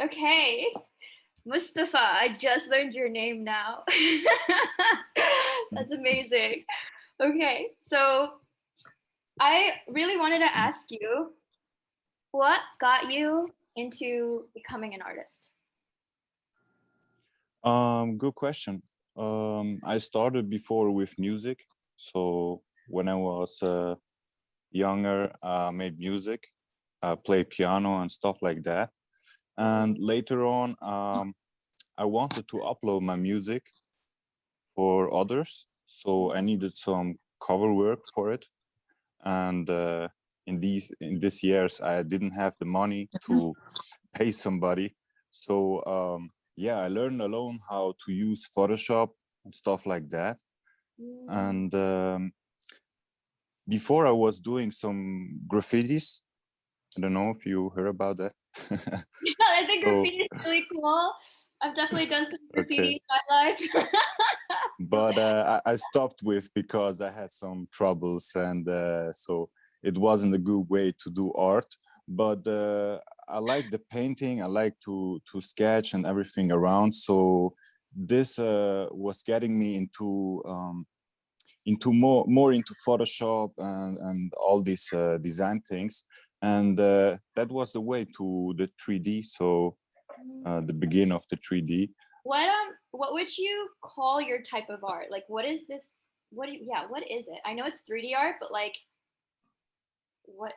Okay. Mustafa, I just learned your name now. That's amazing. Okay, so I really wanted to ask you, what got you into becoming an artist? Good question. I started before with music. So when I was younger, I made music, played piano and stuff like that. And later on, I wanted to upload my music for others. So I needed some cover work for it. And in these years, I didn't have the money to pay somebody. So yeah, I learned alone how to use Photoshop and stuff like that. Mm. And before I was doing some graffitis. I don't know if you heard about that. Yeah, I think So graffiti is really cool. I've definitely done some okay, graffiti in my life. but I stopped with because I had some troubles, and so it wasn't a good way to do art. But I like the painting. I like to sketch and everything around. So this was getting me into more into Photoshop and all these design things. And that was the way to the 3D. So the beginning of the 3D. What would you call your type of art? Like what is this what is it? I know it's 3D art, but like what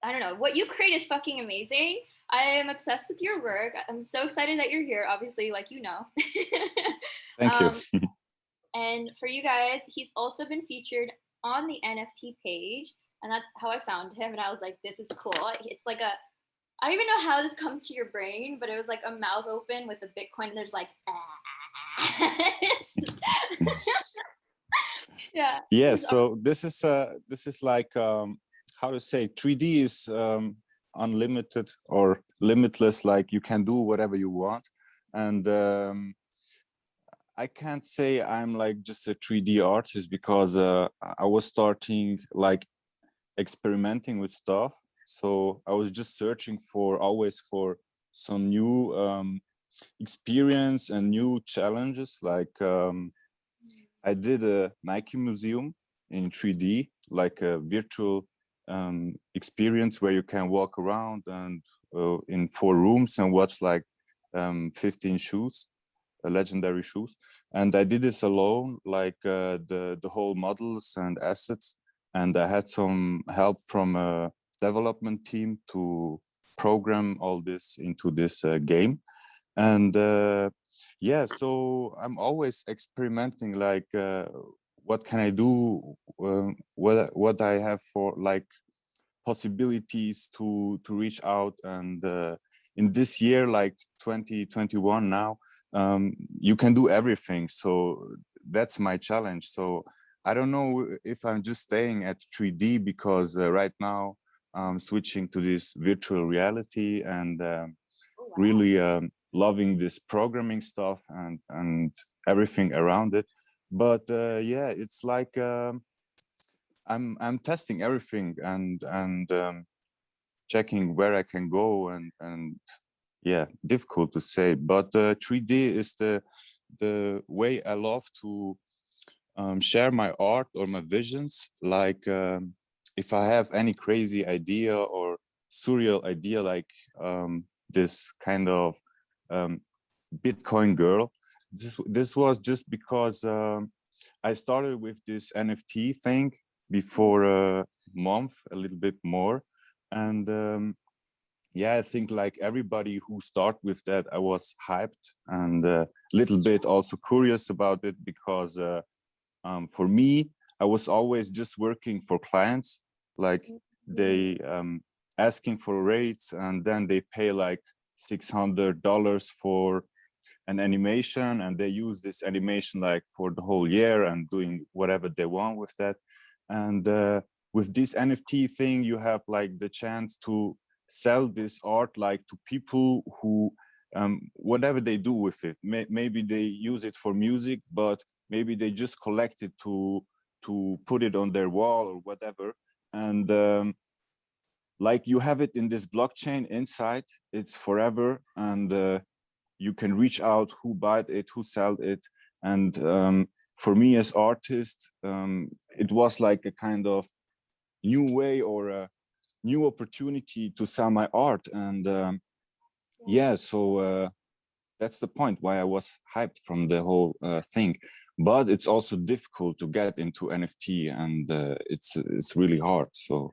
I don't know. What you create is fucking amazing. I am obsessed with your work. I'm so excited that you're here, obviously, like you know. Thank you. um, and for you guys, he's also been featured on the NFT page, and that's how I found him. And I was like, this is cool. It's like a I don't even know how this comes to your brain, but it was like a mouth open with a Bitcoin, and there's like, yeah, Yeah. his art. So this is like how to say 3D is unlimited or limitless. Like you can do whatever you want, and I can't say I'm like just a 3D artist because I was starting like experimenting with stuff. So I was just searching for always for some new experience and new challenges. Like I did a Nike museum in 3D, like a virtual experience where you can walk around and in 4 rooms and watch like 15 shoes, legendary shoes. And I did this alone, like the whole models and assets. And I had some help from a development team to program all this into this game. And yeah, so I'm always experimenting, like what can I do, what I have for like possibilities to reach out. And in this year, like 2021 now, you can do everything. So that's my challenge. So I don't know if I'm just staying at 3D because right now I'm switching to this virtual reality and Oh wow. really loving this programming stuff and everything around it. But yeah, it's like I'm testing everything and checking where I can go and yeah, difficult to say. But 3D is the way I love to share my art or my visions. Like if I have any crazy idea or surreal idea, like this kind of um, Bitcoin girl. This was just because I started with this NFT thing before a month, a little bit more, and yeah, I think like everybody who start with that, I was hyped and a little bit also curious about it because for me, I was always just working for clients, like they asking for rates and then they pay like $600 for an animation and they use this animation like for the whole year and doing whatever they want with that. And with this NFT thing, you have like the chance to sell this art like to people who whatever they do with it. Maybe they use it for music, but maybe they just collect it to put it on their wall or whatever. And like you have it in this blockchain inside, it's forever, and you can reach out who bought it, who sold it. And for me as artist, it was like a kind of new way or a new opportunity to sell my art. And yeah, so that's the point why I was hyped from the whole thing. But it's also difficult to get into NFT, and it's really hard. So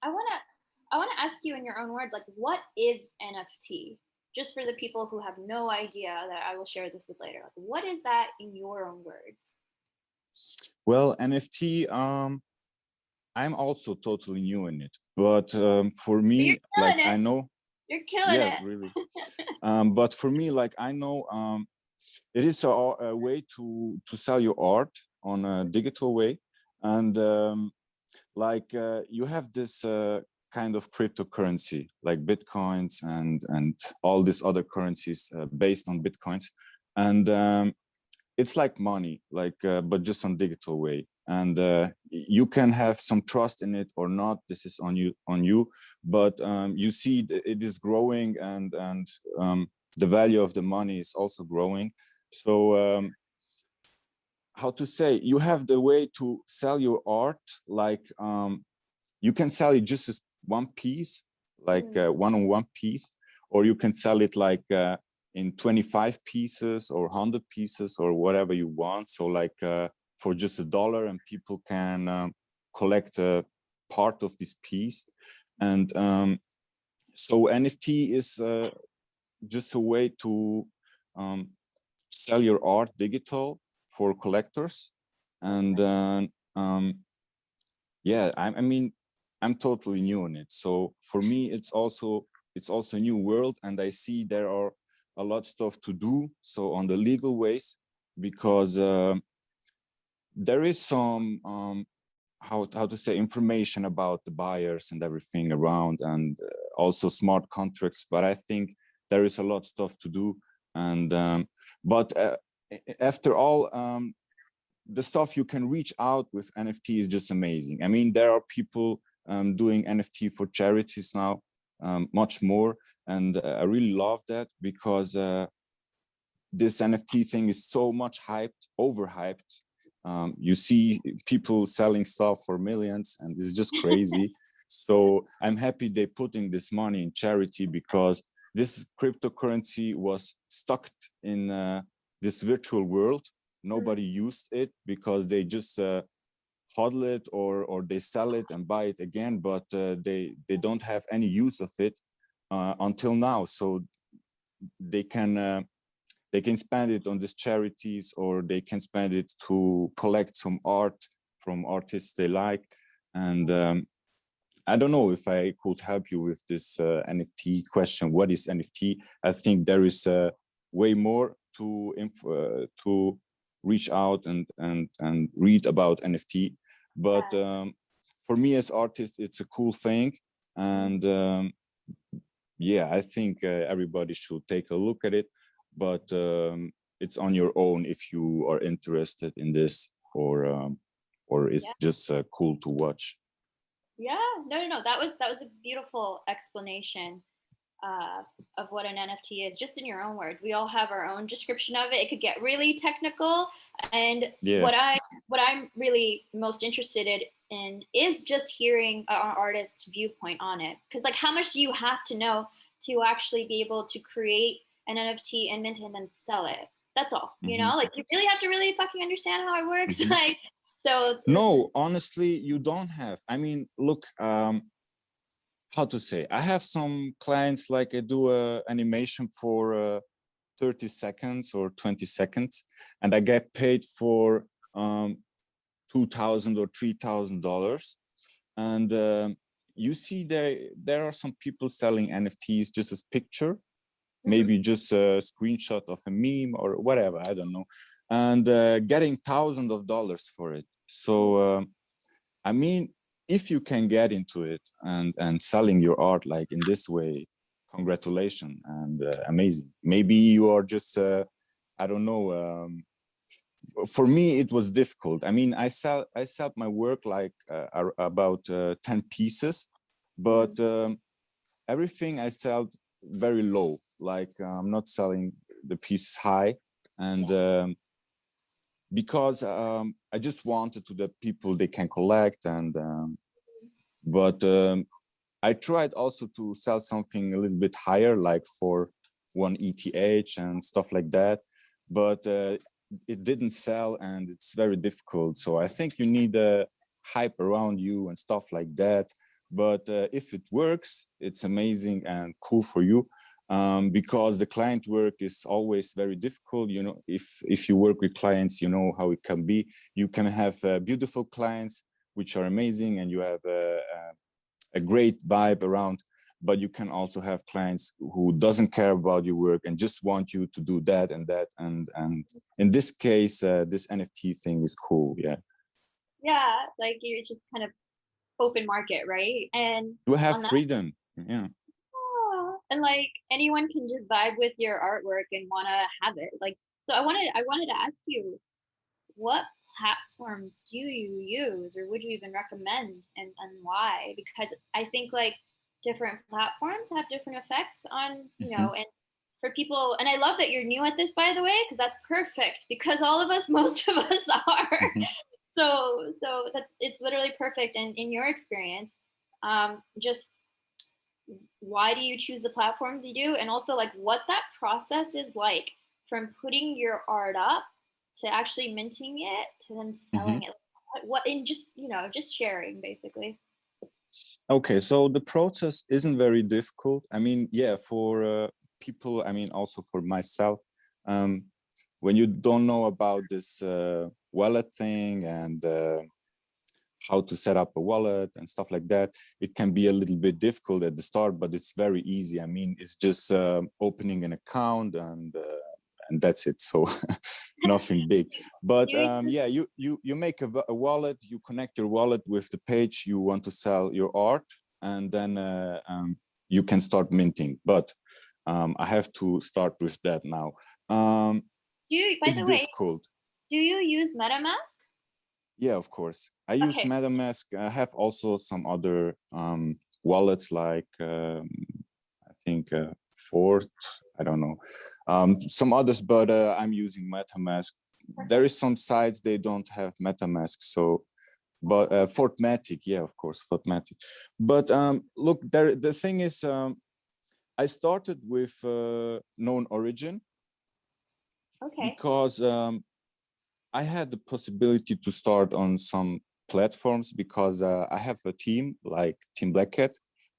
I wanna ask you in your own words, like, what is NFT? Just for the people who have no idea, that I will share this with later. Like, what is that in your own words? well, NFT, I'm also totally new in it, but for You're me, like killing I it. know, You're killing yeah, it. really. But for me, like I know, it is a way to sell your art on a digital way, and like you have this kind of cryptocurrency like bitcoins and all these other currencies based on bitcoins, and it's like money, like but just on digital way. And you can have some trust in it or not. This is on you. But you see it is growing, and the value of the money is also growing. So how to say, you have the way to sell your art, like you can sell it just as one piece, like one-on-one piece, or you can sell it like in 25 pieces or 100 pieces or whatever you want. So like for just $1, and people can collect a part of this piece. And so NFT is just a way to um, sell your art digital for collectors. And yeah, I mean, I'm totally new in it. So for me, it's also a new world, and I see there are a lot of stuff to do. So on the legal ways, because there is some how to say, information about the buyers and everything around, and also smart contracts. But I think there is a lot of stuff to do, and but after all, the stuff you can reach out with NFT is just amazing. I mean, there are people doing NFT for charities now, much more, and I really love that, because this NFT thing is so much hyped, overhyped. You see people selling stuff for millions, and it's just crazy. So I'm happy they're putting this money in charity, because this cryptocurrency was stuck in this virtual world. Nobody used it because they just hodl it, or they sell it and buy it again, but they don't have any use of it until now. So they can they can spend it on these charities, or they can spend it to collect some art from artists they like. And I don't know if I could help you with this NFT question. What is NFT? I think there is way more to reach out and read about NFT. But for me as artist, it's a cool thing. And yeah, I think everybody should take a look at it. But it's on your own if you are interested in this, or Yeah. it's just cool to watch. Yeah. No. That was a beautiful explanation of what an NFT is, just in your own words. We all have our own description of it. It could get really technical, and Yeah. what I'm really most interested in is just hearing an artist's viewpoint on it. Because like, how much do you have to know to actually be able to create an NFT and mint it and then sell it? That's all. Mm-hmm. Like, you really have to really fucking understand how it works. Mm-hmm. Like, so No, honestly, you don't have. I mean, look, how to say, I have some clients, like I do a animation for 30 seconds or 20 seconds, and I get paid for $2,000 or $3,000. And you see there are some people selling NFTs just as picture, maybe just a screenshot of a meme or whatever, I don't know, and getting thousands of dollars for it. So I mean, if you can get into it and selling your art like in this way, congratulations, and amazing. Maybe you are just I don't know. For me, it was difficult. I mean, I sell my work like about 10 pieces, but everything I sell very low. Like I'm not selling the piece high, and because I just wanted to the people they can collect, and but I tried also to sell something a little bit higher, like for 1 ETH and stuff like that, but it didn't sell, and it's very difficult. So I think you need a hype around you and stuff like that. But if it works, it's amazing and cool for you, because the client work is always very difficult. You know, if you work with clients, you know how it can be. You can have beautiful clients which are amazing, and you have a great vibe around, but you can also have clients who doesn't care about your work and just want you to do that and that, and in this case this NFT thing is cool. Yeah, like you're just kind of open market, right? And You have on that, freedom. Yeah. and like anyone can just vibe with your artwork and want to have it. Like, so I wanted to ask you, what platforms do you use, or would you even recommend, and why? Because I think like different platforms have different effects on, and for people, and I love that you're new at this, by the way, because that's perfect, because all of us, most of us are. So that's, it's literally perfect. And in your experience, just why do you choose the platforms you do, and also like what that process is like from putting your art up to actually minting it to then selling it, what in just just sharing basically. Okay, so the process isn't very difficult. I mean, yeah, for people, I mean, also for myself, when you don't know about this wallet thing and how to set up a wallet and stuff like that, it can be a little bit difficult at the start, but it's very easy. I mean, it's just opening an account, and that's it. So nothing big. But yeah, you make a wallet, you connect your wallet with the page you want to sell your art, and then you can start minting. But I have to start with that now. By It's the way, difficult. do you use MetaMask? Yeah, of course. I use Okay. MetaMask. I have also some other wallets like I think Fort. I don't know, some others, but I'm using MetaMask. There is some sites they don't have MetaMask, so but Fortmatic, yeah, of course, Fortmatic. But look, the thing is, I started with known origin Okay. because I had the possibility to start on some platforms because I have a team like Team Black Cat.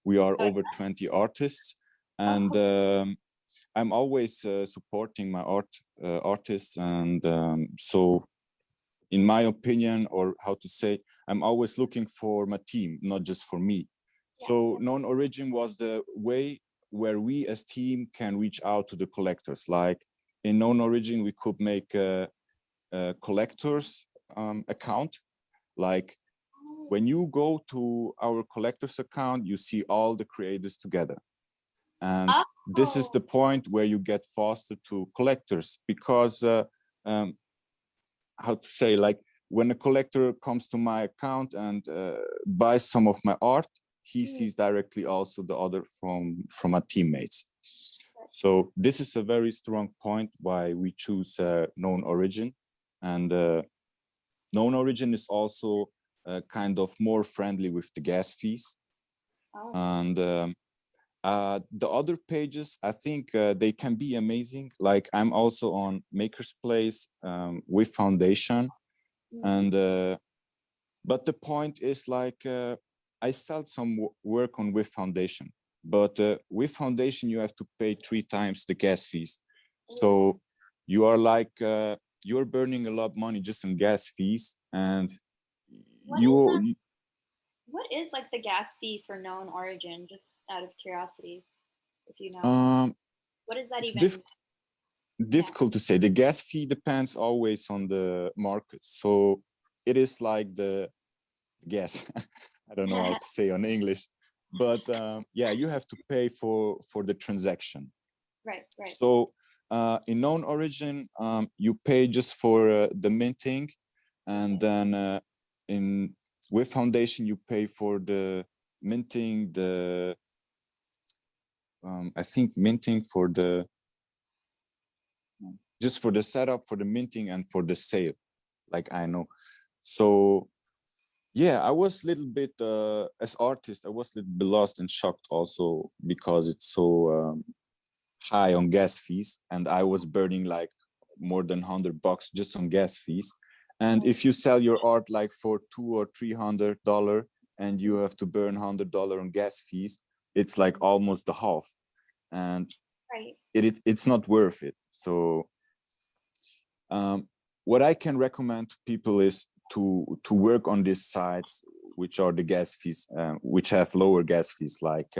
We are Oh, over 20 artists, and oh, I'm always supporting my artists, and so in my opinion, or how to say, I'm always looking for my team, not just for me. yeah, So yeah. known origin was the way where we as team can reach out to the collectors. Like in known origin, we could make a collectors account. Like when you go to our collectors account, you see all the creators together. And this is Oh, the point where you get faster to collectors, because um, how to say, like when a collector comes to my account and buys some of my art, he mm, sees directly also the other from my teammates. So this is a very strong point why we choose known origin. And known origin is also kind of more friendly with the gas fees. oh, And the other pages, I think they can be amazing. Like I'm also on Maker's Place with Foundation. mm. And but the point is like I sell some work on with Foundation, but with Foundation you have to pay 3 times the gas fees. Oh. So you are like you're burning a lot of money just on gas fees, and What is that? you What is like the gas fee for known origin? Just out of curiosity, if you know, um what is that it's even? Yeah. difficult to say. The gas fee depends always on the market, so it is like the gas. I don't know how to say on English, but yeah, you have to pay for the transaction. Right. Right. So in known origin, you pay just for the minting, and Okay. then in with Foundation you pay for the minting the I think minting for the just for the setup, for the minting, and for the sale. Like I know. So yeah, I was a little bit as artist, I was a little bit lost and shocked also because it's so high on gas fees, and I was burning like more than $100 just on gas fees. And if you sell your art like for $200 or $300 and you have to burn $100 on gas fees, it's like almost the half, and Right. it's not worth it. So what I can recommend to people is to work on these sites which are the gas fees, which have lower gas fees. Like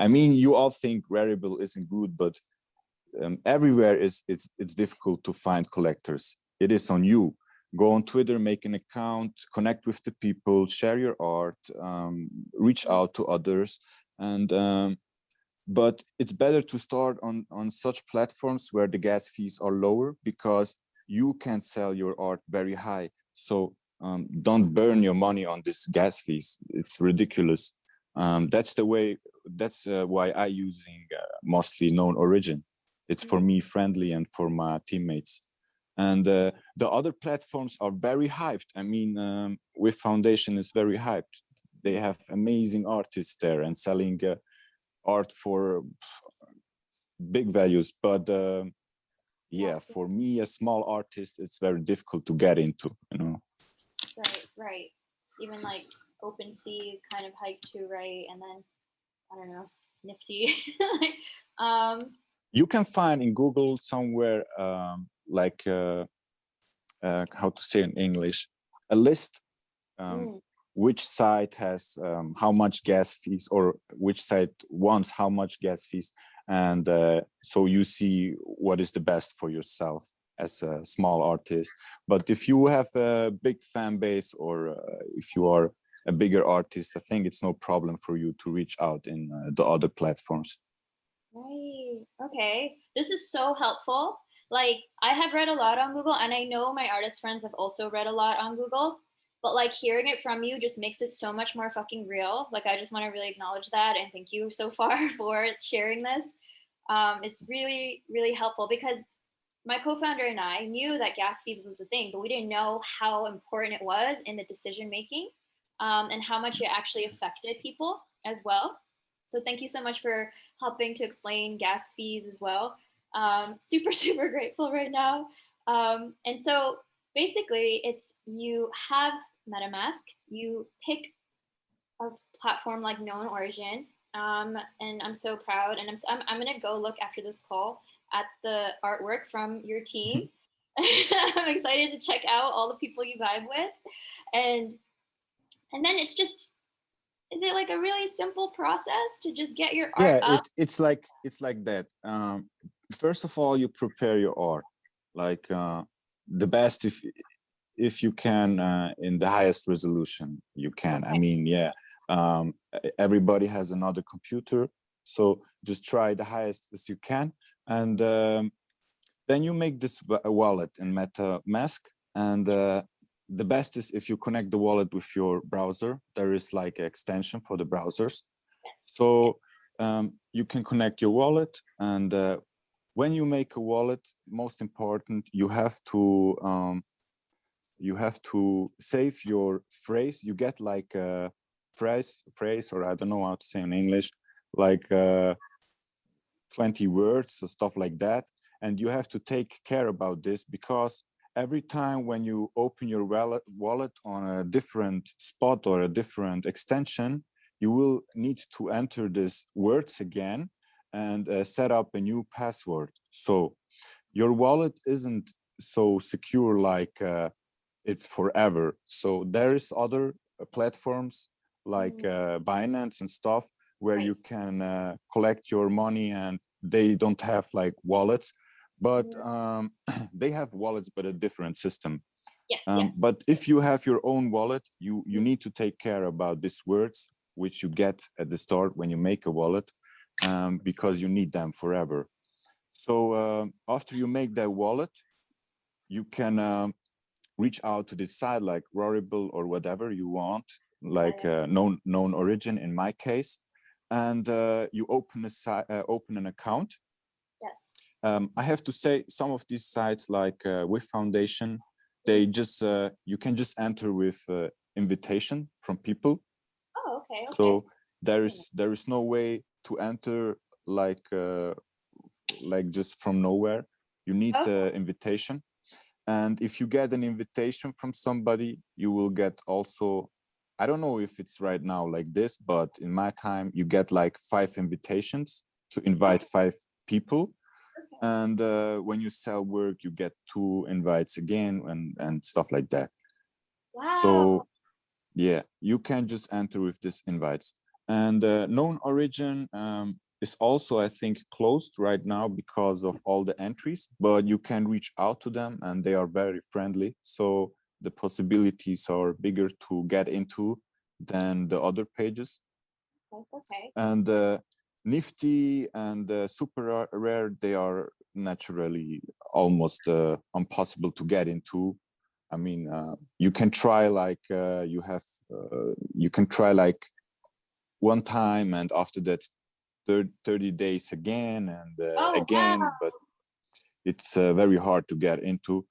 I mean, you all think Rarible isn't good, but everywhere it's difficult to find collectors. It is on you. Go on Twitter, make an account, connect with the people, share your art, reach out to others, and but it's better to start on such platforms where the gas fees are lower, because you can sell your art very high. So don't burn your money on this gas fees. It's ridiculous. That's the way. That's why I using mostly known origin. It's for me friendly and for my teammates. And the other platforms are very hyped. I mean, with Foundation is very hyped. They have amazing artists there and selling art for big values. But yeah, for me, a small artist, it's very difficult to get into, you know. Right, right. Even like OpenSea is kind of hyped too, right? And then I don't know, Nifty. um, You can find in Google somewhere like how to say in English, a list which site has how much gas fees, or which site wants how much gas fees, and so you see what is the best for yourself as a small artist. But if you have a big fan base, or if you are a bigger artist, I think it's no problem for you to reach out in the other platforms. Right. Okay. This is so helpful. Like, I have read a lot on Google, and I know my artist friends have also read a lot on Google. But like hearing it from you just makes it so much more fucking real. Like, I just want to really acknowledge that and thank you so far for sharing this. It's really, really helpful because my co-founder and I knew that gas fees was a thing, but we didn't know how important it was in the decision making, and how much it actually affected people as well. So thank you so much for helping to explain gas fees as well. Super, super grateful right now. And so basically, it's you have MetaMask, you pick a platform like Known Origin, and I'm so proud. And I'm going to go look after this call at the artwork from your team. I'm excited to check out all the people you vibe with, and then it's just, is it like a really simple process to just get your art Yeah, up? it's like that. First of all, you prepare your art like the best, if you can, in the highest resolution you can. I Okay. mean, yeah, everybody has another computer, so just try the highest as you can. And then you make this wallet in MetaMask, and the best is if you connect the wallet with your browser. There is like an extension for the browsers, so you can connect your wallet. And when you make a wallet, most important, you have to save your phrase. You get like a phrase, or I don't know how to say in English, like 20 words or stuff like that. And you have to take care about this, because every time when you open your wallet on a different spot or a different extension, you will need to enter these words again and set up a new password. So your wallet isn't so secure like it's forever. So there is other platforms like Binance and stuff, where Right. you can collect your money, and they don't have like wallets, but they have wallets, but a different system. Yes, yes. But if you have your own wallet, you need to take care about these words, which you get at the start when you make a wallet, because you need them forever. So after you make that wallet, you can reach out to this site like Rarible or whatever you want, like known origin in my case, and you open a site, open an account. Yes. I have to say some of these sites like with Foundation, they just you can just enter with invitation from people. Oh, okay. So there is no way to enter like just from nowhere. You need the invitation, and if you get an invitation from somebody, you will get also, I don't know if it's right now like this, but in my time you get like 5 invitations to invite 5 people. And when you sell work, you get 2 invites again, and stuff like that. Wow. So yeah, you can just enter with these invites. And known origin is also, I think, closed right now because of all the entries, but you can reach out to them and they are very friendly. So the possibilities are bigger to get into than the other pages. Okay. And Nifty and Super Rare, they are naturally almost impossible to get into. I mean, you can try like you can try like one time, and after that 30 days again and again, Wow. but it's very hard to get into.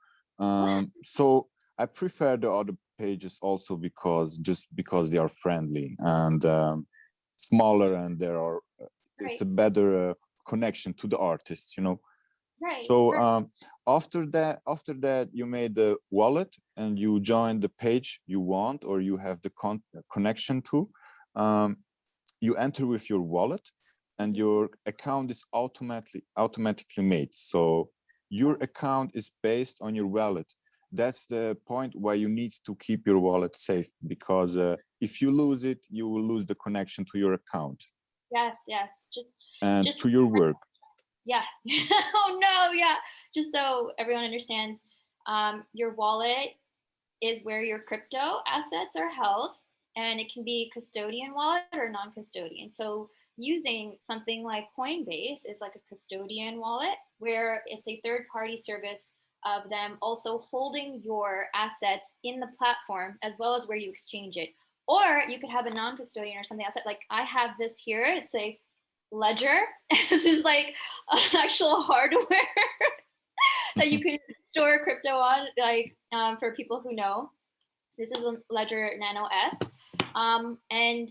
So I prefer the other pages also because they are friendly and smaller, and there are it's a better connection to the artists, you know. Right. So after that you made the wallet and you join the page you want or you have the connection to. You enter with your wallet and your account is automatically made. So your account is based on your wallet. That's the point why you need to keep your wallet safe, because if you lose it, you will lose the connection to your account. Yes. And to your work. Yeah. Oh no, yeah. Just so everyone understands, your wallet is where your crypto assets are held, and it can be custodian wallet or non-custodian. So using something like Coinbase is like a custodian wallet, where it's a third-party service of them also holding your assets in the platform as well as where you exchange it. Or you could have a non-custodian or something else. Like I have this here. It's a ledger. This is like actual hardware that you can store crypto on. Like for people who know, this is a Ledger Nano S, and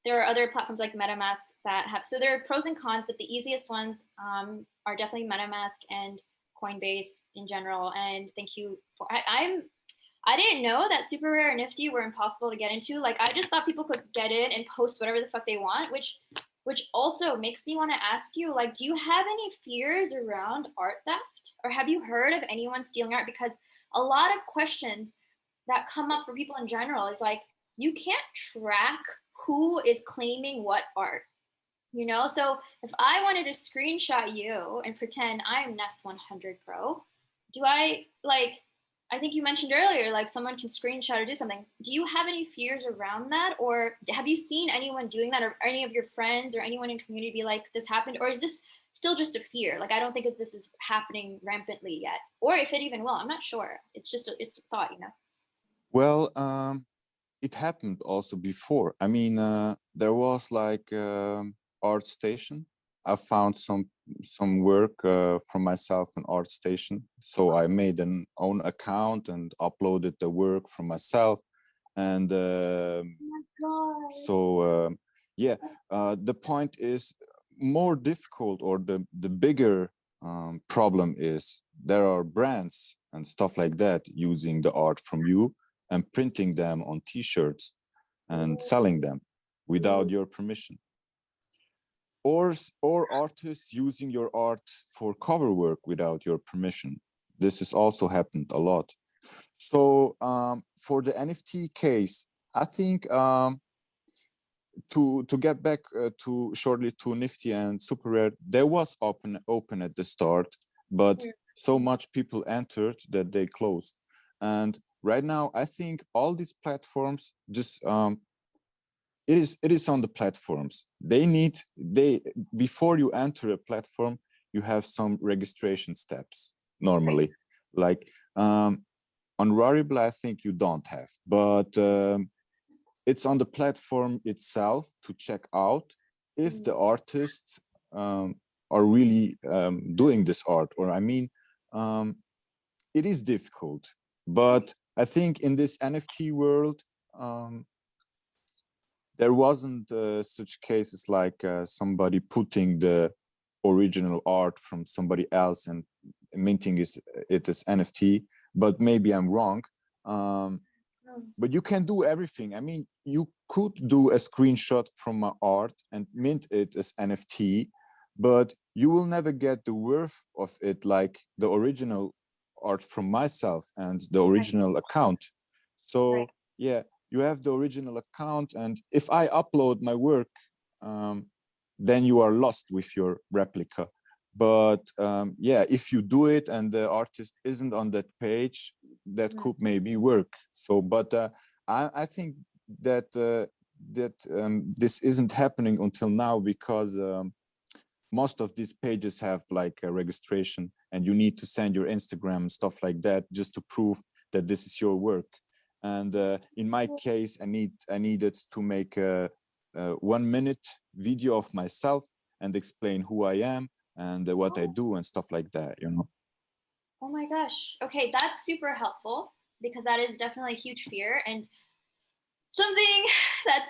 there are other platforms like MetaMask that have. So there are pros and cons, but the easiest ones are definitely MetaMask and Coinbase in general. And thank you for. I didn't know that Super Rare and Nifty were impossible to get into. Like I just thought people could get in and post whatever the fuck they want, which also makes me want to ask you, like, do you have any fears around art theft, or have you heard of anyone stealing art? Because a lot of questions that come up for people in general is like, you can't track who is claiming what art, you know? So if I wanted to screenshot you and pretend I'm Ness 100 Pro, do I like, I think you mentioned earlier, like someone can screenshot or do something. Do you have any fears around that? Or have you seen anyone doing that, or any of your friends or anyone in community be like, this happened? Or is this still just a fear? Like, I don't think this is happening rampantly yet. Or if it even will, I'm not sure. It's just, it's a thought, you know? Well, it happened also before. I mean, there was like art station. I found some work from myself on art station. So I made an own account and uploaded the work from myself. And so yeah, the point is more difficult, or the bigger problem is there are brands and stuff like that using the art from you and printing them on t-shirts and selling them without your permission, or artists using your art for cover work without your permission. This has also happened a lot. So for the NFT case, I think to get back to shortly to Nifty and Super Rare, there was open at the start, but so much people entered that they closed. And right now, I think all these platforms just it is on the platforms. They before you enter a platform, you have some registration steps normally. Like on Rarible, I think you don't have, but it's on the platform itself to check out if the artists are really doing this art, or I mean, it is difficult. But I think in this NFT world, there wasn't such cases like somebody putting the original art from somebody else and minting it as NFT. But maybe I'm wrong. But you can do everything. I mean, you could do a screenshot from my art and mint it as NFT, but you will never get the worth of it like the original art from myself and the original account. So yeah, you have the original account, and if I upload my work, then you are lost with your replica. But yeah, if you do it and the artist isn't on that page, that could maybe work. So, but I think that this isn't happening until now, because most of these pages have like a registration, and you need to send your Instagram and stuff like that just to prove that this is your work. And in my case, I needed to make a 1 minute video of myself and explain who I am and what I do and stuff like that, you know. Oh my gosh. Okay, that's super helpful because that is definitely a huge fear, and something that's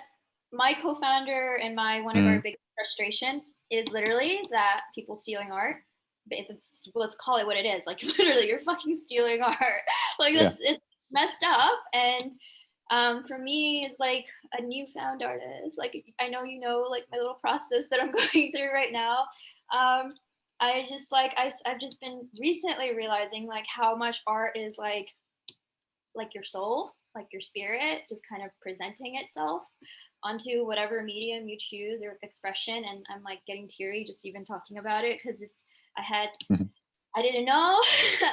my co-founder and my one of our biggest frustrations is literally that people stealing art. Let's call it what it is. Like literally, you're fucking stealing art. Like that's it's messed up. And for me, it's like a newfound artist. Like I know you know like my little process that I'm going through right now. I just like I've just been recently realizing like how much art is like your soul, like your spirit, just kind of presenting itself onto whatever medium you choose or expression. And I'm like getting teary just even talking about it because I didn't know.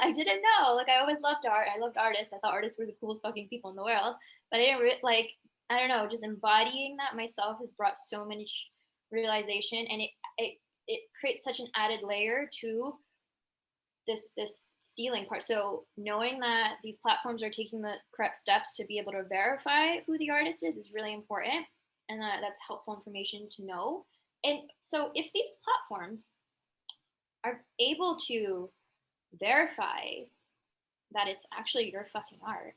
I didn't know. Like I always loved art. I loved artists. I thought artists were the coolest fucking people in the world. But I didn't like. I don't know. Just embodying that myself has brought so much realization, and it creates such an added layer to this stealing part. So knowing that these platforms are taking the correct steps to be able to verify who the artist is really important, and that's helpful information to know. And so if these platforms are able to verify that it's actually your fucking art,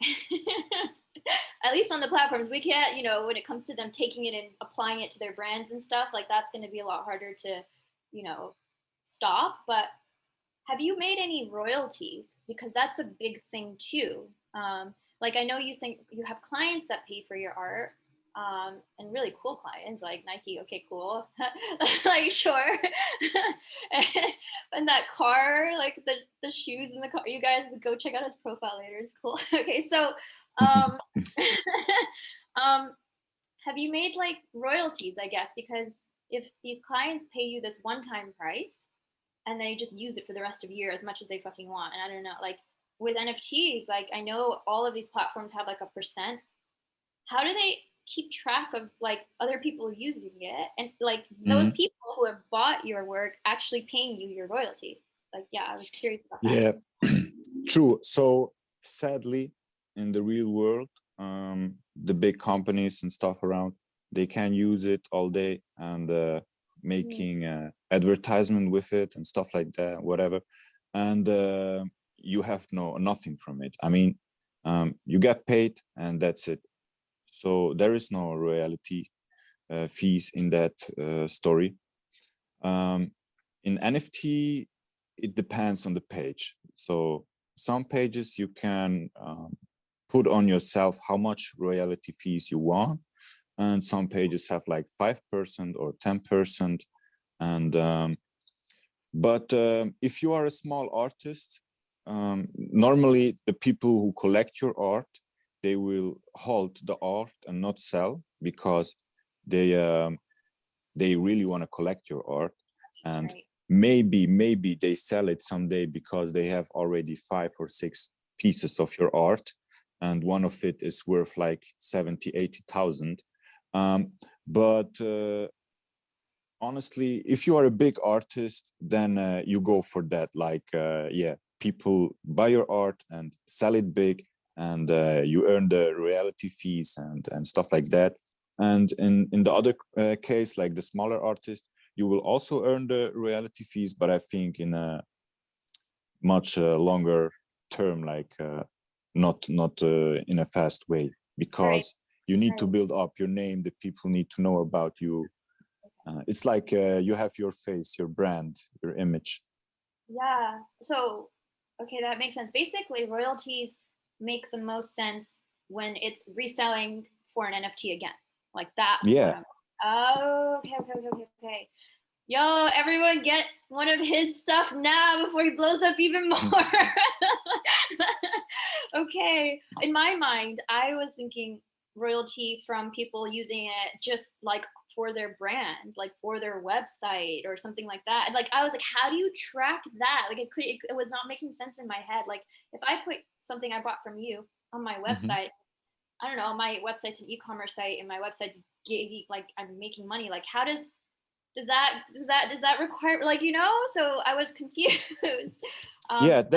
at least on the platforms, we can't, when it comes to them taking it and applying it to their brands and stuff, like that's going to be a lot harder to, stop. But have you made any royalties? Because that's a big thing too. Like I know you think you have clients that pay for your art, and really cool clients like Nike. Okay, cool. Like sure. and that car, like the shoes in the car. You guys go check out his profile later. It's cool. Okay, so have you made like royalties? I guess because if these clients pay you this one-time price and they just use it for the rest of the year as much as they fucking want. And I don't know, like with NFTs, like I know all of these platforms have like a percent. How do they keep track of like other people using it and like those people who have bought your work actually paying you your royalty? Like, yeah, I was curious about that. Yeah, true. So sadly, in the real world, the big companies and stuff around, they can use it all day and making advertisement with it and stuff like that, whatever. And you have nothing from it. I mean, you get paid and that's it. So there is no royalty fees in that story. In NFT, it depends on the page. So some pages you can put on yourself how much royalty fees you want, and some pages have like 5% or 10%. And but if you are a small artist, normally the people who collect your art, they will hold the art and not sell, because they really want to collect your art. And maybe they sell it someday because they have already 5 or 6 pieces of your art, and one of it is worth like 70,000-80,000. But honestly, if you are a big artist, then you go for that. Like yeah, people buy your art and sell it big, and you earn the royalty fees and stuff like that. And in the other case, like the smaller artist, you will also earn the royalty fees, but I think in a much longer term, like not in a fast way, Right. because you need to Right. build up your name. The people need to know about you. It's like you have your face, your brand, your image. Yeah. So, okay, that makes sense. Basically, royalties make the most sense when it's reselling for an NFT again. Like that's what Yeah. I'm. Oh, okay, okay, okay, okay, okay. Yo, everyone get one of his stuff now before he blows up even more. Okay. In my mind, I was thinking royalty from people using it just like for their brand, like for their website or something like that. Like I was like, how do you track that? Like it was not making sense in my head. Like if I put something I bought from you on my Mhm. website, I don't know, my website's an e-commerce site and my website's like I'm making money. Like how does that require, like, so I was confused. Yeah, But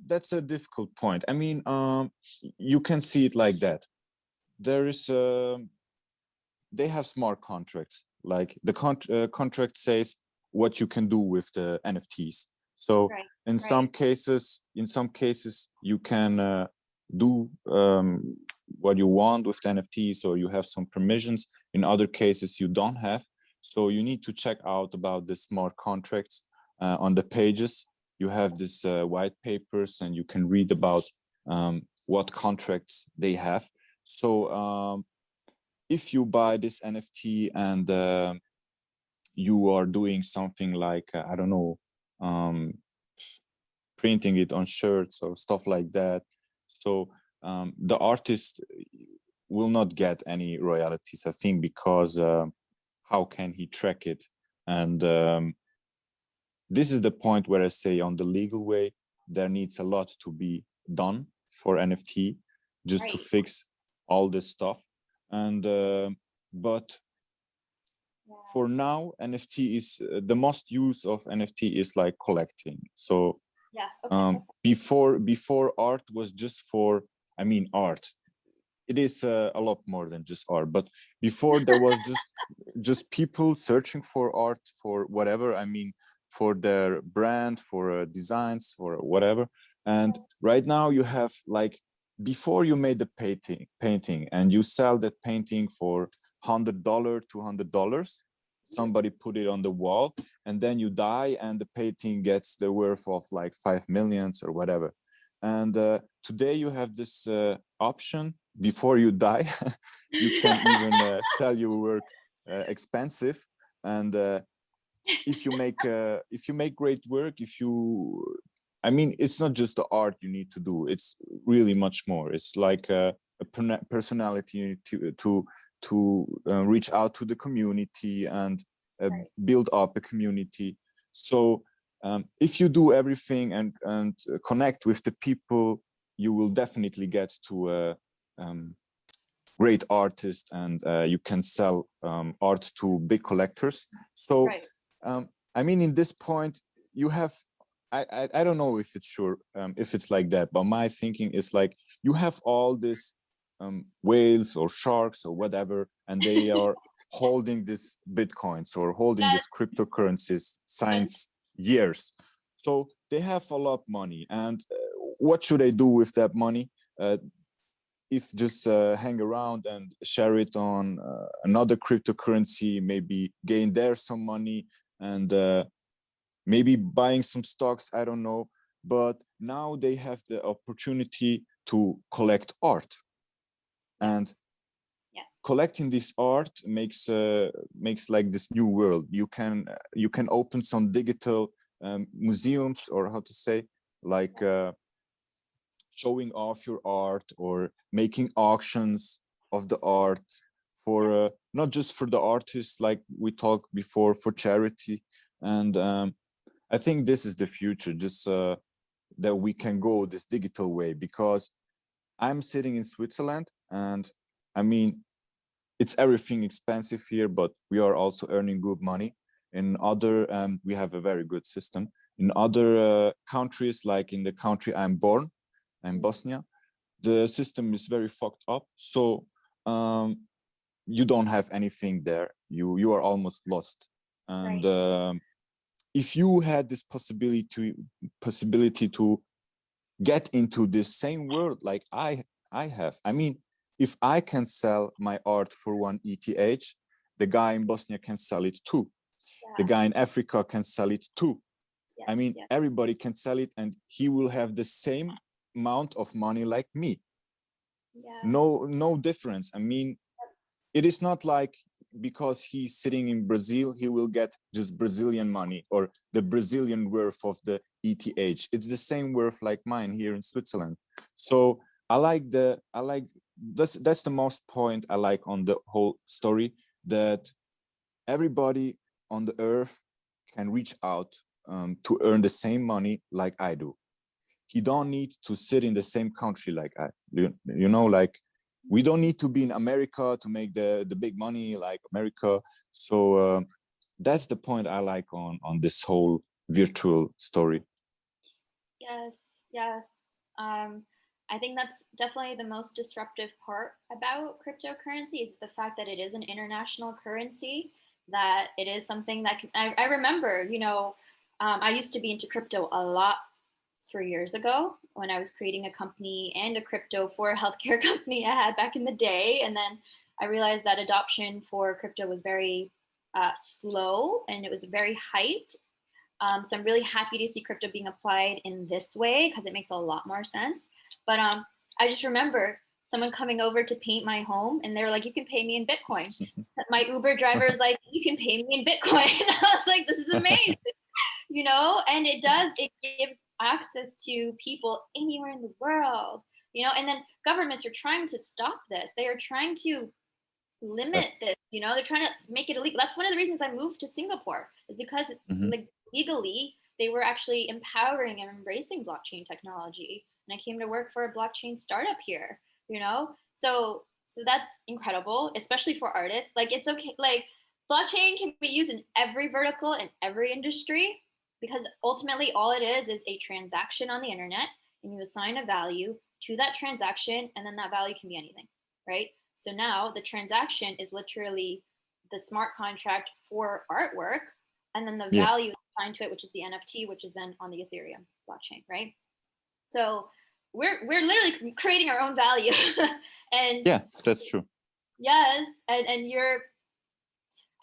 that's a difficult point. I mean, you can see it like that. There is they have smart contracts. Like the contract says what you can do with the NFTs. So right, right, in some cases, you can do what you want with the NFTs, or you have some permissions. In other cases, you don't have. So you need to check out about the smart contracts on the pages. You have this white papers, and you can read about what contracts they have. So if you buy this NFT and you are doing something like I don't know, um, printing it on shirts or stuff like that, so the artist will not get any royalties, I think, because how can he track it? And this is the point where I say, on the legal way, there needs a lot to be done for NFT just to right. fix all this stuff. And but Yeah, for now, NFT is the most use of NFT is like collecting. So yeah. Okay, okay. before art was just for, I mean, art. It is a lot more than just art. But before there was just people searching for art for whatever. I mean, for their brand, for designs, for whatever. And right now you have like, before you made the painting and you sell that painting for $100, $200, somebody put it on the wall, and then you die and the painting gets the worth of like 5 millions or whatever. And today you have this option. Before you die, you can even sell your work expensive. And if you make great work, if you, I mean, it's not just the art you need to do, it's really much more. It's like a personality to reach out to the community and Right, build up a community. So if you do everything and connect with the people, you will definitely get to a great artist, and you can sell art to big collectors. So right. I mean, in this point, you have, I don't know if it's sure if it's like that, but my thinking is like, you have all this whales or sharks or whatever, and they are holding this bitcoins or holding Yes, this cryptocurrencies yes. since years. So they have a lot of money, and what should I do with that money? If just hang around and share it on another cryptocurrency, maybe gain there some money, and maybe buying some stocks, I don't know. But now they have the opportunity to collect art, Yeah, and yeah. collecting this art makes like this new world. You can open some digital museums, or how to say, like showing off your art or making auctions of the art for not just for the artists, like we talked before, for charity. And I think this is the future, just that we can go this digital way, because I'm sitting in Switzerland, and I mean, it's everything expensive here, but we are also earning good money. In other, we have a very good system. In other countries, like in the country I'm born, I'm Mm. Bosnia. the system is very fucked up. So you don't have anything there. You are almost lost. And Right. if you had this possibility to get into this same world like I have, I mean, if I can sell my art for 1 ETH, the guy in Bosnia can sell it too. The Yeah. guy in Africa can sell it too. Yes. I mean, Yes. everybody can sell it, and he will have the same amount of money like me. Yeah. No difference. I mean, it is not like because he's sitting in Brazil, he will get just Brazilian money or the Brazilian worth of the ETH. It's the same worth like mine here in Switzerland. So I like that's the most point I like on the whole story, that everybody on the earth can reach out to earn the same money like I do. He don't need to sit in the same country like I, like we don't need to be in America to make the big money like America. So that's the point I like on this whole virtual story. Yes, yes. Um, I think that's definitely the most disruptive part about cryptocurrency is the fact that it is an international currency, that it is something that I remember, I used to be into crypto a lot 3 years ago when I was creating a company and a crypto for a healthcare company I had back in the day. And then I realized that adoption for crypto was very slow and it was very hyped. So I'm really happy to see crypto being applied in this way because it makes a lot more sense. But I just remember someone coming over to paint my home and they were like, you can pay me in Bitcoin. My Uber driver is like, you can pay me in Bitcoin. And I was like, this is amazing, and it gives access to people anywhere in the world, and then governments are trying to stop this. They are trying to limit this, they're trying to make it illegal. That's one of the reasons I moved to Singapore, is because Mm-hmm. like legally they were actually empowering and embracing blockchain technology, and I came to work for a blockchain startup here, so that's incredible, especially for artists. Like, it's okay, like blockchain can be used in every vertical in every industry, because ultimately all it is a transaction on the internet, and you assign a value to that transaction, and then that value can be anything, right? So now the transaction is literally the smart contract for artwork, and then the Yeah, value assigned to it, which is the NFT, which is then on the Ethereum blockchain, right? So we're literally creating our own value, and yeah, that's true. yes, and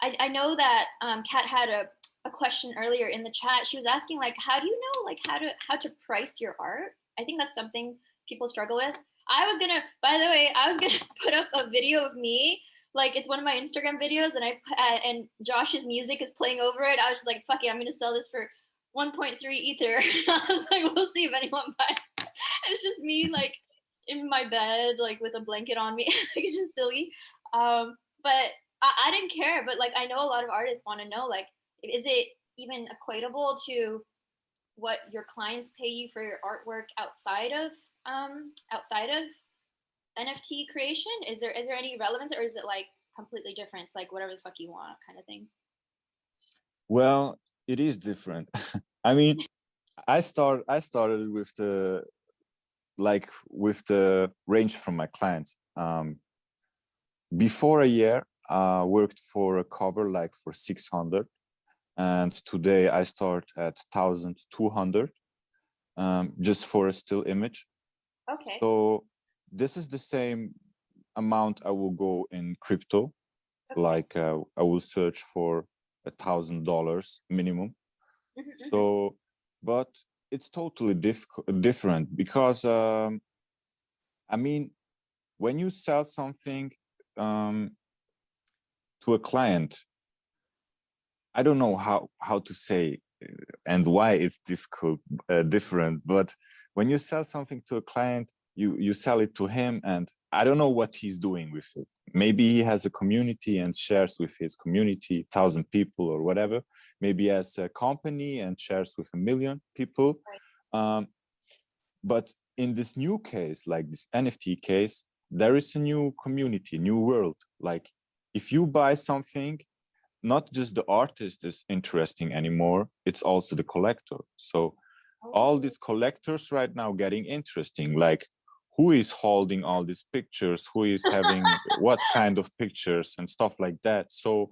I know that Kat had a question earlier in the chat. She was asking, like, how do you know, like, how to price your art? I think that's something people struggle with. By the way, I was gonna put up a video of me, like it's one of my Instagram videos, and and Josh's music is playing over it. I was just like, fuck it, I'm gonna sell this for 1.3 ether. I was like, we'll see if anyone buys. It's just me, like, in my bed, like with a blanket on me. Like, it's just silly. But I didn't care. But like, I know a lot of artists want to know, like, is it even equatable to what your clients pay you for your artwork outside of NFT creation? Is there any relevance, or is it like completely different? It's like whatever the fuck you want kind of thing. Well, it is different. I mean, I started with the range from my clients. Before a year, worked for a cover like for 600, and today I start at 1,200, just for a still image. Okay. So this is the same amount I will go in crypto. Okay. Like I will search for $1,000 minimum. Mm-hmm. So, but it's totally different because I mean, when you sell something um, to a client, I don't know how to say and why it's different, but when you sell something to a client, you sell it to him, and I don't know what he's doing with it. Maybe he has a community and shares with his community 1,000 people or whatever. Maybe he has a company and shares with 1 million people. Right. um, but in this new case, like this NFT case, there is a new community, new world. Like, if you buy something, not just the artist is interesting anymore, it's also the collector. So all Oh. these collectors right now getting interesting, like who is holding all these pictures, who is having what kind of pictures and stuff like that. So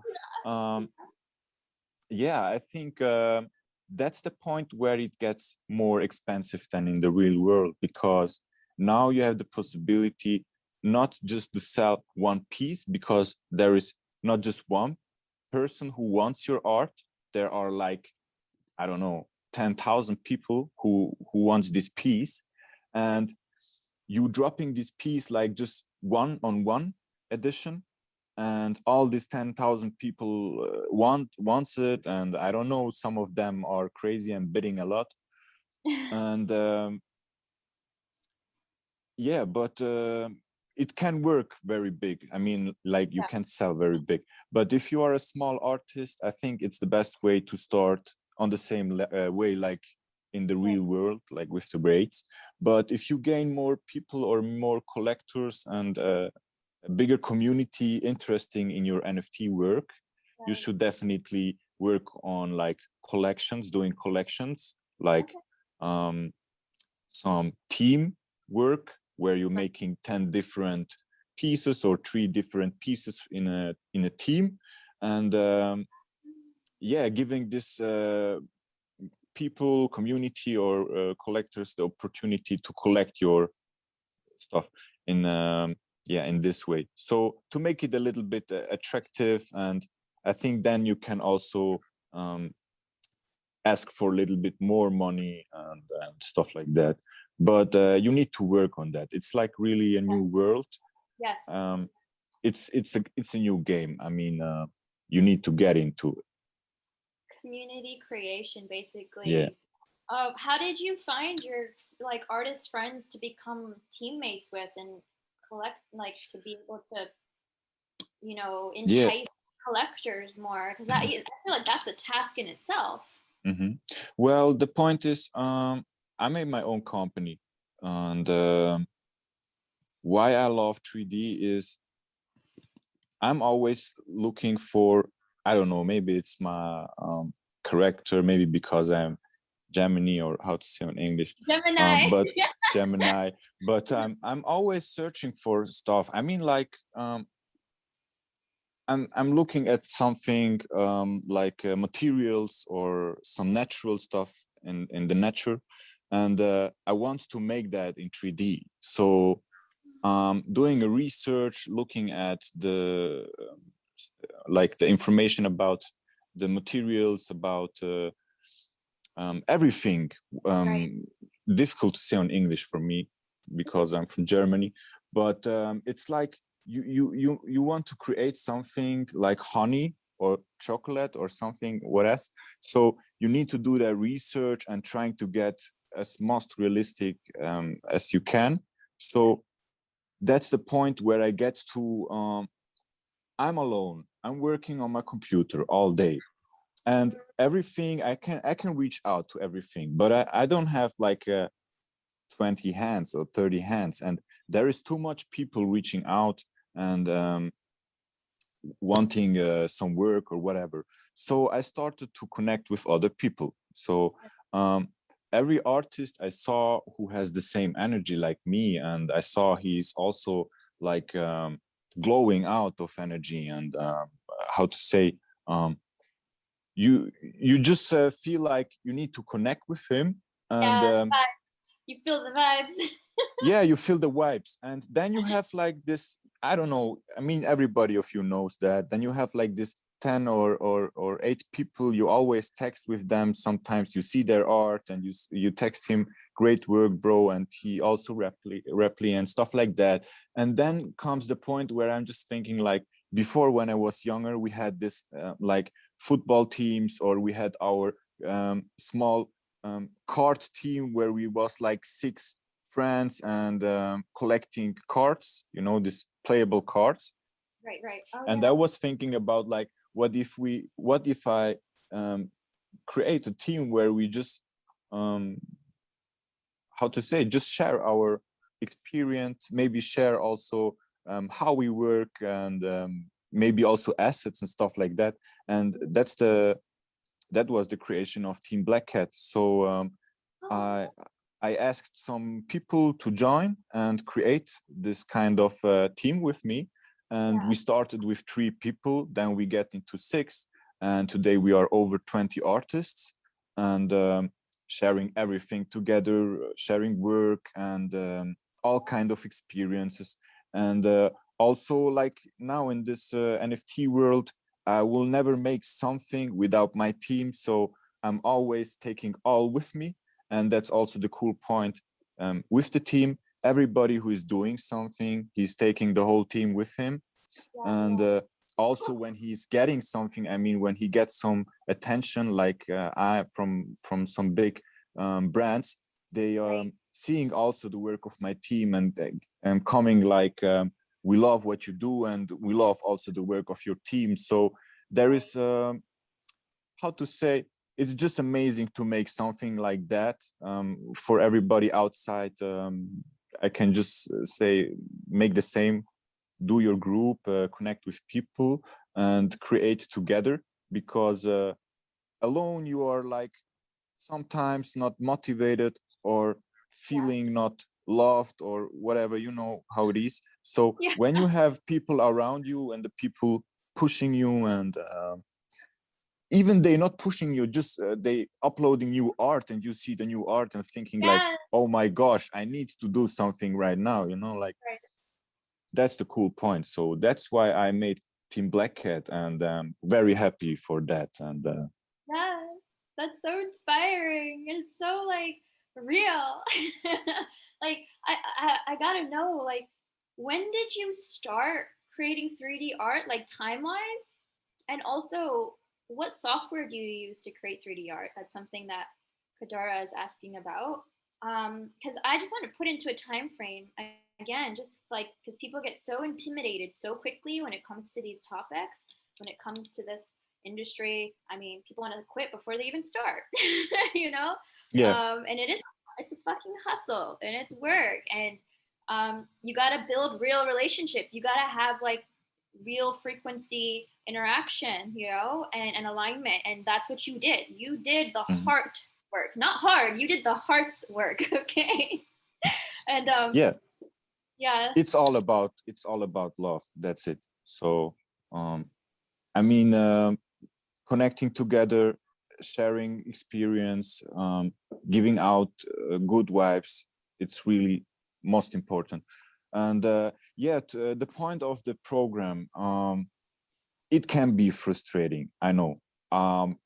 yeah, I think that's the point where it gets more expensive than in the real world, because now you have the possibility not just to sell one piece, because there is not just one person who wants your art. There are like, I don't know, 10,000 people who wants this piece, and you dropping this piece like just one edition, and all these 10,000 people wants it, and I don't know, some of them are crazy and bidding a lot, and yeah, but it can work very big. I mean, like, you Yeah. can sell very big, but if you are a small artist, I think it's the best way to start on the same way like in the real world, like with the braids. But if you gain more people or more collectors and a bigger community interesting in your NFT work, you Right. should definitely work on like collections, doing collections, like some team work where you're making 10 different pieces or 3 different pieces in a team, and yeah, giving this people, community, or collectors the opportunity to collect your stuff in yeah, in this way, so to make it a little bit attractive. And I think then you can also ask for a little bit more money and stuff like that, but you need to work on that. It's like really a new world. Yes. It's a new game. I mean, you need to get into it. Community creation, Yeah. basically. How did you find your like artist friends to become teammates with and collect, like to be able to, Yeah. entice collectors more? Because I feel like that's a task in itself. Well, the point is, I made my own company, and why I love 3D is I'm always looking for, I don't know, maybe it's my character, maybe because I'm Gemini, or how to say in English, Gemini. but Gemini. But I'm always searching for stuff. I mean, like, I'm looking at something like materials or some natural stuff in the nature, and I want to make that in 3D. So doing a research, looking at the like the information about the materials, about everything. Right. Difficult to say in English for me because I'm from Germany, but it's like you want to create something like honey or chocolate or something, what else? So you need to do that research and trying to get as most realistic as you can. So that's the point where I get to I'm alone. I'm working on my computer all day, and everything I can reach out to everything, but I don't have like 20 hands or 30 hands, and there is too much people reaching out and wanting some work or whatever. So I started to connect with other people. So every artist I saw who has the same energy like me, and I saw he's also like glowing out of energy, and how to say, um, you just feel like you need to connect with him, and Yeah, you feel the vibes. yeah, you feel the vibes, and then you have like this, I don't know, I mean, everybody of you knows that, then you have like this 10 or 8 people you always text with them. Sometimes you see their art and you text him, great work, bro, and he also reply and stuff like that. And then comes the point where I'm just thinking, like, before, when I was younger, we had this like football teams, or we had our small card team where we was like 6 friends, and collecting cards, these playable cards. Right, right. Oh And yeah. I was thinking about, like, what if I create a team where we just um, how to say, just share our experience, maybe share also how we work, and maybe also assets and stuff like that. And that was the creation of Team Black Cat. So Oh, I I asked some people to join and create this kind of team with me. And Yeah. we started with 3 people, then we get into 6. And today we are over 20 artists and sharing everything together, sharing work and all kind of experiences. And also like now in this NFT world, I will never make something without my team. So I'm always taking all with me, and that's also the cool point with the team. Everybody who is doing something, he's taking the whole team with him. Yeah. And Yeah. also when he's getting something, I mean when he gets some attention, like I from some big brands, they Right. seeing also the work of my team and coming like we love what you do and we love also the work of your team. So there Right. is how to say, it's just amazing to make something like that for everybody outside. I can just say make the same, do your group, connect with people and create together, because alone you are like sometimes not motivated or Yeah. feeling not loved or whatever, you know how it is. So Yeah. when you have people around you and the people pushing you and even they not pushing you, just they uploading new art and you see the new art and thinking like, Yeah. oh my gosh, I need to do something right now, you know, like Right. that's the cool point. So that's why I made Team Black Cat, and very happy for that. And Yeah. That's so inspiring. And it's so like real. Like I gotta know, like, when did you start creating 3D art, like time wise? And also, what software do you use to create 3D art? That's something that Kadara is asking about. Because I just want to put into a time frame again, just like because people get so intimidated so quickly when it comes to these topics, when it comes to this industry. I mean, people want to quit before they even start, you know. yeah, And it's a fucking hustle and it's work, and you got to build real relationships. You got to have like real frequency interaction, you know, and alignment. And that's what you did. You did the mhm, heart work, not hard. You did the heart's work, okay? And yeah, yeah, it's all about love. That's it. So um, I mean, connecting together, sharing experience, giving out good vibes. It's really most important. And yeah, the point of the program, it can be frustrating. I know.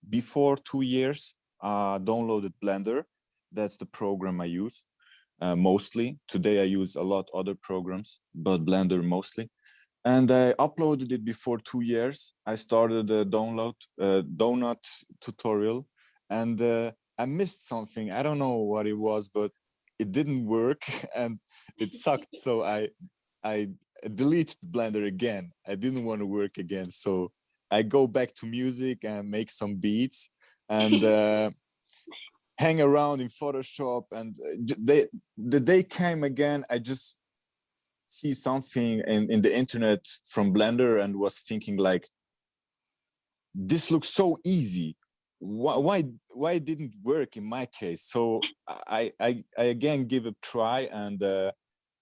Before 2 years, downloaded Blender. That's the program I use mostly. Today I use a lot other programs, but Blender mostly. And I uploaded it before 2 years. I started a donut tutorial, and I missed something. I don't know what it was, but it didn't work and it sucked. So I deleted Blender again. I didn't want to work again, so I go back to music and make some beats and hang around in Photoshop. And the day came again. I just see something in the internet from Blender and was thinking like, this looks so easy. Why it didn't work in my case? So I again give a try and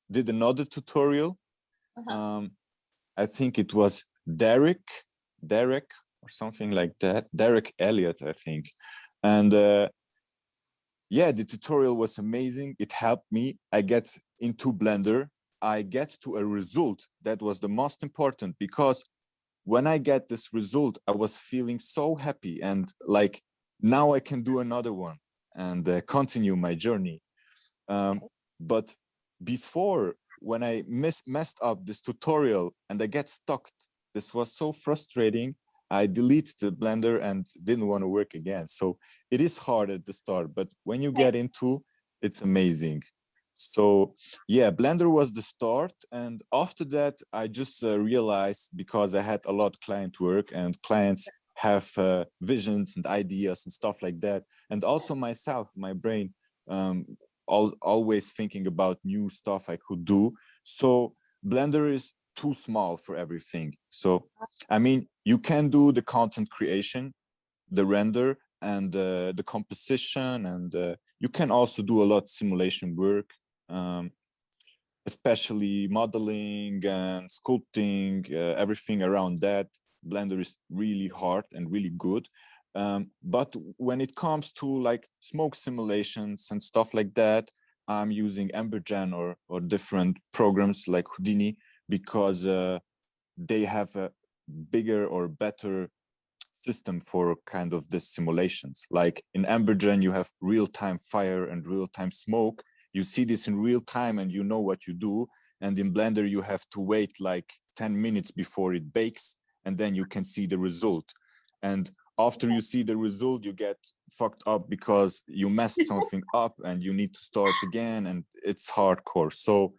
did another tutorial. uh-huh. Um, I think it was Derek or something like that. Derek Elliott, I think. And yeah, the tutorial was amazing. It helped me. I get into Blender. I get to a result that was the most important, because when I get this result, I was feeling so happy and like now I can do another one and continue my journey. Um, Okay. but before, when I messed up this tutorial and I get stuck, this was so frustrating. I deleted the Blender and didn't want to work again. So it is hard at the start, but when you Right. get into, it's amazing. So yeah, Blender was the start, and after that, I just realized, because I had a lot of client work and clients have visions and ideas and stuff like that, and also myself, my brain. Um, always thinking about new stuff I could do. So Blender is too small for everything. So I mean, you can do the content creation, the render, and the composition, and You can also do a lot of simulation work, especially modeling and sculpting, everything around that. Blender is really hard and really good. But when it comes to like smoke simulations and stuff like that, I'm using Embergen or different programs like Houdini, because they have a bigger or better system for kind of the simulations. Like in Embergen, you have real-time fire and real-time smoke. You see this in real time and you know what you do. And in Blender, you have to wait like 10 minutes before it bakes, and then you can see the result. And after you see the result, you get fucked up because you messed something up and you need to start again, and it's hardcore. So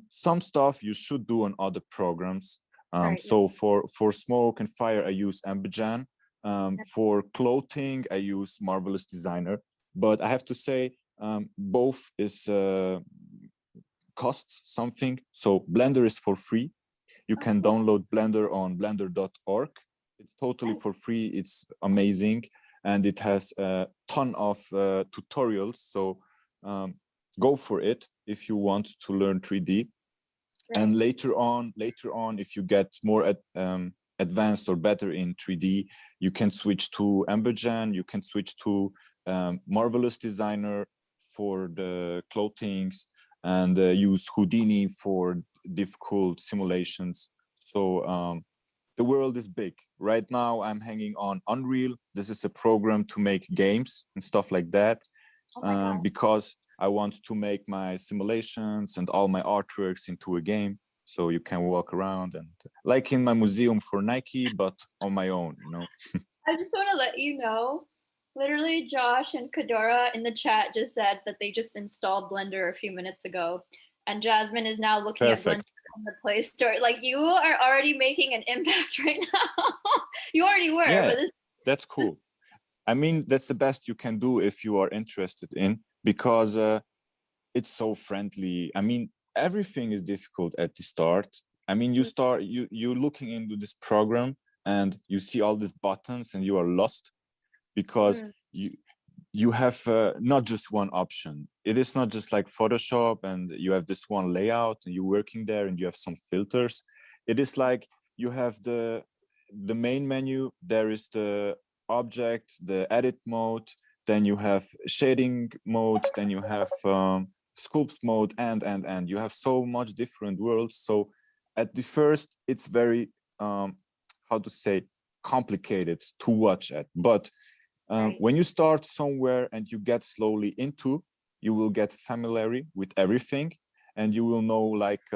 some stuff you should do on other programs. Right. So for smoke and fire, I use Embergen. For clothing, I use Marvelous Designer. But I have to say, both is costs something. So Blender is for free. You can download Blender on blender.org. It's totally for free. It's amazing, and it has a ton of tutorials. So go for it if you want to learn 3D. Right. And later on, if you get more advanced or better in 3D, you can switch to Embergen. You can switch to Marvelous Designer for the clothings, and use Houdini for difficult simulations. So the world is big. Right now, I'm hanging on Unreal. This is a program to make games and stuff like that, because I want to make my simulations and all my artworks into a game. So you can walk around and like in my museum for Nike, but on my own, you know. I just want to let you know, literally, Josh and Kadora in the chat just said that they just installed Blender a few minutes ago, and Jasmine is now looking at Blender Perfect. on the Play Store. Like, you are already making an impact right now. You already were, Yeah, but this. that's cool. I mean, that's the best you can do if you are interested in, because it's so friendly. I mean, everything is difficult at the start. I mean, you're looking into this program and you see all these buttons and you are lost, because you have not just one option. It is not just like Photoshop and you have this one layout and you're working there and you have some filters. It is like you have the main menu, there is the object, the edit mode, then you have shading mode, then you have sculpt mode, and you have so much different worlds. So at the first, it's very how to say, complicated to watch at, but when you start somewhere and you get slowly into, you will get familiar with everything, and you will know like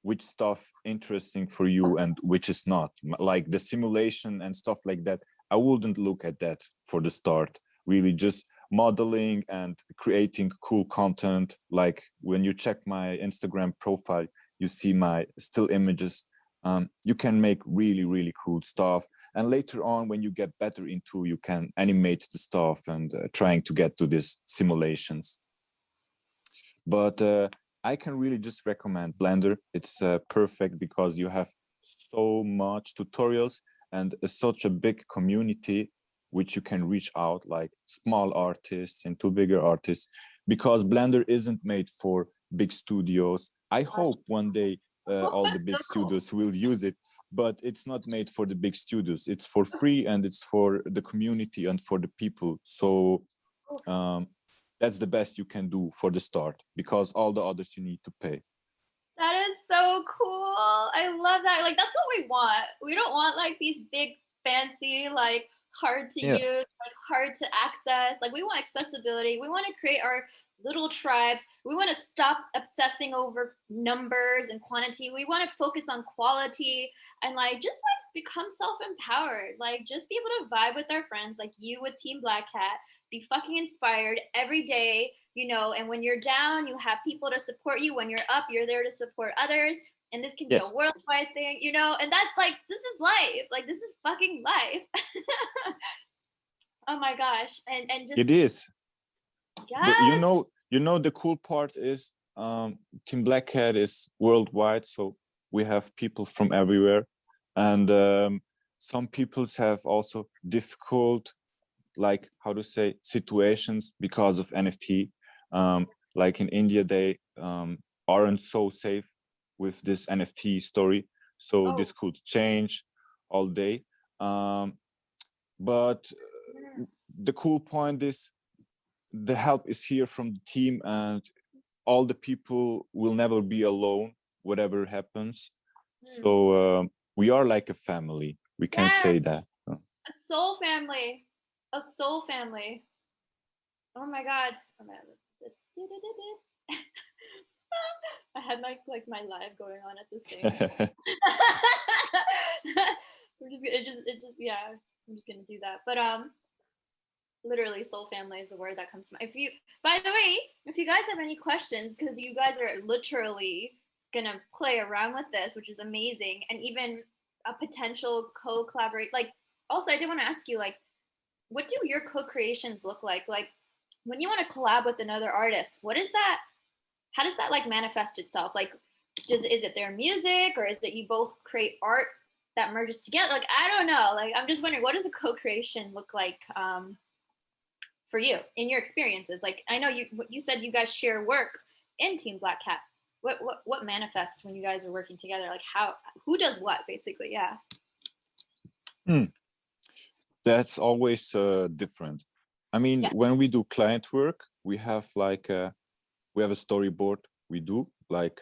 which stuff interesting for you and which is not. Like the simulation and stuff like that, I wouldn't look at that for the start. Really, just modeling and creating cool content. Like when you check my Instagram profile, you see my still images. You can make really, really cool stuff. And later on, when you get better into, you can animate the stuff and trying to get to these simulations. But I can really just recommend Blender. It's perfect because you have so much tutorials and such a big community which you can reach out, like small artists and to bigger artists, because Blender isn't made for big studios. I hope one day all the big studios will use it, but it's not made for the big studios. It's for free and it's for the community and for the people. So that's the best you can do for the start, because all the others you need to pay. That is so cool. I love that. Like, that's what we want. We don't want like these big, fancy, like hard to use, like hard to access. Like, we want accessibility. We want to create our little tribes. We want to stop obsessing over numbers and quantity. We want to focus on quality and like just like become self-empowered. Like, just be able to vibe with our friends, like you with Team Black Cat, be fucking inspired every day, you know, and when you're down, you have people to support you. When you're up, you're there to support others. And this can be a worldwide thing, you know, and that's like, this is life. Like, this is fucking life. Oh my gosh. And just, it is. yes. You know, the cool part is Team Black Cat is worldwide, so we have people from everywhere, and some peoples have also difficult like, how to say, situations because of NFT. Like in India, they aren't so safe with this NFT story, so Oh. this could change all day. But the cool point is the help is here from the team, and all the people will never be alone whatever happens. So we are like a family, we can Yes, say that. a soul family. A soul family. Oh my god. Oh my god. I had my live going on at the same time. Yeah, I'm just gonna do that. But literally soul family is the word that comes to mind. If you, by the way, if you guys have any questions, because you guys are literally gonna play around with this, which is amazing, and even a potential co-collaborate. Like, also, I did want to ask you, like, what do your co-creations look like? Like, when you want to collab with another artist, what is that? How does that like manifest itself? Like, is it their music, or is it you both create art that merges together? Like, I don't know. Like, I'm just wondering, what does a co-creation look like for you in your experiences? Like, I know you said you guys share work in Team Black Cat. What manifests when you guys are working together? Like, who does what basically? Yeah. That's always different. I mean, Yeah. when we do client work, we have like we have a storyboard. We do like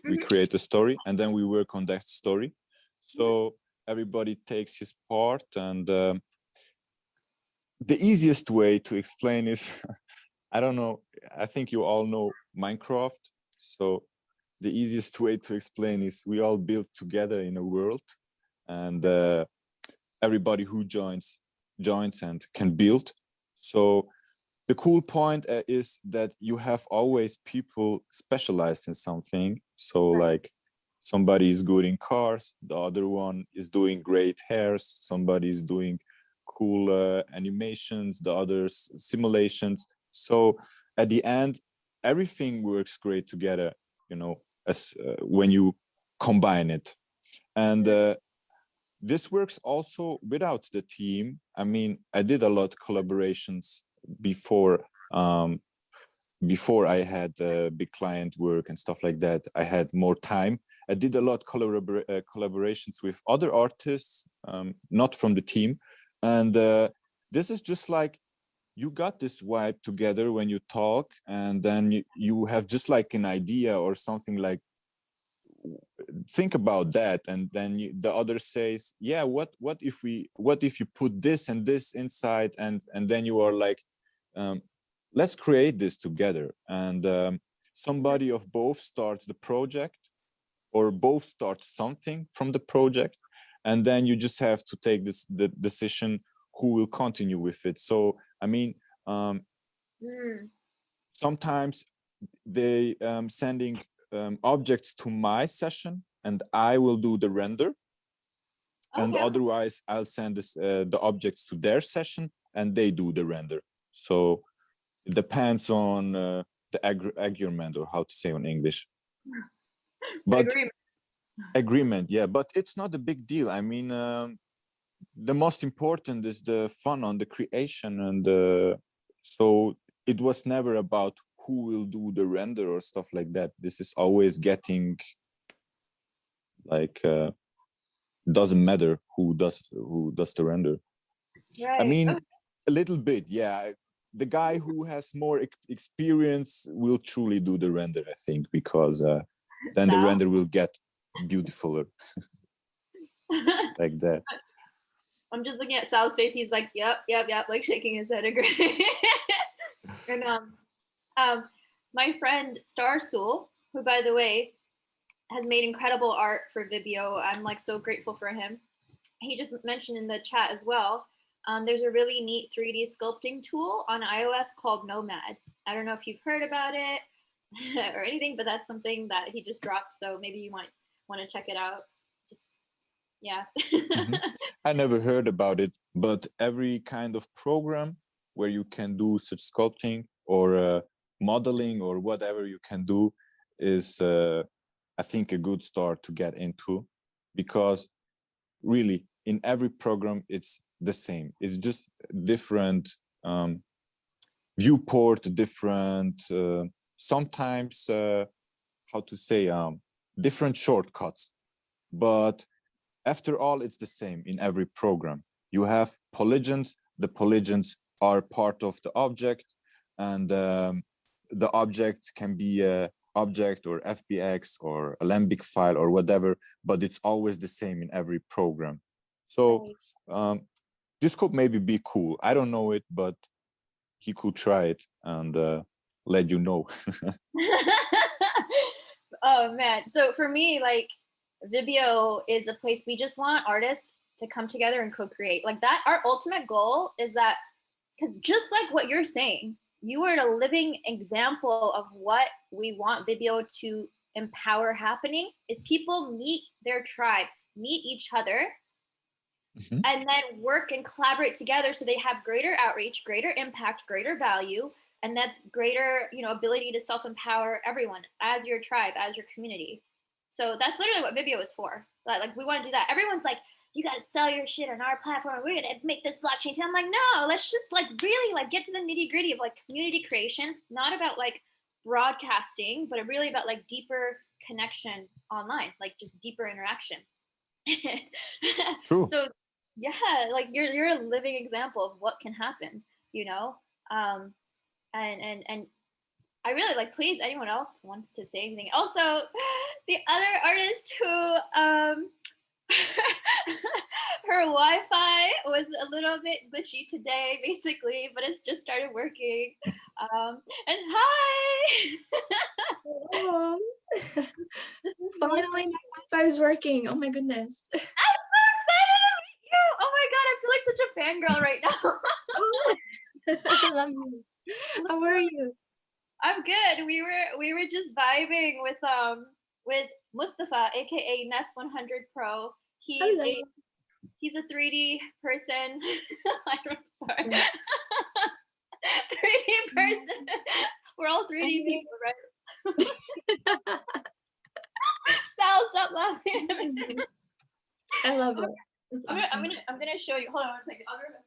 we create a story and then we work on that story. So everybody takes his part, and the easiest way to explain is I don't know, I think you all know Minecraft. So the easiest way to explain is we all build together in a world, and everybody who joins and can build. So the cool point is that you have always people specialized in something. So like somebody is good in cars, the other one is doing great hairs, somebody is doing cool animations, the others simulations. So at the end, everything works great together, you know, as when you combine it. And this works also without the team. I mean, I did a lot of collaborations before before I had big client work and stuff like that. I had more time. I did a lot collaborations with other artists, not from the team. And this is just like you got this vibe together when you talk, and then you have just like an idea or something like, think about that, and then the other says, yeah, what if you put this and this inside, and then you are like, um, let's create this together. And somebody of both starts the project, or both start something from the project, and then you just have to take the decision who will continue with it. So I mean, sometimes they sending objects to my session and I will do the render, and Okay. otherwise I'll send the objects to their session and they do the render. So it depends on the agreement, or how to say on English. But agreement, yeah, but it's not a big deal. I mean, the most important is the fun on the creation, and so it was never about who will do the render or stuff like that. This is always getting like doesn't matter who does the render. I Right. mean, Okay. a little bit, yeah. The guy who has more experience will truly do the render, I think, because then the Sal? render will get beautifuler like that. I'm just looking at Sal's face. He's like, yep, yep, yep, like shaking his head, agree. And um, my friend Star Soul, who by the way has made incredible art for Vibio. I'm like so grateful for him. He just mentioned in the chat as well. There's a really neat 3D sculpting tool on iOS called Nomad. I don't know if you've heard about it or anything, but that's something that he just dropped. So maybe you might want to check it out. Just yeah. Mm-hmm. I never heard about it, but every kind of program where you can do such sculpting or modeling or whatever you can do is, I think, a good start to get into, because really in every program it's the same. It's just different viewport, different sometimes how to say different shortcuts, but after all it's the same in every program. You have polygons. The polygons are part of the object, and the object can be a object or FBX or Alembic file or whatever, but it's always the same in every program. So this could maybe be cool. I don't know it, but he could try it and let you know. Oh man. So for me, like Vibio is a place we just want artists to come together and co-create. Like that, our ultimate goal is that, because just like what you're saying, you are a living example of what we want Vibio to empower happening, is people meet their tribe, meet each other, and then work and collaborate together so they have greater outreach, greater impact, greater value, and that's greater, you know, ability to self-empower everyone as your tribe, as your community. So that's literally what Vibio is for. Like we want to do that. Everyone's like, you got to sell your shit on our platform. We're going to make this blockchain. I'm like, no, let's just like really like get to the nitty gritty of like community creation, not about like broadcasting, but really about like deeper connection online, like just deeper interaction. True. So yeah, like you're a living example of what can happen, you know? And I really like, please, anyone else wants to say anything. Also, the other artist who her Wi-Fi was a little bit glitchy today, basically, but it's just started working. And hi! Hello. Finally, my Wi-Fi is working. Oh my goodness. I'm so excited to meet you! Oh my god, I feel like such a fangirl right now. I love you. How are you? I'm good. We were just vibing with Mustafa, aka Ness100 Pro. He's a 3D person. I don't sorry. 3D person. We're all 3D people, right? Sal, stop laughing. I love it. That's I'm gonna show you. Hold on 1 second. I'll awesome.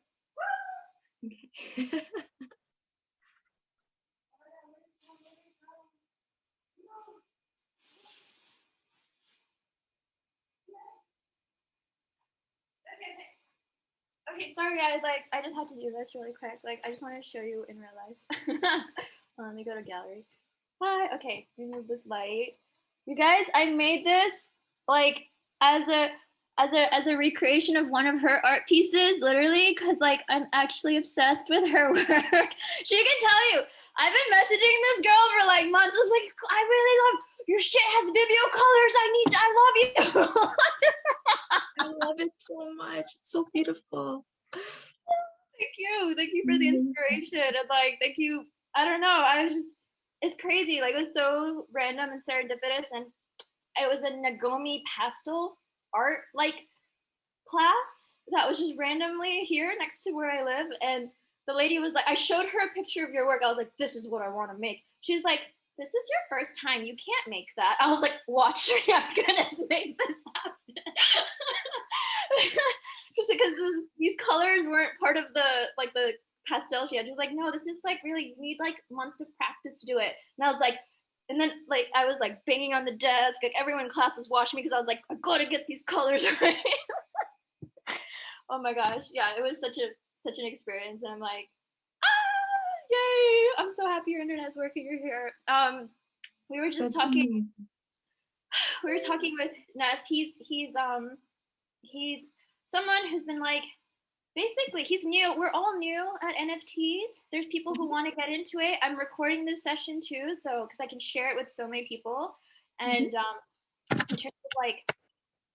Okay, sorry guys, like I just had to do this really quick. Like I just want to show you in real life. Let me go to gallery. Hi, okay, remove this light. You guys, I made this like as a recreation of one of her art pieces, literally, because like I'm actually obsessed with her work. She can tell you. I've been messaging this girl for like months. I was like, I really love your shit has Vibio colors. I love you. I love it so much. It's so beautiful. Thank you for the inspiration, and like thank you. I don't know, I was just, it's crazy, like it was so random and serendipitous, and it was a Nagomi pastel art like class that was just randomly here next to where I live, and the lady was like, I showed her a picture of your work. I was like, this is what I want to make. She's like, this is your first time, you can't make that. I was like, watch me, I'm gonna make this happen. Just because these colors weren't part of the pastel she had. She was like, no, this is like really, you need like months of practice to do it. And I was like, and then like I was like banging on the desk, like everyone in class was watching me because I was like, I gotta get these colors right. Oh my gosh, yeah, it was such an experience, and I'm like, yay! I'm so happy your internet's working. You're here. We were just That's talking. amazing. We were talking with Ness. He's someone who's been like, basically he's new. We're all new at NFTs. There's people who want to get into it. I'm recording this session too, so because I can share it with so many people. And in terms of like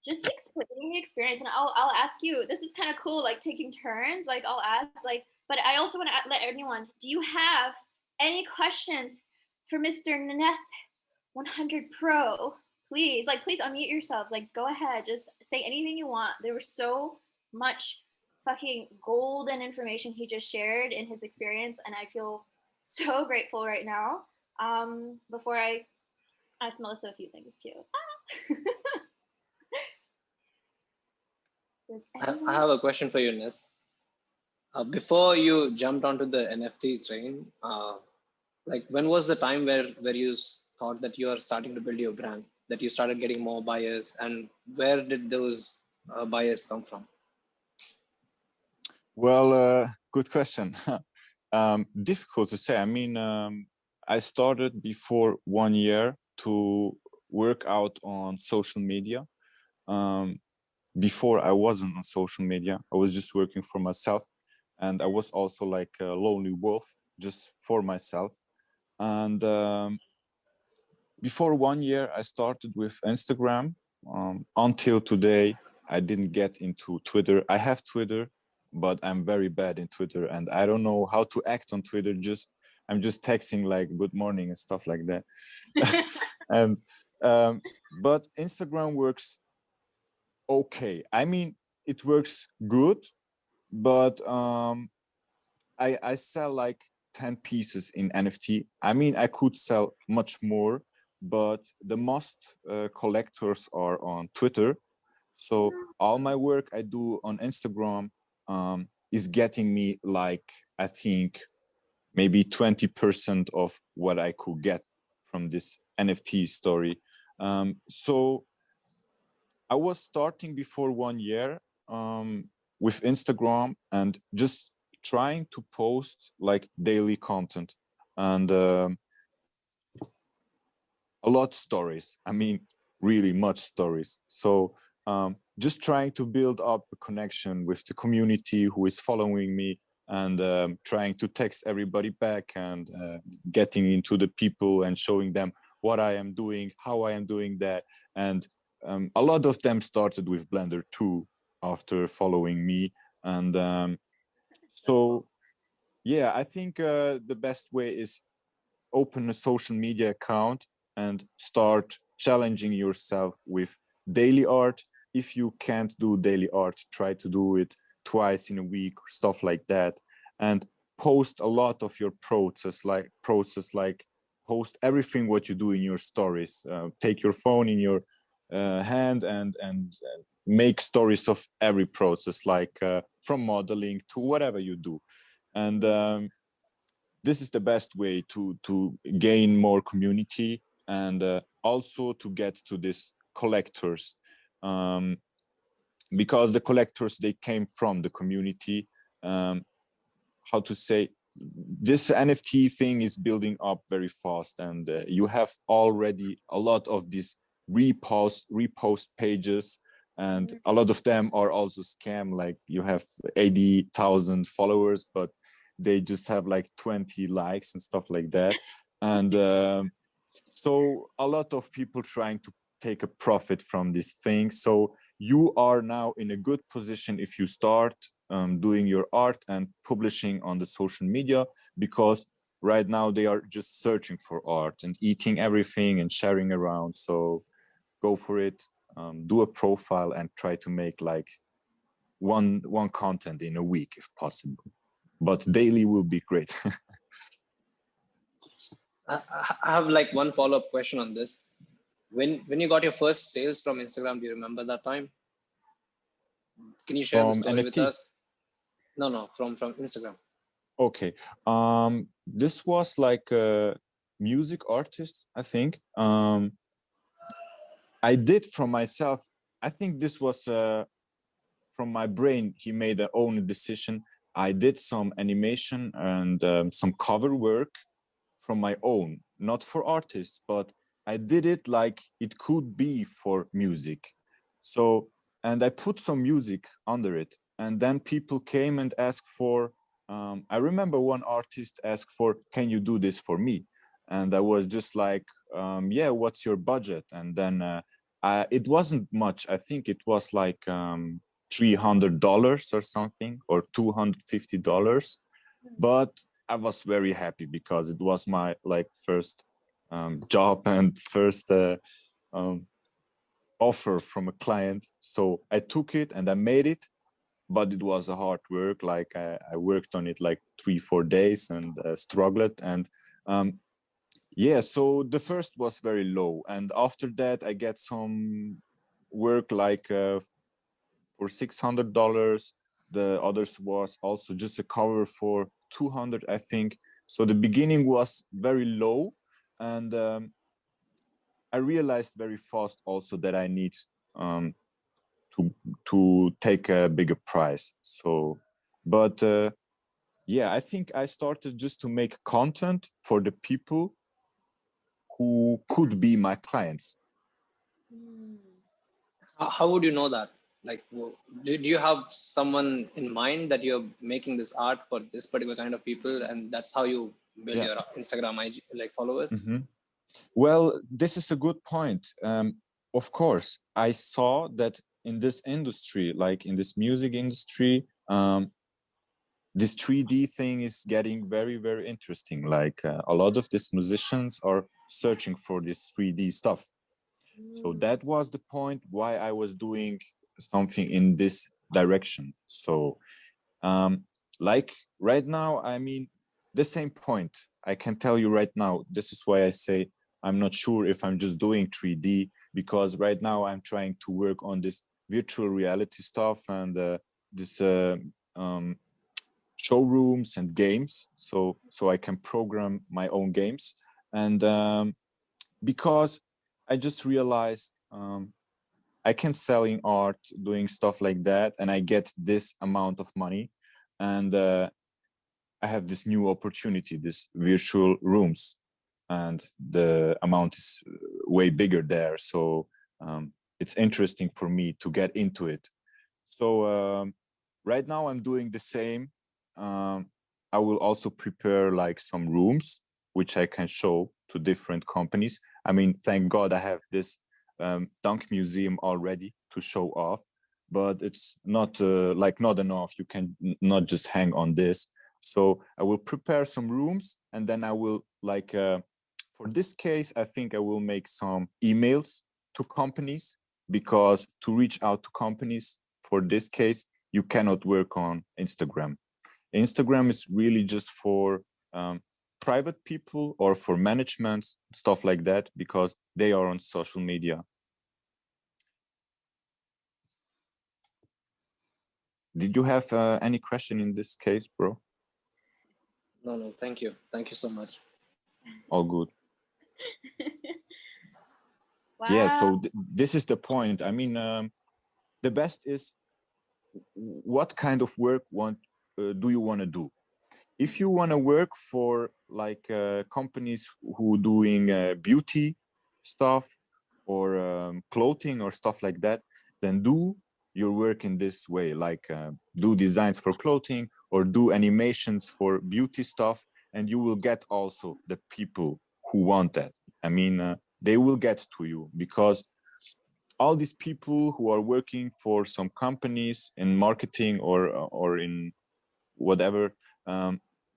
just explaining the experience, and I'll ask you. This is kind of cool, like taking turns. Like I'll ask, like, but I also want to let anyone. Do you have any questions for Mr. Ness 100 Pro? Please unmute yourselves. Like, go ahead, just say anything you want. There was so much fucking golden information he just shared in his experience, and I feel so grateful right now. Before I ask Melissa a few things too. I have a question for you, Ness. Before you jumped onto the NFT train, like when was the time where you thought that you are starting to build your brand, that you started getting more buyers, and where did those buyers come from? Well, good question. Difficult to say. I mean, I started before 1 year to work out on social media. Um, Before I wasn't on social media, I was just working for myself, and I was also like a lonely wolf, just for myself. And before 1 year, I started with Instagram. Until today, I didn't get into Twitter. I have Twitter, but I'm very bad in Twitter, and I don't know how to act on Twitter. I'm just texting like "good morning" and stuff like that. And but Instagram works okay. I mean, it works good, but I sell like 10 pieces in NFT. I mean, I could sell much more, but the most collectors are on Twitter. So all my work I do on Instagram is getting me like, I think, maybe 20% of what I could get from this NFT story. So I was starting before 1 year with Instagram and just trying to post like daily content and a lot stories. I mean, really much stories. So just trying to build up a connection with the community who is following me and trying to text everybody back and getting into the people and showing them what I am doing, how I am doing that. And a lot of them started with Blender too after following me. And so, yeah, I think the best way is open a social media account and start challenging yourself with daily art. If you can't do daily art, try to do it twice in a week or stuff like that. And post a lot of your process, like post everything what you do in your stories. Take your phone in your hand and make stories of every process, like from modeling to whatever you do. And this is the best way to gain more community and also to get to this collectors, um, because the collectors, they came from the community. um, how to say, this NFT thing is building up very fast, and you have already a lot of these repost pages, and a lot of them are also scam. Like you have 80,000 followers, but they just have like 20 likes and stuff like that. And so a lot of people trying to take a profit from this thing. So you are now in a good position if you start doing your art and publishing on the social media, because right now they are just searching for art and eating everything and sharing around. So go for it. Do a profile and try to make like one content in a week if possible, but daily will be great. I have like one follow-up question on this. When you got your first sales from Instagram, do you remember that time? Can you share the From story with NFT. us? No, from Instagram. Okay. This was like a music artist, I think. I did from myself. I think this was from my brain. He made a own decision. I did some animation and some cover work from my own, not for artists, but I did it like it could be for music. So, and I put some music under it, and then people came and asked for. I remember one artist asked for, "Can you do this for me?" And I was just like, "Yeah, what's your budget?" And then it wasn't much. I think it was like $300 or something, or $250, but I was very happy because it was my like first job and first um, offer from a client. So I took it and I made it, but it was a hard work. Like I worked on it like 3-4 days and struggled. And yeah, so the first was very low. And after that, I get some work like for $600. The others was also just a cover for 200, I think. So the beginning was very low, and I realized very fast also that I need um, to take a bigger price. So, but yeah, I think I started just to make content for the people who could be my clients. Mm. How would you know that? Like, do you have someone in mind that you're making this art for this particular kind of people, and that's how you build Yeah. your Instagram IG, like followers? Mm-hmm. Well, this is a good point. Of course, I saw that in this industry, like in this music industry, this 3D thing is getting very, very interesting. Like a lot of these musicians are searching for this 3D stuff. So that was the point why I was doing something in this direction. So um, like right now, I mean, the same point. I can tell you right now, this is why I say I'm not sure if I'm just doing 3D, because right now I'm trying to work on this virtual reality stuff and this um, showrooms and games. So I can program my own games. And because I just realized I can selling art, doing stuff like that, and I get this amount of money. And I have this new opportunity, this virtual rooms, and the amount is way bigger there. So it's interesting for me to get into it. So right now I'm doing the same. Um, I will also prepare like some rooms which I can show to different companies. I mean, thank God I have this Dunk Museum already to show off, but it's not like not enough. You can not just hang on this. So I will prepare some rooms, and then I will like for this case, I think I will make some emails to companies, because to reach out to companies for this case, you cannot work on Instagram. Instagram is really just for private people or for management, stuff like that, because they are on social media. Did you have any question in this case, bro? No, thank you. Thank you so much. All good. Wow. Yeah, so this is the point. I mean, the best is what kind of work do you want to do? If you want to work for like companies who doing beauty stuff or clothing or stuff like that, then do your work in this way, like do designs for clothing or do animations for beauty stuff, and you will get also the people who want that. I mean, they will get to you, because all these people who are working for some companies in marketing or in whatever,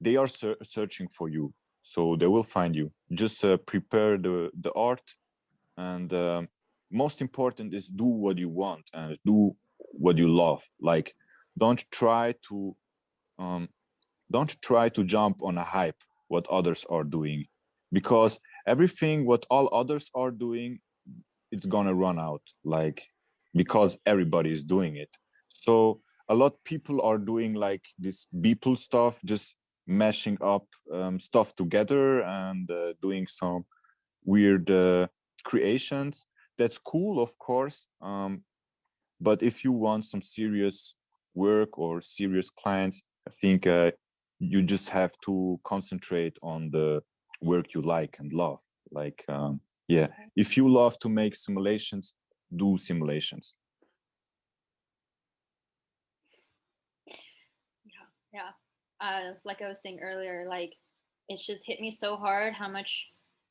they are searching for you, so they will find you. Just prepare the art, and most important is do what you want and do what you love. Like, don't try to um, don't try to jump on a hype what others are doing, because everything what all others are doing, it's gonna run out, like, because everybody is doing it. So a lot people are doing like this people stuff, just mashing up stuff together and doing some weird creations. That's cool, of course, but if you want some serious work or serious clients, I think you just have to concentrate on the work you like and love. Like, yeah, if you love to make simulations, do simulations. Yeah. Like I was saying earlier, like it's just hit me so hard how much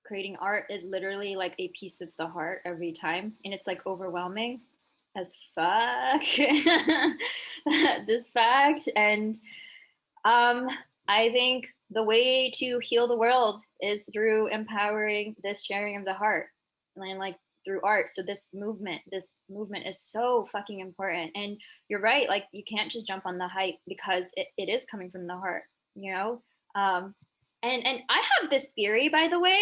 creating art is literally like a piece of the heart every time. And it's like overwhelming as fuck. This fact. And I think the way to heal the world is through empowering this sharing of the heart and like through art. So this movement is so fucking important. And you're right, like you can't just jump on the hype because it is coming from the heart, you know? Um, and I have this theory, by the way,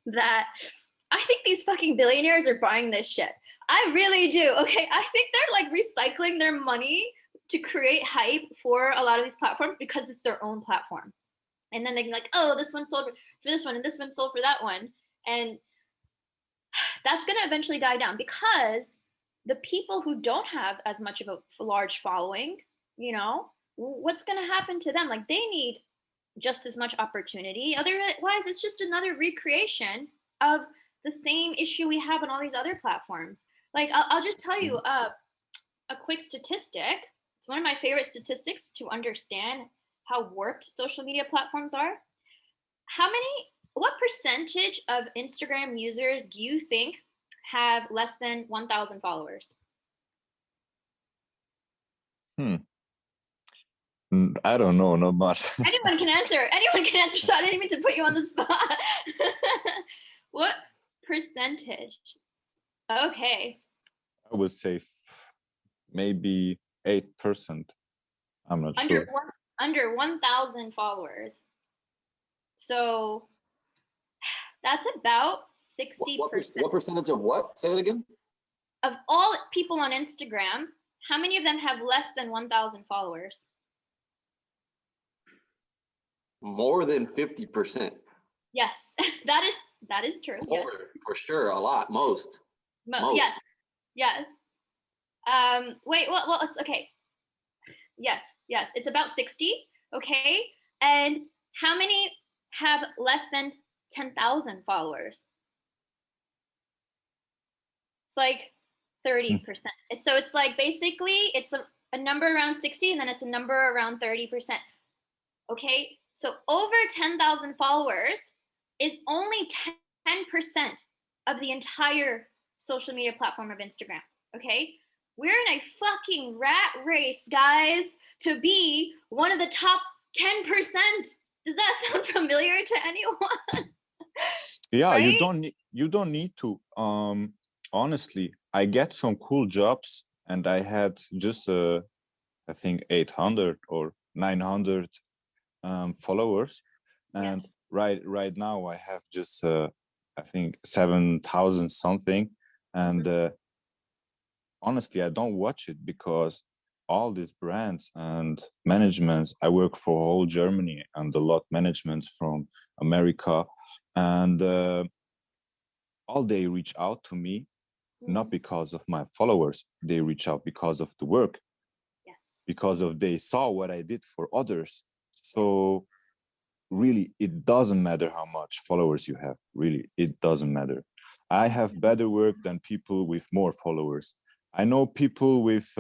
that I think these fucking billionaires are buying this shit. I really do. Okay. I think they're like recycling their money to create hype for a lot of these platforms because it's their own platform. And then they can be like, oh, this one sold for this one and this one sold for that one. And that's going to eventually die down because the people who don't have as much of a large following, you know, what's going to happen to them? Like they need just as much opportunity. Otherwise, it's just another recreation of the same issue we have on all these other platforms. Like I'll just tell you a quick statistic. It's one of my favorite statistics to understand how warped social media platforms are. What percentage of Instagram users do you think have less than 1,000 followers? I don't know, not much. Anyone can answer. Anyone can answer. So I didn't mean to put you on the spot. What percentage? Okay. I would say maybe 8%. I'm not sure. Under 1,000 followers. So that's about 60%. What percentage of what? Say it again. Of all people on Instagram, how many of them have less than 1,000 followers? More than 50%. Yes, that is true. More, yes. for sure. A lot. Most. Yes. Wait. Well. It's okay. Yes. It's about 60. Okay. And how many have less than 10,000 followers? It's like 30%. So it's like basically it's a number around 60 and then it's a number around 30%. Okay. So over 10,000 followers is only 10% of the entire social media platform of Instagram. Okay. We're in a fucking rat race, guys, to be one of the top 10%. Does that sound familiar to anyone? Yeah, right? you don't need to. Honestly, I get some cool jobs and I had just I think 800 or 900 followers, and right now I have just I think 7,000 something, and honestly I don't watch it because all these brands and managements, I work for whole Germany and a lot managements from America, and all they reach out to me not because of my followers, they reach out because of the work, because of they saw what I did for others. So really it doesn't matter how much followers you have. Really, it doesn't matter. I have better work than people with more followers. I know people with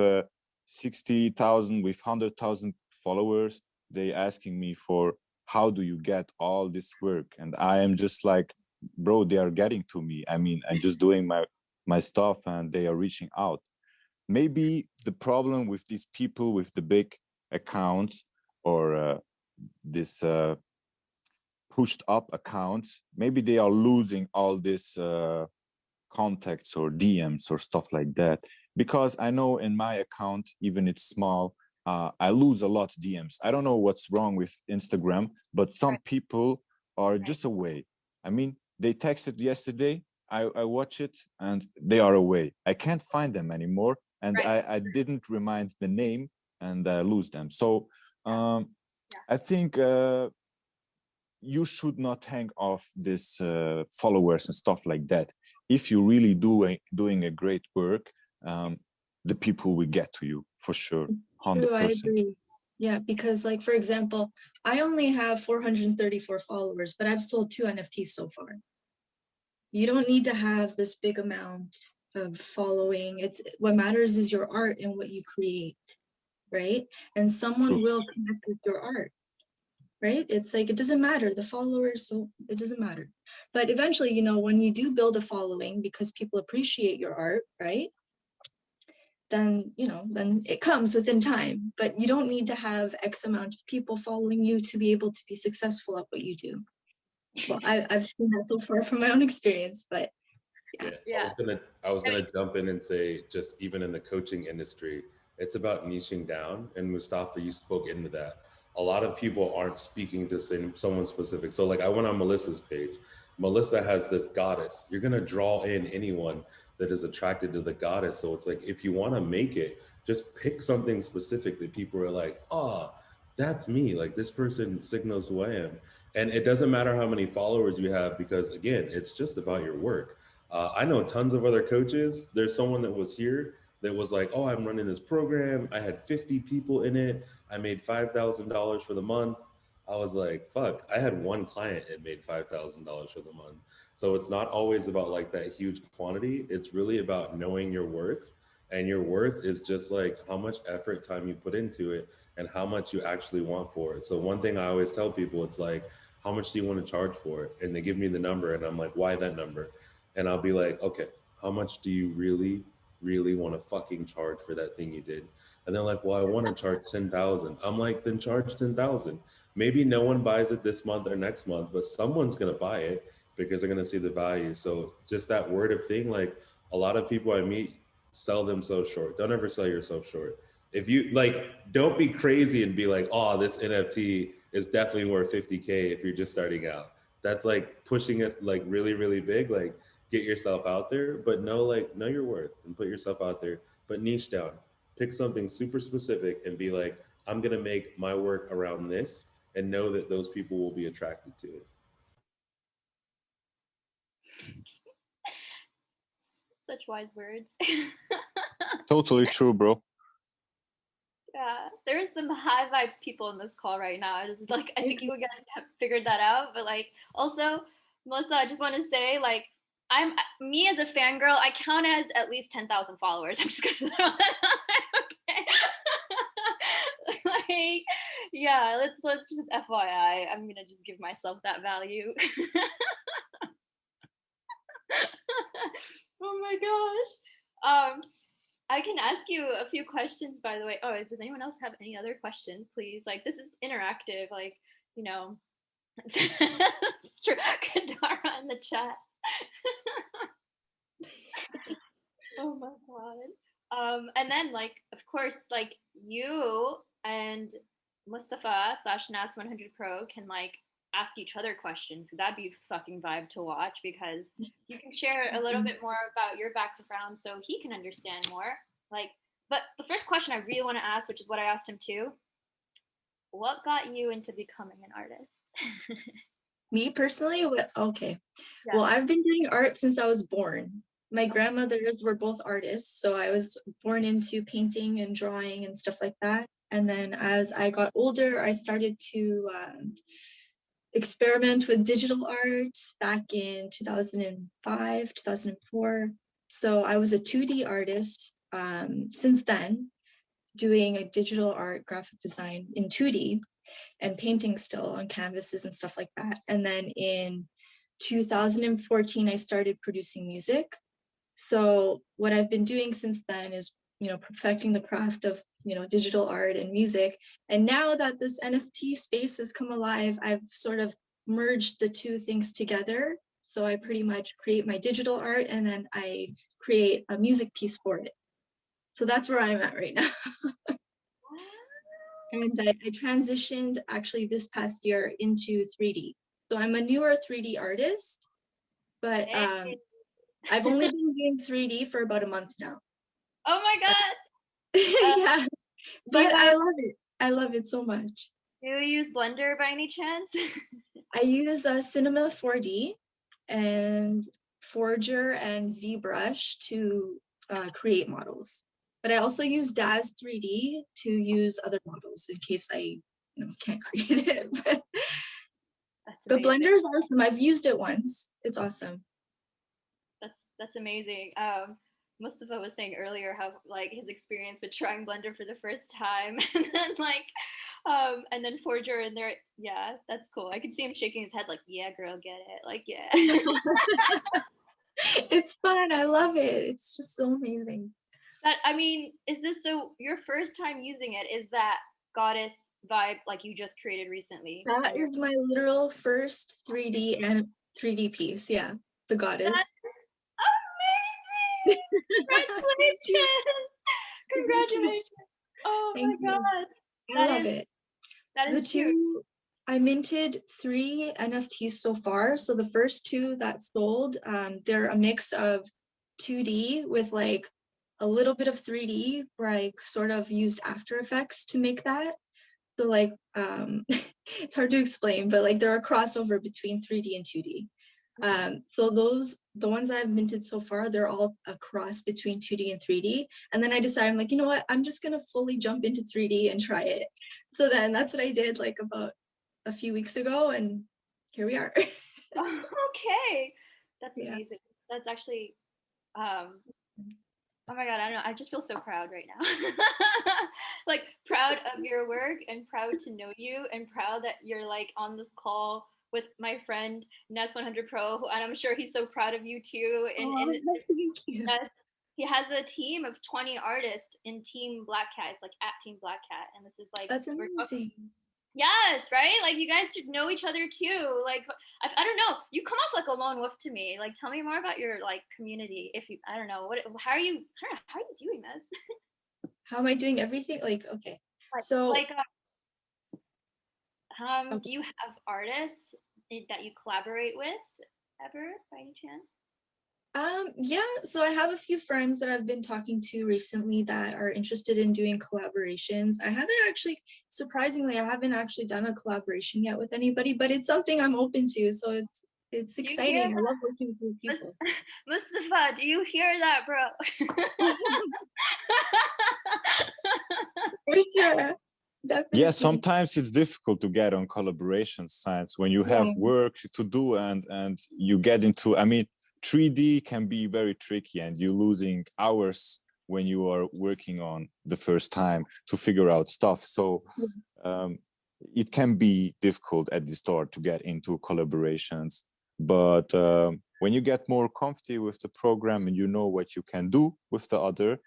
60,000, with 100,000 followers, they asking me for how do you get all this work, and I am just like, bro, they are getting to me. I mean, I'm just doing my stuff and they are reaching out. Maybe the problem with these people with the big accounts or this pushed up accounts, maybe they are losing all this contacts or DMs or stuff like that. Because I know in my account, even it's small, I lose a lot of DMs. I don't know what's wrong with Instagram, but some people are just away. I mean, they texted yesterday, I watch it and they are away. I can't find them anymore. And I didn't remind the name and I lose them. So I think you should not hang off this followers and stuff like that. If you really doing a great work, the people will get to you for sure. 100%. True, I agree. Yeah, because like, for example, I only have 434 followers, but I've sold 2 NFTs so far. You don't need to have this big amount of following. It's what matters is your art and what you create, right? And someone will connect with your art, right? It's like, it doesn't matter, the followers, so it doesn't matter. But eventually, you know, when you do build a following because people appreciate your art, right? Then, you know, then it comes within time, but you don't need to have X amount of people following you to be able to be successful at what you do. Well, I've seen that so far from my own experience, but yeah. I was gonna jump in and say, just even in the coaching industry, it's about niching down. And Mustafa, you spoke into that. A lot of people aren't speaking to someone specific. So like I went on Melissa's page. Melissa has this goddess. You're gonna draw in anyone that is attracted to the goddess. So it's like, if you want to make it, just pick something specific that people are like, oh, that's me. Like, this person signals who I am. And it doesn't matter how many followers you have, because again, it's just about your work. I know tons of other coaches. There's someone that was here that was like, oh, I'm running this program. I had 50 people in it. I made $5,000 for the month. I was like, fuck, I had one client and made $5,000 for the month. So it's not always about like that huge quantity. It's really about knowing your worth. And your worth is just like how much effort, time you put into it, and how much you actually want for it. So one thing I always tell people, it's like, how much do you want to charge for it? And they give me the number, and I'm like, why that number? And I'll be like, okay, how much do you really want to fucking charge for that thing you did? And they're like, well, I want to charge 10,000. I'm like, then charge 10,000. Maybe no one buys it this month or next month, but someone's going to buy it because they're going to see the value. So just that word of thing, like a lot of people I meet sell themselves short. Don't ever sell yourself short. If you like, don't be crazy and be like, oh, this NFT is definitely worth 50K if you're just starting out. That's like pushing it like really big. Like, get yourself out there, but know your worth and put yourself out there, but niche down. Pick something super specific and be like, I'm gonna make my work around this, and know that those people will be attracted to it. Such wise words. Totally true, bro. Yeah, there's some high vibes people in this call right now. I just like, I think you guys have figured that out, but like, also, Melissa, I just want to say, like, me as a fangirl, I count as at least 10,000 followers. I'm just gonna throw that out. Okay. Like, yeah, let's just FYI. I'm gonna just give myself that value. Oh my gosh. I can ask you a few questions, by the way. Oh, does anyone else have any other questions, please? Like, this is interactive, like, you know. Kadara in the chat. Oh my god. And then, like, of course, like, you and Mustafa / Nas 100 Pro can like ask each other questions. So that'd be fucking vibe to watch, because you can share a little bit more about your background so he can understand more. Like, but the first question I really want to ask, which is what I asked him too, what got you into becoming an artist? Me personally, okay. Yeah. Well, I've been doing art since I was born. My grandmothers were both artists, so I was born into painting and drawing and stuff like that. And then as I got older, I started to experiment with digital art back in 2005, 2004. So I was a 2D artist since then, doing a digital art graphic design in 2D and painting still on canvases and stuff like that. And then in 2014, I started producing music. So what I've been doing since then is, perfecting the craft of, digital art and music. And now that this NFT space has come alive, I've sort of merged the two things together. So I pretty much create my digital art and then I create a music piece for it. So that's where I'm at right now. And I transitioned actually this past year into 3D. So I'm a newer 3D artist, but I've only been doing 3D for about a month now. Oh my god. Yeah, but I love it. I love it so much. Do you use Blender by any chance? I use Cinema 4D and Forger and ZBrush to create models. But I also use Daz 3D to use other models in case I can't create it. But Blender is awesome. I've used it once. It's awesome. That's amazing. Mustafa was saying earlier how like his experience with trying Blender for the first time, and then and then Forger in there. Yeah, that's cool. I could see him shaking his head like, yeah, girl, get it. Like, yeah. It's fun. I love it. It's just so amazing. Is this so your first time using it? Is that goddess vibe like you just created recently? That is my literal first 3D and 3D piece. Yeah, the goddess. That's amazing! Congratulations! Congratulations! Oh my god! I love it. That is the two. I minted 3 NFTs so far. So the first 2 that sold, they're a mix of 2D with like a little bit of 3D, where I sort of used After Effects to make that. So like, it's hard to explain, but like there are crossover between 3D and 2D. So the ones I've minted so far, they're all a cross between 2D and 3D. And then I decided, I'm like, you know what, I'm just gonna fully jump into 3D and try it. So then that's what I did like about a few weeks ago, and here we are. Okay, that's Yeah. amazing. That's actually, oh my God, I don't know. I just feel so proud right now. Like proud of your work and proud to know you and proud that you're like on this call with my friend Ness 100 Pro, and I'm sure he's so proud of you too. And, Oh, and thank you. he has a team of 20 artists in Team Black Cat. It's like at Team Black Cat, and this is like That's amazing. yes, right? Like you guys should know each other too. Like I don't know, you come off like a lone wolf to me. Like tell me more about your like community. If you, I don't know, how are you doing this? How am I doing everything? Like, okay. So Like okay. do you have artists that you collaborate with ever by any chance? Yeah, so I have a few friends that I've been talking to recently that are interested in doing collaborations. I haven't actually, surprisingly, I haven't actually done a collaboration yet with anybody, but it's something I'm open to. So it's Do you exciting. hear I love working with people. Mustafa, do you hear that, bro? For sure. Definitely. Yeah, sometimes it's difficult to get on collaboration sites when you have Yeah. work to do and you get into, I mean, 3D can be very tricky and you're losing hours when you are working on the first time to figure out stuff. So it can be difficult at the start to get into collaborations. But when you get more comfortable with the program and you know what you can do with the other,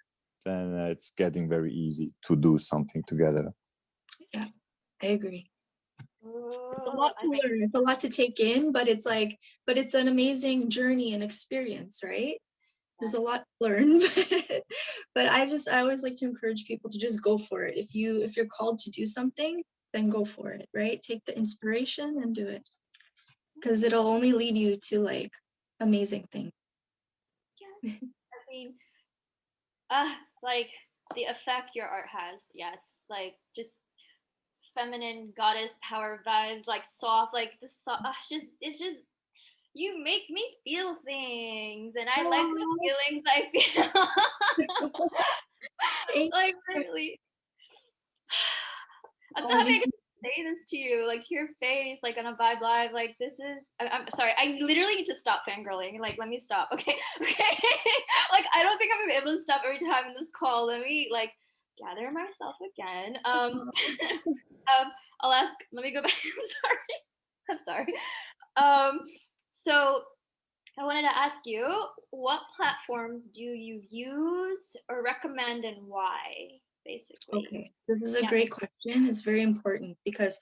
then it's getting very easy to do something together. Yeah, I agree. It's a Ooh, lot to learn. It's a lot to take in, but it's like, but it's an amazing journey and experience, right? There's a lot to learn, but I always like to encourage people to just go for it. If you're called to do something, then go for it, right? Take the inspiration and do it, because it'll only lead you to like amazing things. Yeah, I mean, like the effect your art has, yes, like just feminine goddess power vibes, like soft, like the soft. It's just you make me feel things, and I like the feelings I feel. Like literally, I'm so happy I can say this to you, like to your face, like on a Vibe Live. Like this is. I'm sorry. I literally need to stop fangirling. Like let me stop. Okay. Okay. Like I don't think I'm gonna be able to stop every time in this call. Let me like gather myself again. I'll ask. Let me go back. I'm sorry. So I wanted to ask you, what platforms do you use or recommend and why, basically? Okay, this is a great question. It's very important because,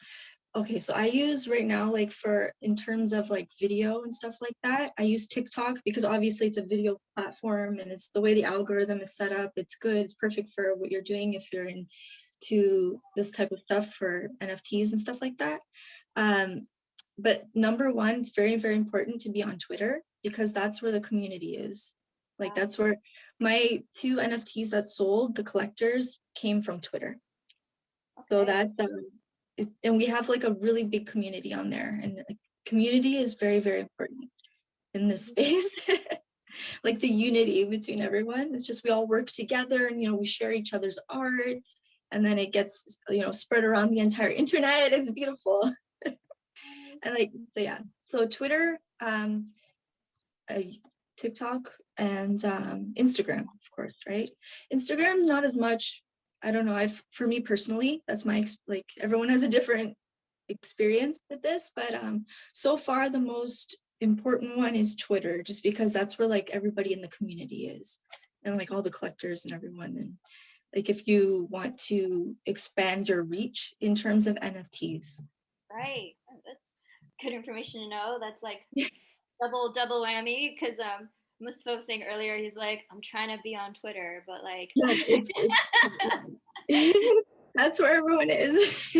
okay, so I use right now, like for in terms of like video and stuff like that, I use TikTok because obviously it's a video platform and it's the way the algorithm is set up. It's good. It's perfect for what you're doing if you're into this type of stuff for NFTs and stuff like that. But number one, it's very, very important to be on Twitter because that's where the community is. Like that's where my 2 NFTs that sold, the collectors, came from Twitter. Okay. So that, and we have like a really big community on there, and like, community is very, very important in this space. Like the unity between everyone. It's just we all work together, and we share each other's art, and then it gets spread around the entire internet. It's beautiful. And like, so yeah, so Twitter, TikTok, and Instagram, of course, right? Instagram, not as much. I don't know. For me personally, that's my like. Everyone has a different experience with this, but so far the most important one is Twitter, just because that's where like everybody in the community is, and like all the collectors and everyone. And like if you want to expand your reach in terms of NFTs. Right. That's good information to know. That's like double whammy, because Mustafa was saying earlier, he's like, I'm trying to be on Twitter, but like that's where everyone is.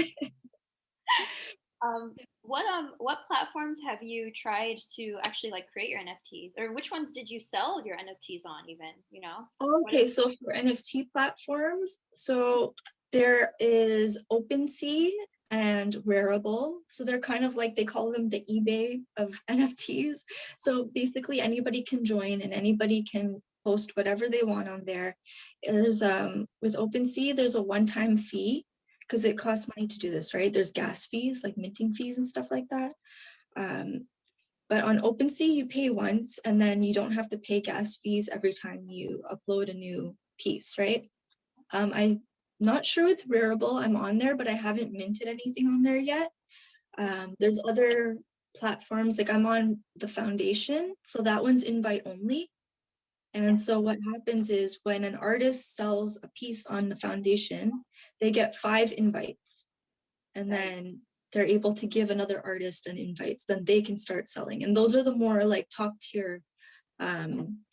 what platforms have you tried to actually like create your NFTs, or which ones did you sell your NFTs on even, you know? Okay, so for NFT platforms, so there is OpenSea and Wearable. So they're kind of like, they call them the eBay of NFTs. So basically anybody can join and anybody can post whatever they want on there. There's with OpenSea, there's a one-time fee because it costs money to do this, right? There's gas fees, like minting fees and stuff like that. But on OpenSea, you pay once and then you don't have to pay gas fees every time you upload a new piece, right? I'm not sure with Wearable, I'm on there, but I haven't minted anything on there yet. There's other platforms, like I'm on the Foundation, so that one's invite only. And so what happens is when an artist sells a piece on the Foundation, they get 5 invites. And then they're able to give another artist an invite, so then they can start selling. And those are the more like top tier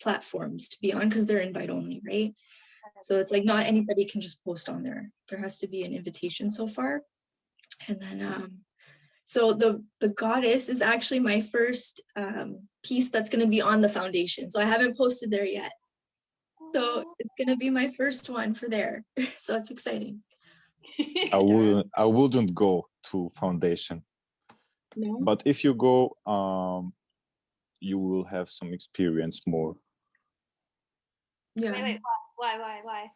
platforms to be on because they're invite only, right? So it's like not anybody can just post on there. There has to be an invitation so far. And then so the goddess is actually my first piece that's going to be on the Foundation. So I haven't posted there yet. So it's going to be my first one for there. So it's exciting. I wouldn't go to Foundation. No? But if you go, you will have some experience more. Yeah. Wait, why?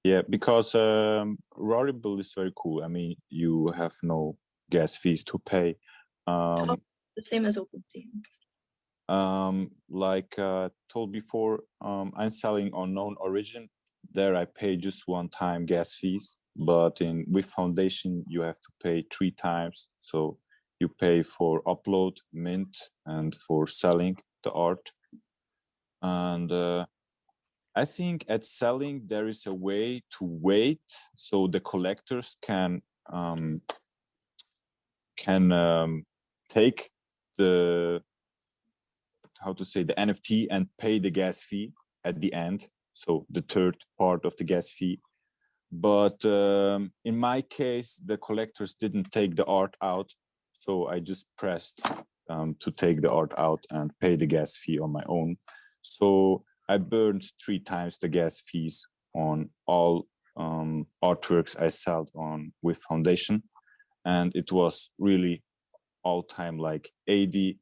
Yeah, because Rarible is very cool. I mean, you have no gas fees to pay. The same as OpenSea. Like told before, I'm selling unknown origin. There I pay just one time gas fees, but with Foundation you have to pay 3 times. So you pay for upload, mint, and for selling the art. And I think at selling there is a way to wait so the collectors can take the, how to say, the NFT and pay the gas fee at the end. So the third part of the gas fee. But in my case, the collectors didn't take the art out. So I just pressed to take the art out and pay the gas fee on my own. So I burned 3 times the gas fees on all artworks I sold on with Foundation. And it was really all time like 80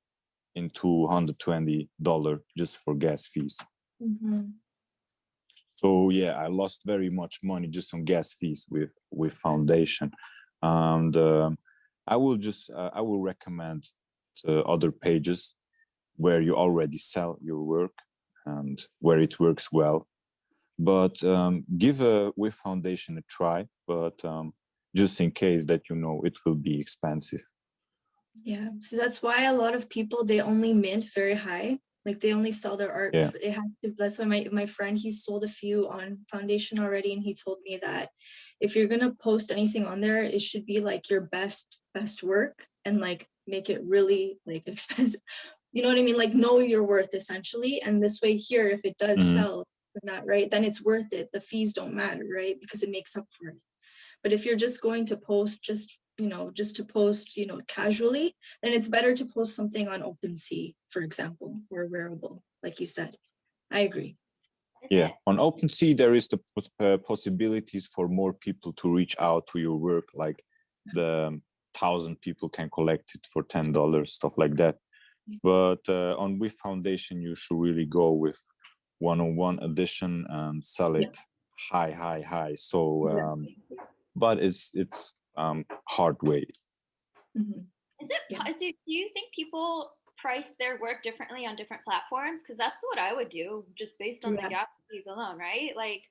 into $120 just for gas fees. Mm-hmm. So yeah, I lost very much money just on gas fees with Foundation. And I will recommend other pages where you already sell your work and where it works well. But give with Foundation a try, but just in case that you know it will be expensive. Yeah, so that's why a lot of people, they only mint very high. Like they only sell their art. Yeah. It has to, that's why my friend, he sold a few on Foundation already, and he told me that if you're gonna post anything on there, it should be like your best work and like make it really like expensive. You know what I mean? Like know your worth essentially. And this way here, if it does sell that, right, then it's worth it. The fees don't matter, right? Because it makes up for it. But if you're just going to post just to post, casually, then it's better to post something on OpenSea, for example, or Wearable, like you said. I agree. Yeah, on OpenSea there is the possibilities for more people to reach out to your work, like the 1,000 people can collect it for $10, stuff like that. But on with Foundation, you should really go with one-on-one edition and sell it high. So, but it's hard way. Mm-hmm. Is it? Do you think people price their work differently on different platforms? Because that's what I would do, just based on the gas fees alone, right? Like,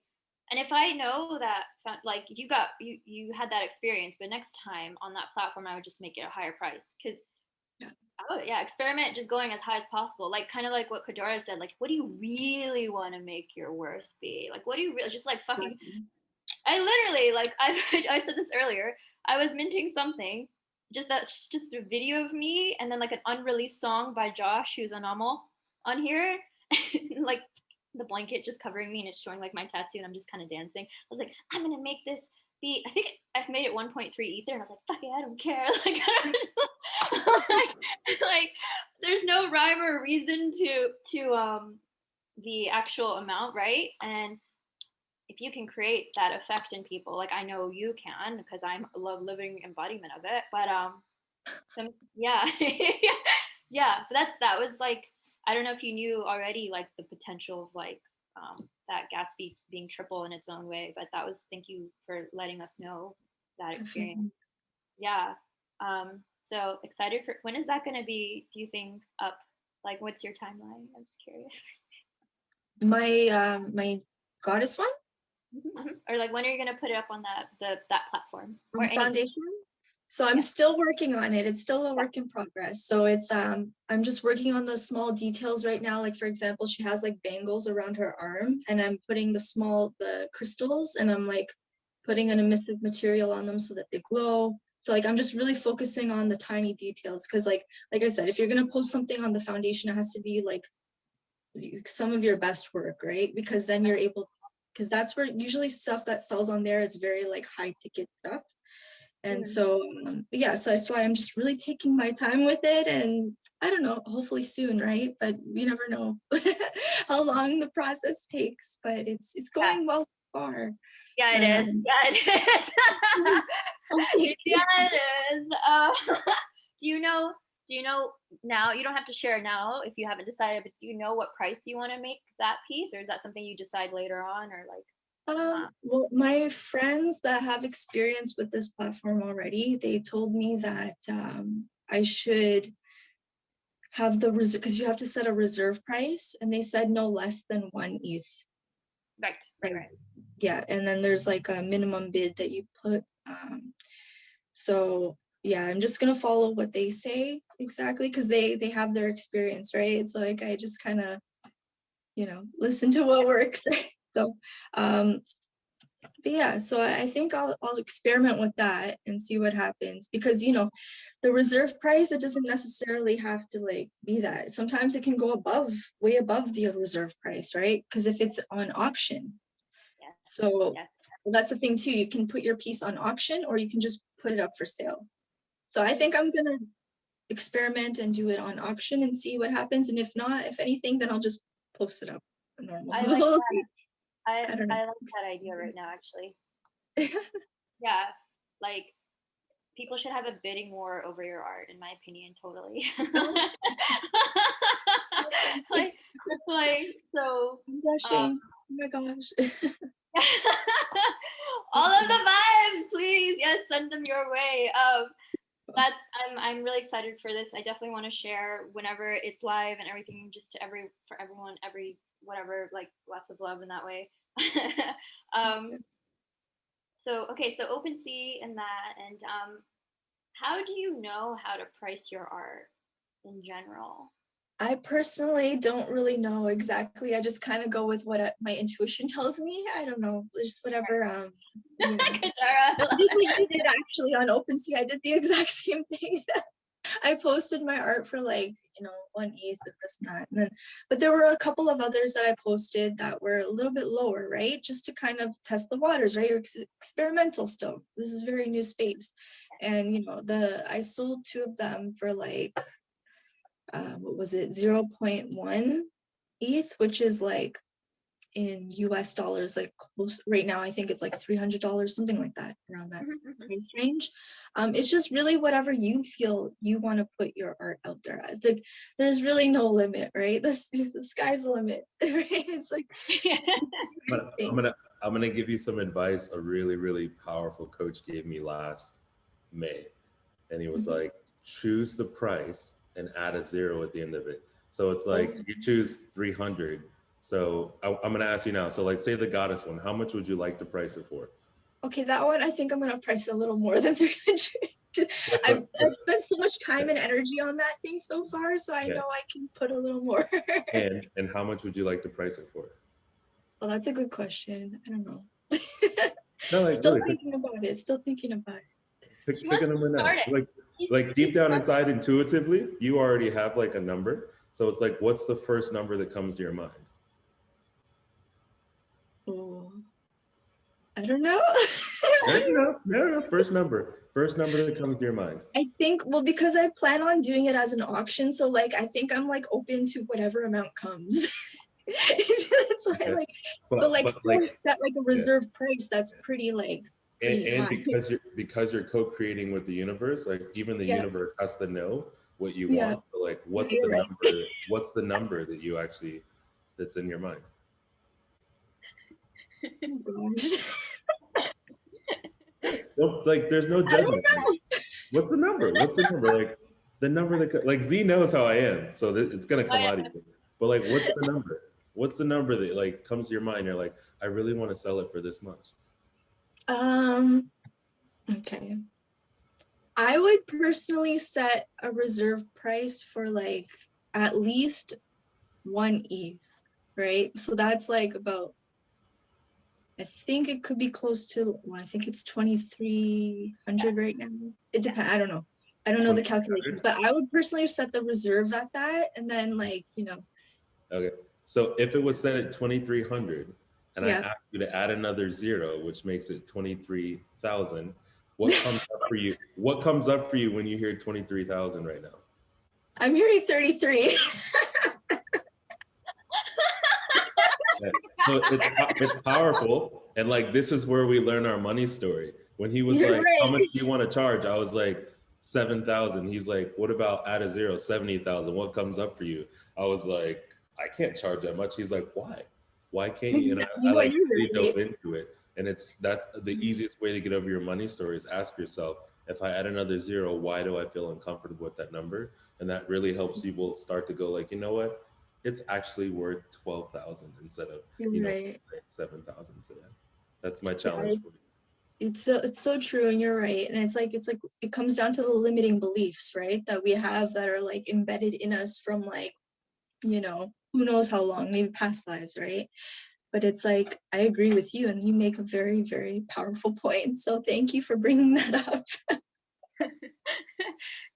and if I know that, like, you had that experience, but next time on that platform, I would just make it a higher price because. Oh yeah, experiment just going as high as possible. Like kind of like what Kadora said. Like, what do you really want to make your worth be? Like, what do you really just like fucking? I literally like I said this earlier. I was minting something, just a video of me, and then like an unreleased song by Josh, who's anomal, on here, like the blanket just covering me, and it's showing like my tattoo, and I'm just kind of dancing. I was like, I'm gonna make this be. I think I've made it 1.3 ether, and I was like, fuck it, I don't care. Like, like there's no rhyme or reason to the actual amount, right? And if you can create that effect in people, like I know you can, because I love living embodiment of it. But yeah, yeah. But that was like, I don't know if you knew already, like the potential of like that gas fee being triple in its own way. But that was, thank you for letting us know that experience. Yeah. So excited for, when is that going to be, do you think, up? Like, what's your timeline? I'm just curious. My goddess one? Or like, when are you going to put it up on that platform or foundation? So I'm still working on it. It's still a work in progress. So it's I'm just working on the small details right now. Like for example, she has like bangles around her arm, and I'm putting the crystals, and I'm like putting an emissive material on them so that they glow. So like I'm just really focusing on the tiny details, because like I said, if you're gonna post something on the foundation, it has to be like some of your best work, right? Because then you're able, because that's where usually stuff that sells on there is very like high ticket stuff. And so yeah, so that's why I'm just really taking my time with it, and I don't know, hopefully soon, right? But you never know how long the process takes, but it's going well so far. Yeah, it is. Yeah, it is. Yeah, it is. Do you know now, you don't have to share now if you haven't decided, but do you know what price you want to make that piece, or is that something you decide later on, or like? Well, my friends that have experience with this platform already, they told me that I should have the reserve, because you have to set a reserve price, and they said no less than 1 ETH. Right. Yeah, and then there's like a minimum bid that you put. So yeah, I'm just gonna follow what they say exactly, because they have their experience, right? It's like I just kind of, listen to what works. So but yeah, so I think I'll experiment with that and see what happens, because the reserve price, it doesn't necessarily have to like be that. Sometimes it can go way above the reserve price, right? Because if it's on auction. So well, that's the thing too, you can put your piece on auction, or you can just put it up for sale. So I think I'm gonna experiment and do it on auction and see what happens, and if not, if anything, then I'll just post it up normal. I like that. I like that idea right now, actually. Yeah, like people should have a bidding war over your art, in my opinion, totally. like so. Oh my gosh. All of the vibes, please. Yes, send them your way. I'm really excited for this. I definitely want to share whenever it's live and everything, just to for everyone, whatever, like lots of love in that way. So OpenSea and that, and how do you know how to price your art in general? I personally don't really know exactly. I just kind of go with what my intuition tells me. I don't know, just whatever. I did actually on OpenSea. I did the exact same thing. I posted my art for like 1 ETH and this and that, and then but there were a couple of others that I posted that were a little bit lower, right? Just to kind of test the waters, right? Experimental still. This is very new space, and I sold 2 of them for like what was it, 0.1 ETH, which is like in US dollars, like close right now, I think it's like $300, something like that, around that price range. It's just really whatever you feel you want to put your art out there as. Like there's really no limit, right? The sky's the limit, right? It's like I'm gonna give you some advice a really, really powerful coach gave me last May. And he was like, choose the price and add a 0 at the end of it. So it's like you choose 300. So I'm going to ask you now. So like say the goddess one, how much would you like to price it for? Okay, that one, I think I'm going to price a little more than 300. I've spent so much time and energy on that thing so far, so I know I can put a little more. and how much would you like to price it for? Well, that's a good question. I don't know. No, like, Still thinking about it. Pick a number now. Like deep down inside, intuitively, you already have like a number. So it's like, what's the first number that comes to your mind? Oh. I don't know. No. First number that comes to your mind. I think, well, because I plan on doing it as an auction, so like I think I'm like open to whatever amount comes. That's why, Okay. like, but like but still like, that like a reserve price, that's pretty like pretty and high. because you're co-creating with the universe, like even the Yeah. universe has to know what you Yeah. want. So like, what's You're the right. number? What's the number that you actually that's in your mind? Oh, gosh. No, like there's no I don't judgment. Like, know. what's the number? What's the number? Like the number that like Z knows how I am, so it's gonna come out of you. But like, what's the number? What's the number that like comes to your mind? You're like, I really want to sell it for this much. Okay. I would personally set a reserve price for like at least 1 ETH, right? So that's like about, I think it could be close to, well, I think it's 2,300 right now. It depends. I don't know. I don't know the calculation, but I would personally set the reserve at that, and then like, you know. Okay. So if it was set at 2,300 and I Yeah. asked you to add another zero, which makes it 23,000, what comes up for you? What comes up for you when you hear 23,000 right now? I'm hearing 33. Yeah. So it's powerful. And like, this is where we learn our money story. When he was You're like, right. how much do you want to charge? I was like, 7,000. He's like, what about add a zero, 70,000? What comes up for you? I was like, I can't charge that much. He's like, why? Why can't you? And I like really dove into it. And that's the easiest way to get over your money story is ask yourself, if I add another zero, why do I feel uncomfortable with that number? And that really helps people start to go like, you know what? It's actually worth 12,000 instead of, Right. 7,000 today. That's my challenge for you. It's so true, and you're right. And it's like it comes down to the limiting beliefs, right? That we have that are like embedded in us from like, you know, who knows how long, maybe past lives, right? But it's like, I agree with you, and you make a very, very powerful point. So thank you for bringing that up.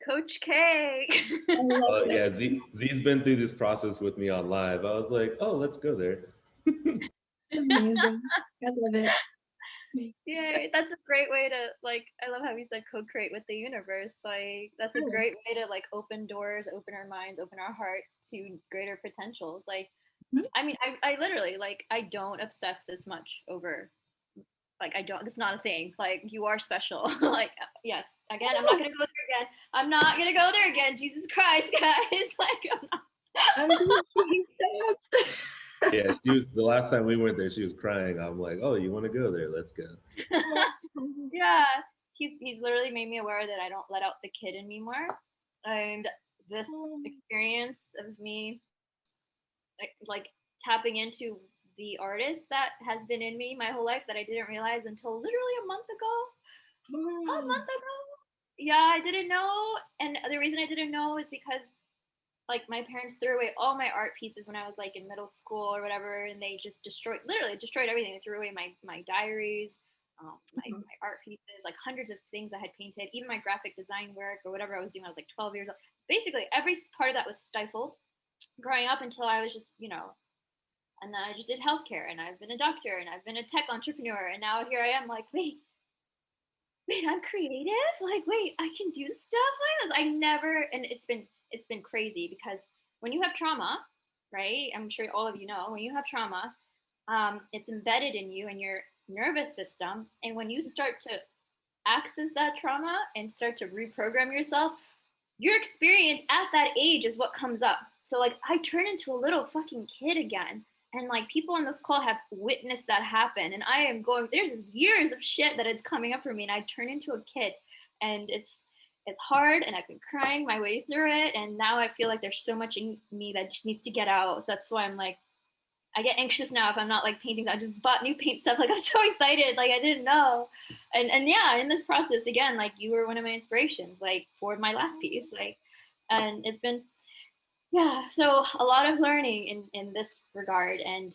Coach K. Yeah, Z's been through this process with me on live. I was like, oh, let's go there. Amazing. I love it. Yay, that's a great way to like, I love how you said co-create with the universe. Like that's a great way to like open doors, open our minds, open our hearts to greater potentials. Like, I mean, I literally like, I don't obsess this much over, like, I don't, it's not a thing. Like, you are special. Like, yes, again, I'm not gonna go there again. I'm not gonna go there again. Jesus Christ, guys. Like, I'm just Yeah, the last time we went there, she was crying. I'm like, oh, you want to go there? Let's go. yeah, he's literally made me aware that I don't let out the kid in me more, and this experience of me like tapping into the artist that has been in me my whole life that I didn't realize until literally a month ago. A month ago. Yeah, I didn't know, and the reason I didn't know is because like my parents threw away all my art pieces when I was like in middle school or whatever, and they just literally destroyed everything. They threw away my diaries, my art pieces, like hundreds of things I had painted, even my graphic design work or whatever I was doing. I was like 12 years old. Basically, every part of that was stifled growing up until I was just, and then I just did healthcare, and I've been a doctor, and I've been a tech entrepreneur, and now here I am, like, wait, I'm creative. Like, wait, I can do stuff like this. I never, and it's been crazy because when you have trauma, right? I'm sure all of you know, when you have trauma, it's embedded in you and your nervous system. And when you start to access that trauma and start to reprogram yourself, your experience at that age is what comes up. So like I turn into a little fucking kid again. And like people on this call have witnessed that happen. And I am going, there's years of shit that is coming up for me. And I turn into a kid. And it's hard, and I've been crying my way through it. And now I feel like there's so much in me that just needs to get out. So that's why I'm like, I get anxious now if I'm not like painting. I just bought new paint stuff. Like I'm so excited. Like I didn't know. And yeah, in this process again, like you were one of my inspirations, like for my last piece. Like, and it's been, yeah, so a lot of learning in this regard. And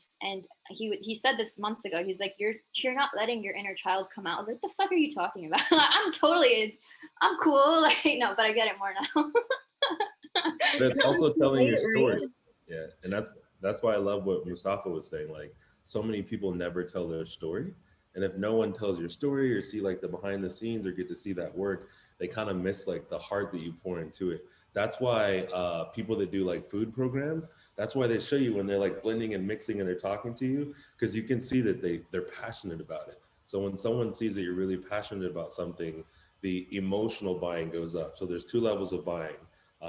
he said this months ago. He's like, you're not letting your inner child come out. I was like, the fuck are you talking about? I'm cool. Like no, but I get it more now. But it's also telling your story. Yeah, and that's why I love what Mustafa was saying. Like so many people never tell their story, And if no one tells your story or see like the behind the scenes or get to see that work, they kind of miss like the heart that you pour into it. That's why people that do like food programs, that's why they show you when they're like blending and mixing and they're talking to you, because you can see that they're passionate about it. So when someone sees that you're really passionate about something, the emotional buying goes up. So there's two levels of buying.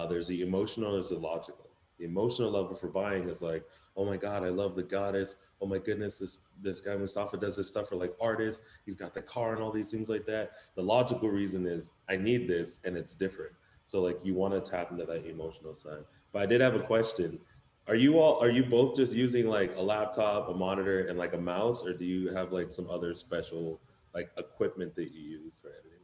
There's the emotional, there's the logical. The emotional level for buying is like, oh my God, I love the goddess. Oh my goodness, this guy Mustafa does this stuff for like artists. He's got the car and all these things like that. The logical reason is I need this and it's different. So like you want to tap into that emotional side. But I did have a question. Are you both just using like a laptop, a monitor, and like a mouse, or do you have like some other special like equipment that you use for editing?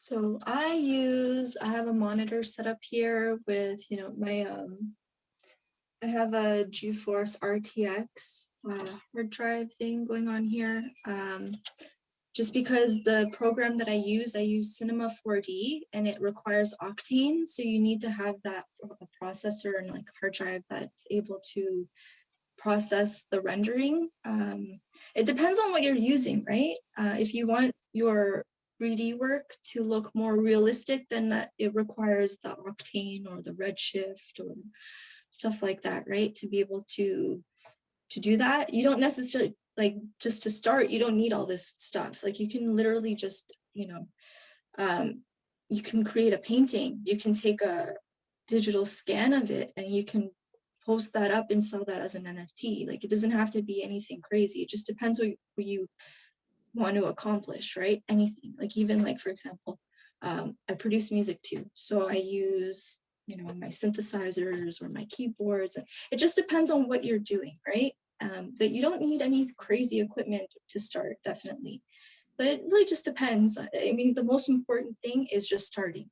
So I have a monitor set up here with, you know, my I have a GeForce RTX hard drive thing going on here. Just because the program that I use Cinema 4D, and it requires Octane. So you need to have that processor and like hard drive that's able to process the rendering. It depends on what you're using, right? If you want your 3D work to look more realistic, then that it requires the Octane or the Redshift or stuff like that, right? To be able to do that. You don't necessarily, like, just to start, you don't need all this stuff. Like you can literally just, you know, you can create a painting, you can take a digital scan of it and you can post that up and sell that as an NFT. Like it doesn't have to be anything crazy. It just depends what you want to accomplish, right? Anything, like even like, for example, I produce music too. So I use, you know, my synthesizers or my keyboards. It just depends on what you're doing, right? But you don't need any crazy equipment to start, definitely. But it really just depends. I mean, the most important thing is just starting.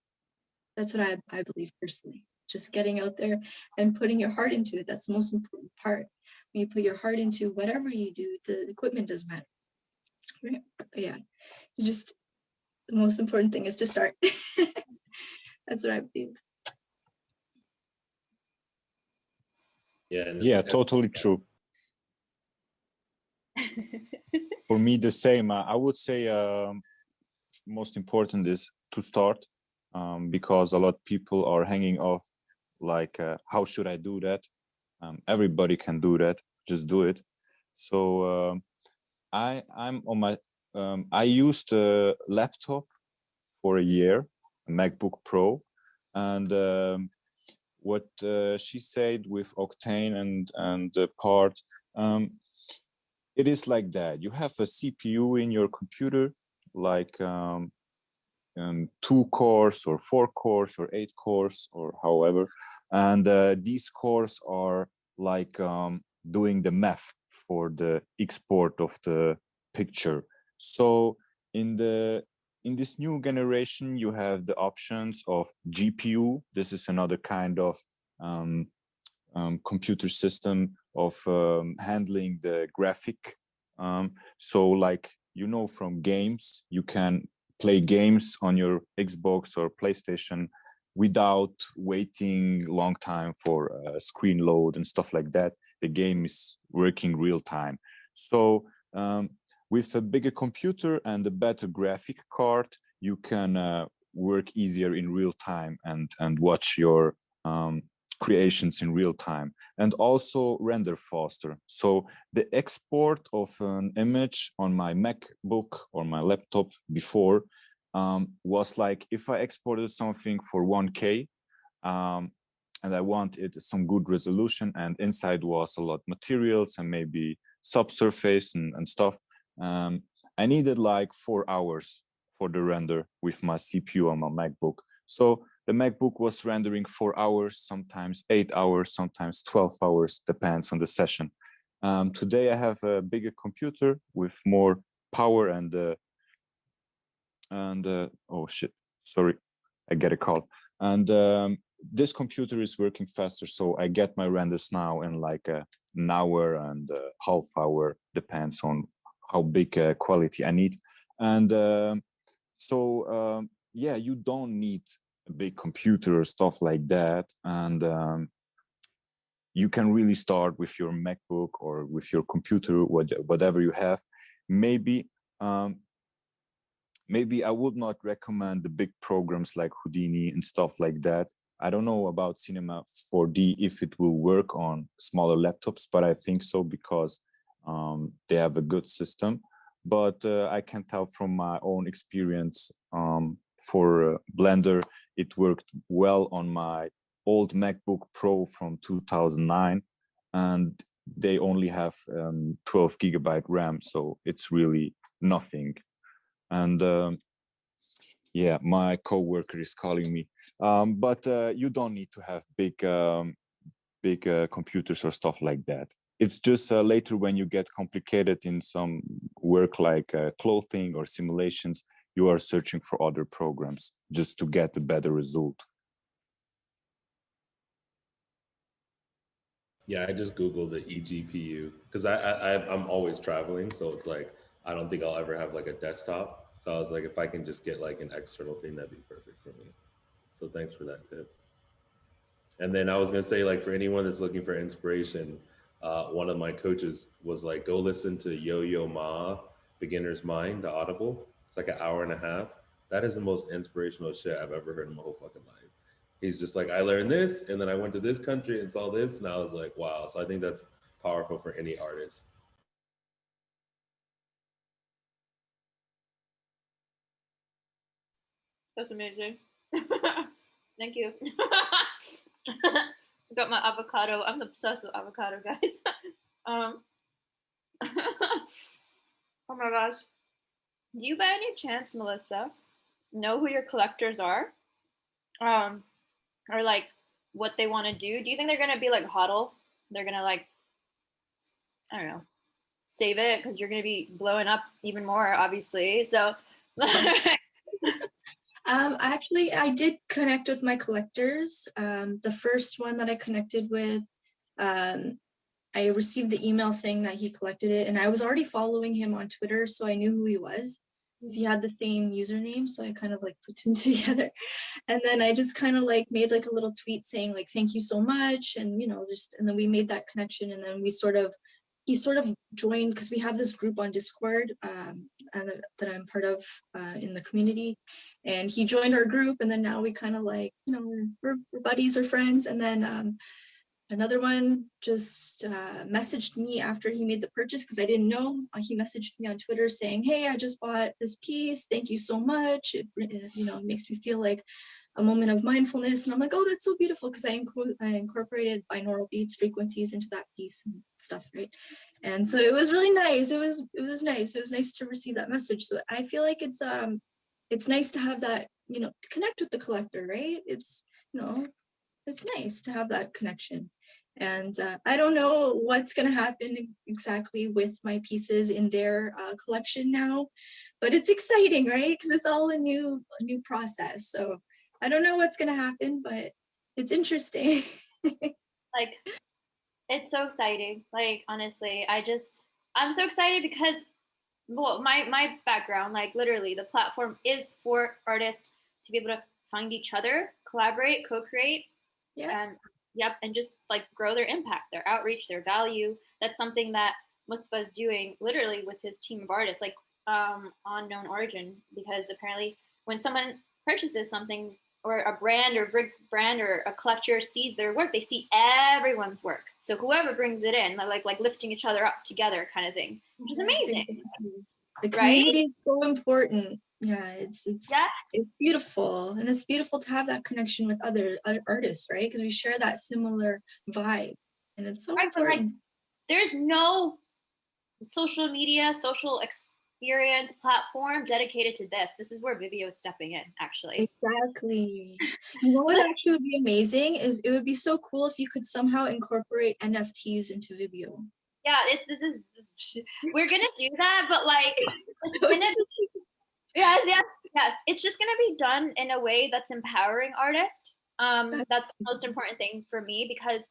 That's what I believe personally. Just getting out there and putting your heart into it. That's the most important part. When you put your heart into whatever you do, the equipment doesn't matter. Right? But yeah, you just, the most important thing is to start. That's what I believe. Yeah, totally true. For me, the same. I would say most important is to start, because a lot of people are hanging off like, how should I do that? Everybody can do that. Just do it. So I'm on my I used a laptop for a year, a MacBook Pro, and what she said with Octane and the part, it is like that. You have a CPU in your computer, like 2 cores or 4 cores or 8 cores or however, and these cores are like doing the math for the export of the picture. So in this new generation, you have the options of GPU. This is another kind of computer system of handling the graphic. So like, you know, from games, you can play games on your Xbox or PlayStation without waiting long time for a screen load and stuff like that. The game is working real time. So with a bigger computer and a better graphic card, you can work easier in real time and watch your creations in real time, and also render faster. So the export of an image on my MacBook or my laptop before was like, if I exported something for 1K, and I wanted some good resolution, and inside was a lot of materials and maybe subsurface and stuff, I needed like 4 hours for the render with my CPU on my MacBook. So the MacBook was rendering 4 hours, sometimes 8 hours, sometimes 12 hours, depends on the session. Today I have a bigger computer with more power and oh shit, sorry, I get a call. And this computer is working faster, so I get my renders now in like an hour and a half hour, depends on how big quality I need. And yeah, you don't need a big computer or stuff like that. And you can really start with your MacBook or with your computer, whatever you have. Maybe maybe I would not recommend the big programs like Houdini and stuff like that. I don't know about Cinema 4D if it will work on smaller laptops, but I think so because they have a good system. But I can tell from my own experience for Blender, it worked well on my old MacBook Pro from 2009, and they only have 12 gigabyte RAM, so it's really nothing. And yeah, my coworker is calling me. But you don't need to have big computers or stuff like that. It's just later when you get complicated in some work like clothing or simulations, you are searching for other programs just to get a better result. Yeah, I just Googled the eGPU because I'm always traveling, so it's like I don't think I'll ever have like a desktop. So I was like, if I can just get like an external thing, that'd be perfect for me. So thanks for that tip. And then I was gonna say, like, for anyone that's looking for inspiration, one of my coaches was like, go listen to Yo Yo Ma, Beginner's Mind, the Audible. It's like an hour and a half. That is the most inspirational shit I've ever heard in my whole fucking life. He's just like, I learned this, and then I went to this country and saw this, and I was like, wow. So I think that's powerful for any artist. That's amazing. Thank you. Got my avocado. I'm obsessed with avocado, guys. Oh my gosh. Do you by any chance, Melissa, know who your collectors are? Or like what they want to do? Do you think they're gonna be like hodl? They're gonna like, I don't know, save it because you're gonna be blowing up even more, obviously. So Actually, I did connect with my collectors. The first one that I connected with, I received the email saying that he collected it, and I was already following him on Twitter, so I knew who he was because he had the same username. So I kind of like put two together, and then I just kind of like made like a little tweet saying like thank you so much, and you know, just, and then we made that connection, and then he sort of joined because we have this group on Discord and that I'm part of in the community, and he joined our group, and then now we kind of like, you know, we're buddies or friends, and then another one just messaged me after he made the purchase because I didn't know. He messaged me on Twitter saying, "Hey, I just bought this piece. Thank you so much. It you know, makes me feel like a moment of mindfulness." And I'm like, "Oh, that's so beautiful," because I incorporated binaural beats frequencies into that piece and stuff, right? And so it was really nice. It was nice. It was nice to receive that message. So I feel like it's nice to have that, you know, connect with the collector, right? It's, you know, it's nice to have that connection. And I don't know what's going to happen exactly with my pieces in their collection now, but it's exciting, right? Because it's all a new process. So I don't know what's going to happen, but it's interesting. like, it's so exciting. Like, honestly, I'm so excited because, well, my background, like literally the platform is for artists to be able to find each other, collaborate, co-create, Yeah. and and just like grow their impact, their outreach, their value. That's something that Mustafa is doing literally with his team of artists, like unknown origin, because apparently when someone purchases something, or a brand or big brand or a collector sees their work, they see everyone's work. So whoever brings it in, like lifting each other up together kind of thing, which is amazing. The Right? community is so important. Yeah, it's Yeah. it's beautiful, and it's beautiful to have that connection with other artists, right? Because we share that similar vibe, and it's so Right, but like, important. there's no social media, social experience platform dedicated to this. This is where Vivio is stepping in, actually. Exactly. You know what actually would be amazing is it would be so cool if you could somehow incorporate NFTs into Vivio. Yeah, we're gonna do that, but like, it's gonna yes. It's just gonna be done in a way that's empowering artists. That's the most important thing for me, because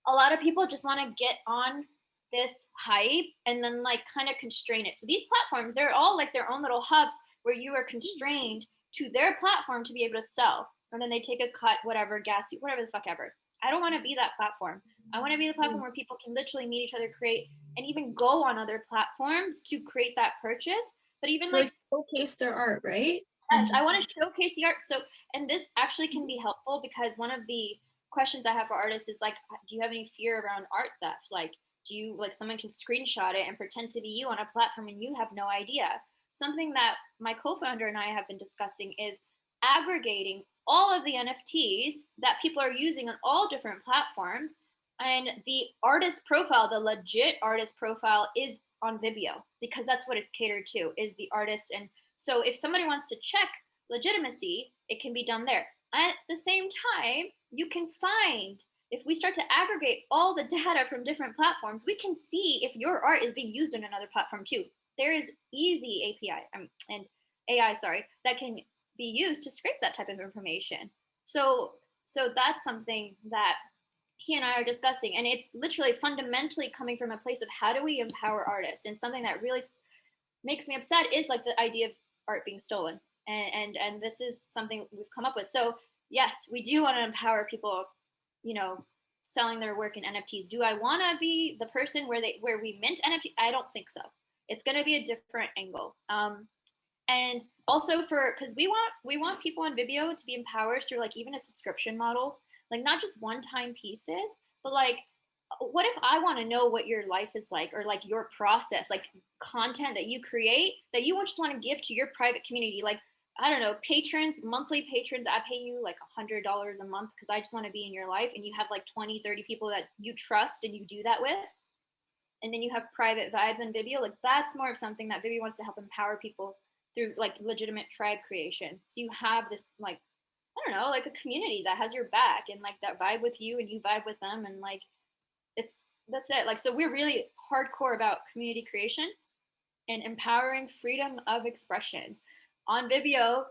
a lot of people just want to get on this hype and then like kind of constrain it. So these platforms, they're all like their own little hubs where you are constrained to their platform to be able to sell, and then they take a cut, whatever, gas you, whatever the fuck ever. I don't want to be that platform. I want to be the platform where people can literally meet each other, create, and even go on other platforms to create that purchase. But even like showcase their art, right? Yes, I want to showcase the art. So, and this actually can be helpful because one of the questions I have for artists is like, do you have any fear around art theft? Like, do you like someone can screenshot it and pretend to be you on a platform and you have no idea? Something that my co-founder and I have been discussing is aggregating all of the NFTs that people are using on all different platforms, and the artist profile, the legit artist profile, is on Vimeo because that's what it's catered to, is the artist. And so if somebody wants to check legitimacy, it can be done there. At the same time, you can find, if we start to aggregate all the data from different platforms, we can see if your art is being used on another platform too. There is easy API and AI, that can be used to scrape that type of information. So that's something that he and I are discussing, and it's literally fundamentally coming from a place of how do we empower artists. And something that really makes me upset is like the idea of art being stolen, and this is something we've come up with. So yes, we do want to empower people, selling their work in NFTs. Do I want to be the person where we mint NFT? I don't think so. It's going to be a different angle. And also because we want people on Vimeo to be empowered through like even a subscription model, like not just one-time pieces, but like, what if I want to know what your life is like, or like your process, like content that you create that you just want to give to your private community? Like, I don't know, monthly patrons, I pay you like $100 a month because I just want to be in your life, and you have like 20, 30 people that you trust and you do that with. And then you have private vibes on Vimeo. Like that's more of something that Vimeo wants to help empower people through like legitimate tribe creation. So you have this like, I don't know, like a community that has your back and like that vibe with you and you vibe with them, and like that's it. Like, so we're really hardcore about community creation and empowering freedom of expression. On Vimeo,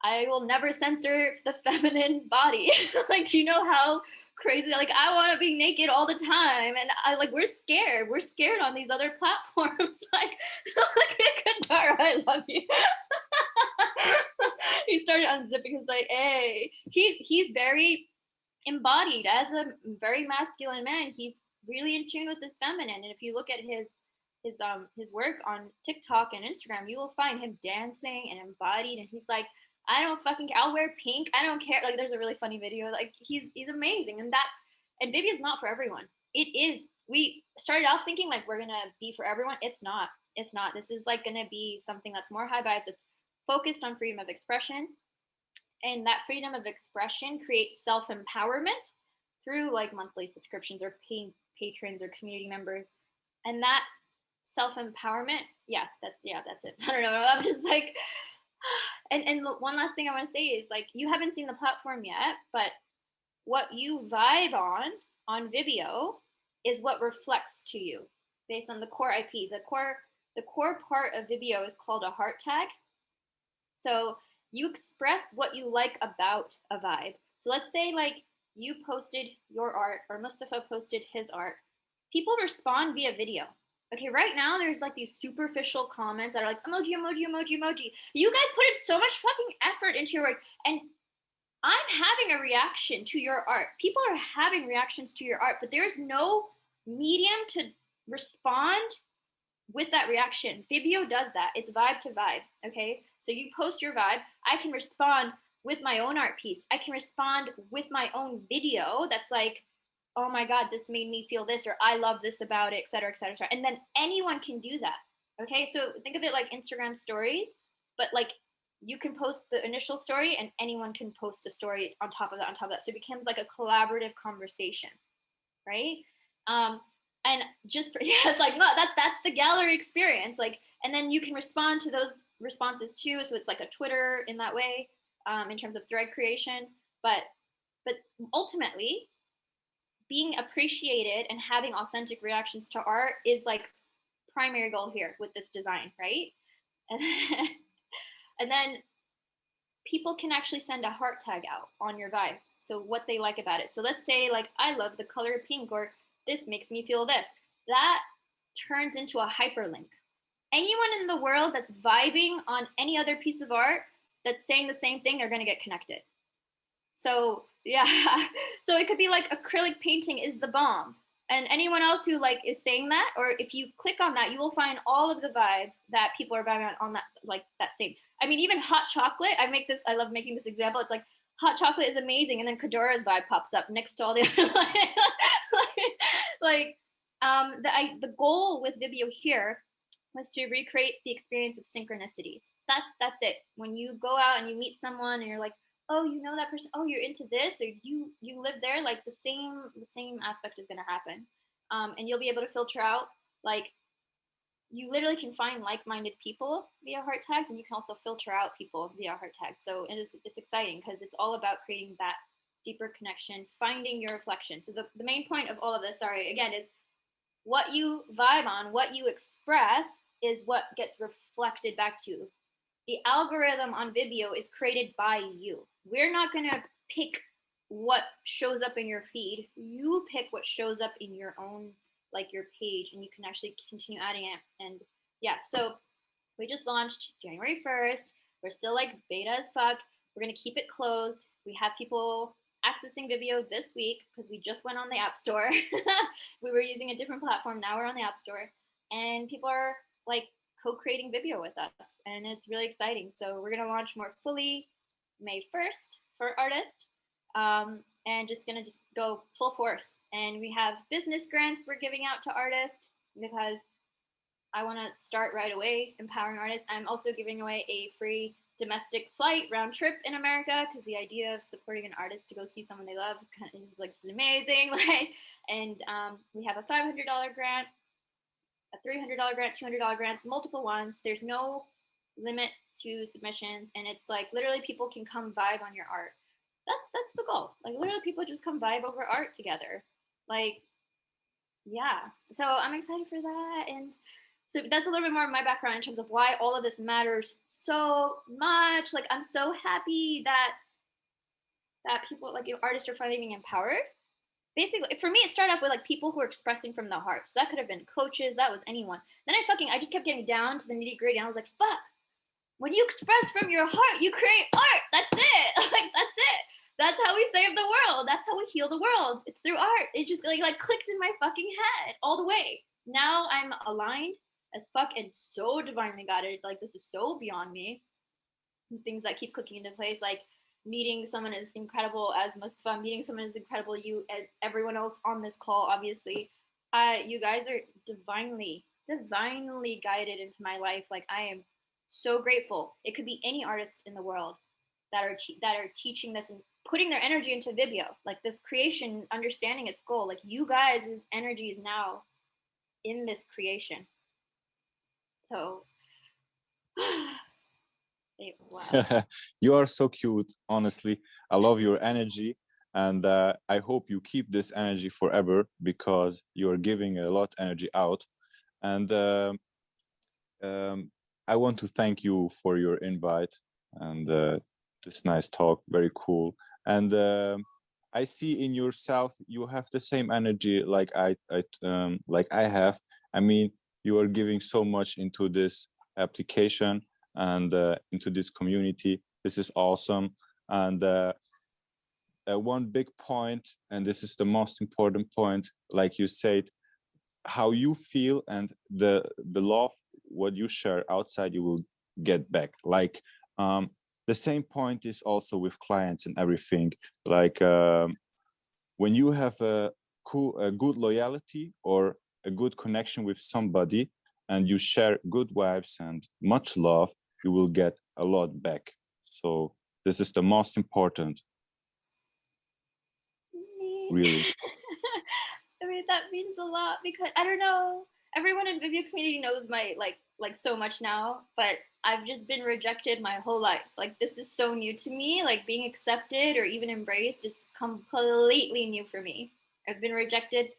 I will never censor the feminine body. Like, do you know how crazy? Like, I want to be naked all the time, and we're scared. We're scared on these other platforms. like Katara, I love you. He started unzipping. He's like, hey, he's very embodied as a very masculine man. He's really in tune with his feminine, and if you look at his work on TikTok and Instagram, you will find him dancing and embodied, and he's like, I don't fucking care. I'll wear pink. I don't care. Like, there's a really funny video. Like, he's amazing, and Vimeo is not for everyone. It is. We started off thinking like we're gonna be for everyone. It's not. It's not. This is like gonna be something that's more high vibes. It's focused on freedom of expression, and that freedom of expression creates self-empowerment through like monthly subscriptions or paying patrons or community members, and that self-empowerment, that's it. I don't know, I'm just like, and one last thing I want to say is like, you haven't seen the platform yet, but what you vibe on Vimeo is what reflects to you based on the core IP. The core part of Vimeo is called a heart tag. So you express what you like about a vibe. So let's say like you posted your art, or Mustafa posted his art. People respond via video. Okay, right now there's like these superficial comments that are like emoji, emoji, emoji, emoji. You guys put in so much fucking effort into your work, and I'm having a reaction to your art. People are having reactions to your art, but there's no medium to respond with that reaction. Vimeo does that. It's vibe to vibe. Okay, so you post your vibe. I can respond with my own art piece. I can respond with my own video that's like, oh my God, this made me feel this, or I love this about it, et cetera, et cetera, et cetera. And then anyone can do that. Okay, so think of it like Instagram stories, but like you can post the initial story and anyone can post a story on top of that, So it becomes like a collaborative conversation, right? And just it's like, no, that's the gallery experience. Like, and then you can respond to those responses too. So it's like a Twitter in that way, in terms of thread creation. But ultimately, being appreciated and having authentic reactions to art is like primary goal here with this design, right? And then people can actually send a heart tag out on your vibe. So what they like about it. So let's say like, I love the color pink, or this makes me feel this. That turns into a hyperlink. Anyone in the world that's vibing on any other piece of art that's saying the same thing, they're going to get connected. So yeah, so it could be like acrylic painting is the bomb. And anyone else who like is saying that, or if you click on that, you will find all of the vibes that people are vibing on that, like that same. I mean, even hot chocolate. I love making this example. It's like hot chocolate is amazing, and then Kadora's vibe pops up next to all the other like the goal with Vibio here was to recreate the experience of synchronicities. That's it. When you go out and you meet someone and you're like, oh, you know that person, oh, you're into this, or you live there, like the same aspect is going to happen. And you'll be able to filter out, like, you literally can find like-minded people via heart tags, and you can also filter out people via heart tags. So it's exciting because it's all about creating that deeper connection, finding your reflection. So the main point of all of this, sorry, again, is what you vibe on, what you express is what gets reflected back to you. The algorithm on Vibio is created by you. We're not going to pick what shows up in your feed. You pick what shows up in your own, like your page, and you can actually continue adding it. And yeah, so we just launched January 1st. We're still like beta as fuck. We're going to keep it closed. We have people accessing Vibio this week because we just went on the App Store. We were using a different platform. Now we're on the App Store. And people are like co-creating Vibio with us, and it's really exciting. So we're gonna launch more fully May 1st for artists, and just go full force. And we have business grants we're giving out to artists because I want to start right away empowering artists. I'm also giving away a free domestic flight round trip in America because the idea of supporting an artist to go see someone they love is like just amazing. Like, and we have a $500 grant, a $300 grant, $200 grants, multiple ones. There's no limit to submissions, and it's like literally people can come vibe on your art. That's the goal. Like literally people just come vibe over art together. Like, yeah. So I'm excited for that. And so that's a little bit more of my background in terms of why all of this matters so much. Like I'm so happy that people, like, artists are finally being empowered. Basically, for me, it started off with like people who are expressing from the heart. So that could have been coaches, that was anyone. Then I just kept getting down to the nitty gritty, and I was like, fuck, when you express from your heart, you create art. That's it. Like that's it. That's how we save the world. That's how we heal the world. It's through art. It just like clicked in my fucking head all the way. Now I'm aligned as fuck and so divinely guided. Like this is so beyond me. Things that keep clicking into place, like meeting someone as incredible as Mustafa, meeting someone as incredible you, and everyone else on this call, obviously. You guys are divinely guided into my life. Like I am so grateful. It could be any artist in the world that are teaching this and putting their energy into Vibio, like this creation, understanding its goal. Like you guys' energy is now in this creation. So wow. You are so cute, honestly. I love your energy, and I hope you keep this energy forever because you're giving a lot of energy out. And I want to thank you for your invite and this nice talk. Very cool. And I see in yourself you have the same energy like I have. I mean, you are giving so much into this application and into this community. This is awesome. And one big point, and this is the most important point, like you said, how you feel and the love what you share outside you will get back. Like the same point is also with clients and everything. Like when you have a good loyalty or a good connection with somebody and you share good vibes and much love, you will get a lot back. So this is the most important. Really. I mean, that means a lot because I don't know. Everyone in Vibio community knows my like so much now, but I've just been rejected my whole life. Like this is so new to me. Like being accepted or even embraced is completely new for me. I've been rejected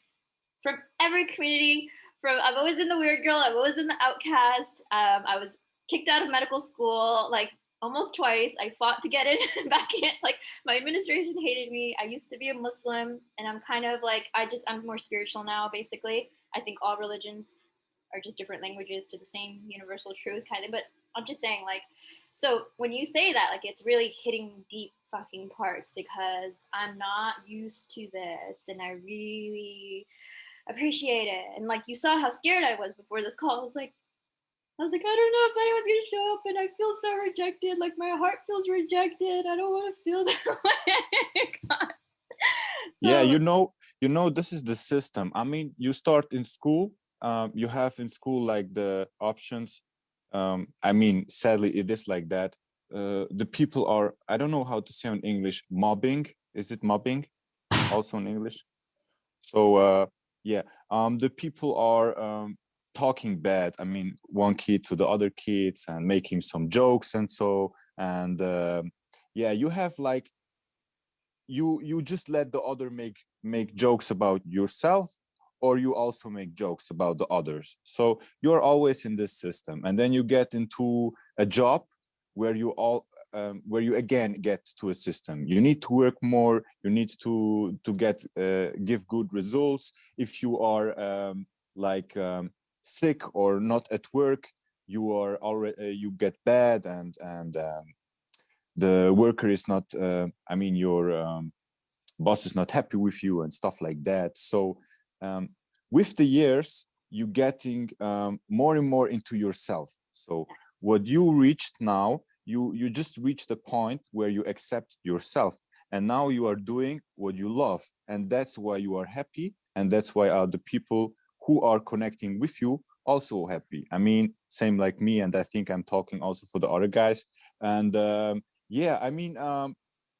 from every community. I've always been the weird girl. I've always been the outcast. I was kicked out of medical school like almost twice. I fought to get in back in. Like my administration hated me. I used to be a Muslim, and I'm kind of like I'm more spiritual now. Basically, I think all religions are just different languages to the same universal truth, kind of. But I'm just saying, like, so when you say that, like, it's really hitting deep fucking parts because I'm not used to this, and I really appreciate it. And like, you saw how scared I was before this call. I was like, I don't know if anyone's gonna show up, and I feel so rejected. Like my heart feels rejected. I don't want to feel that way. God. Yeah, So, this is the system. I mean, you start in school. You have in school like the options. I mean, sadly, it is like that. The people are, I don't know how to say in English, mobbing. Is it mobbing? Also in English? So yeah, the people are talking bad. I mean, one kid to the other kids and making some jokes and so. And yeah, you have like you just let the other make jokes about yourself, or you also make jokes about the others. So you're always in this system, and then you get into a job where where you again get to a system. You need to work more, you need to get give good results. If you are sick or not at work, you are already you get bad, and the worker is not I mean your boss is not happy with you and stuff like that. So um, with the years you getting more and more into yourself. So what you reached now, you just reached the point where you accept yourself, and now you are doing what you love, and that's why you are happy, and that's why the people who are connecting with you also happy. I mean, same like me, and I think I'm talking also for the other guys. And yeah, I mean,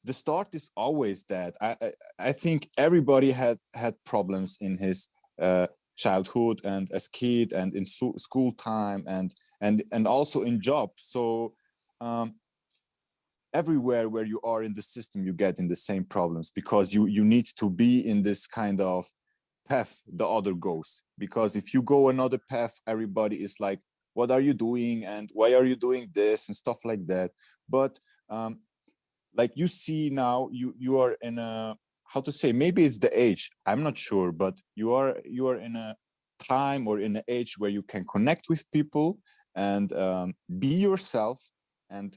the start is always that. I think everybody had problems in his childhood and as kid and in school time and also in job. So um, everywhere where you are in the system, you get in the same problems, because you need to be in this kind of path the other goes. Because if you go another path, everybody is like, what are you doing and why are you doing this and stuff like that. But like you see now, you are in a, how to say, maybe it's the age, I'm not sure, but you are in a time or in an age where you can connect with people and be yourself and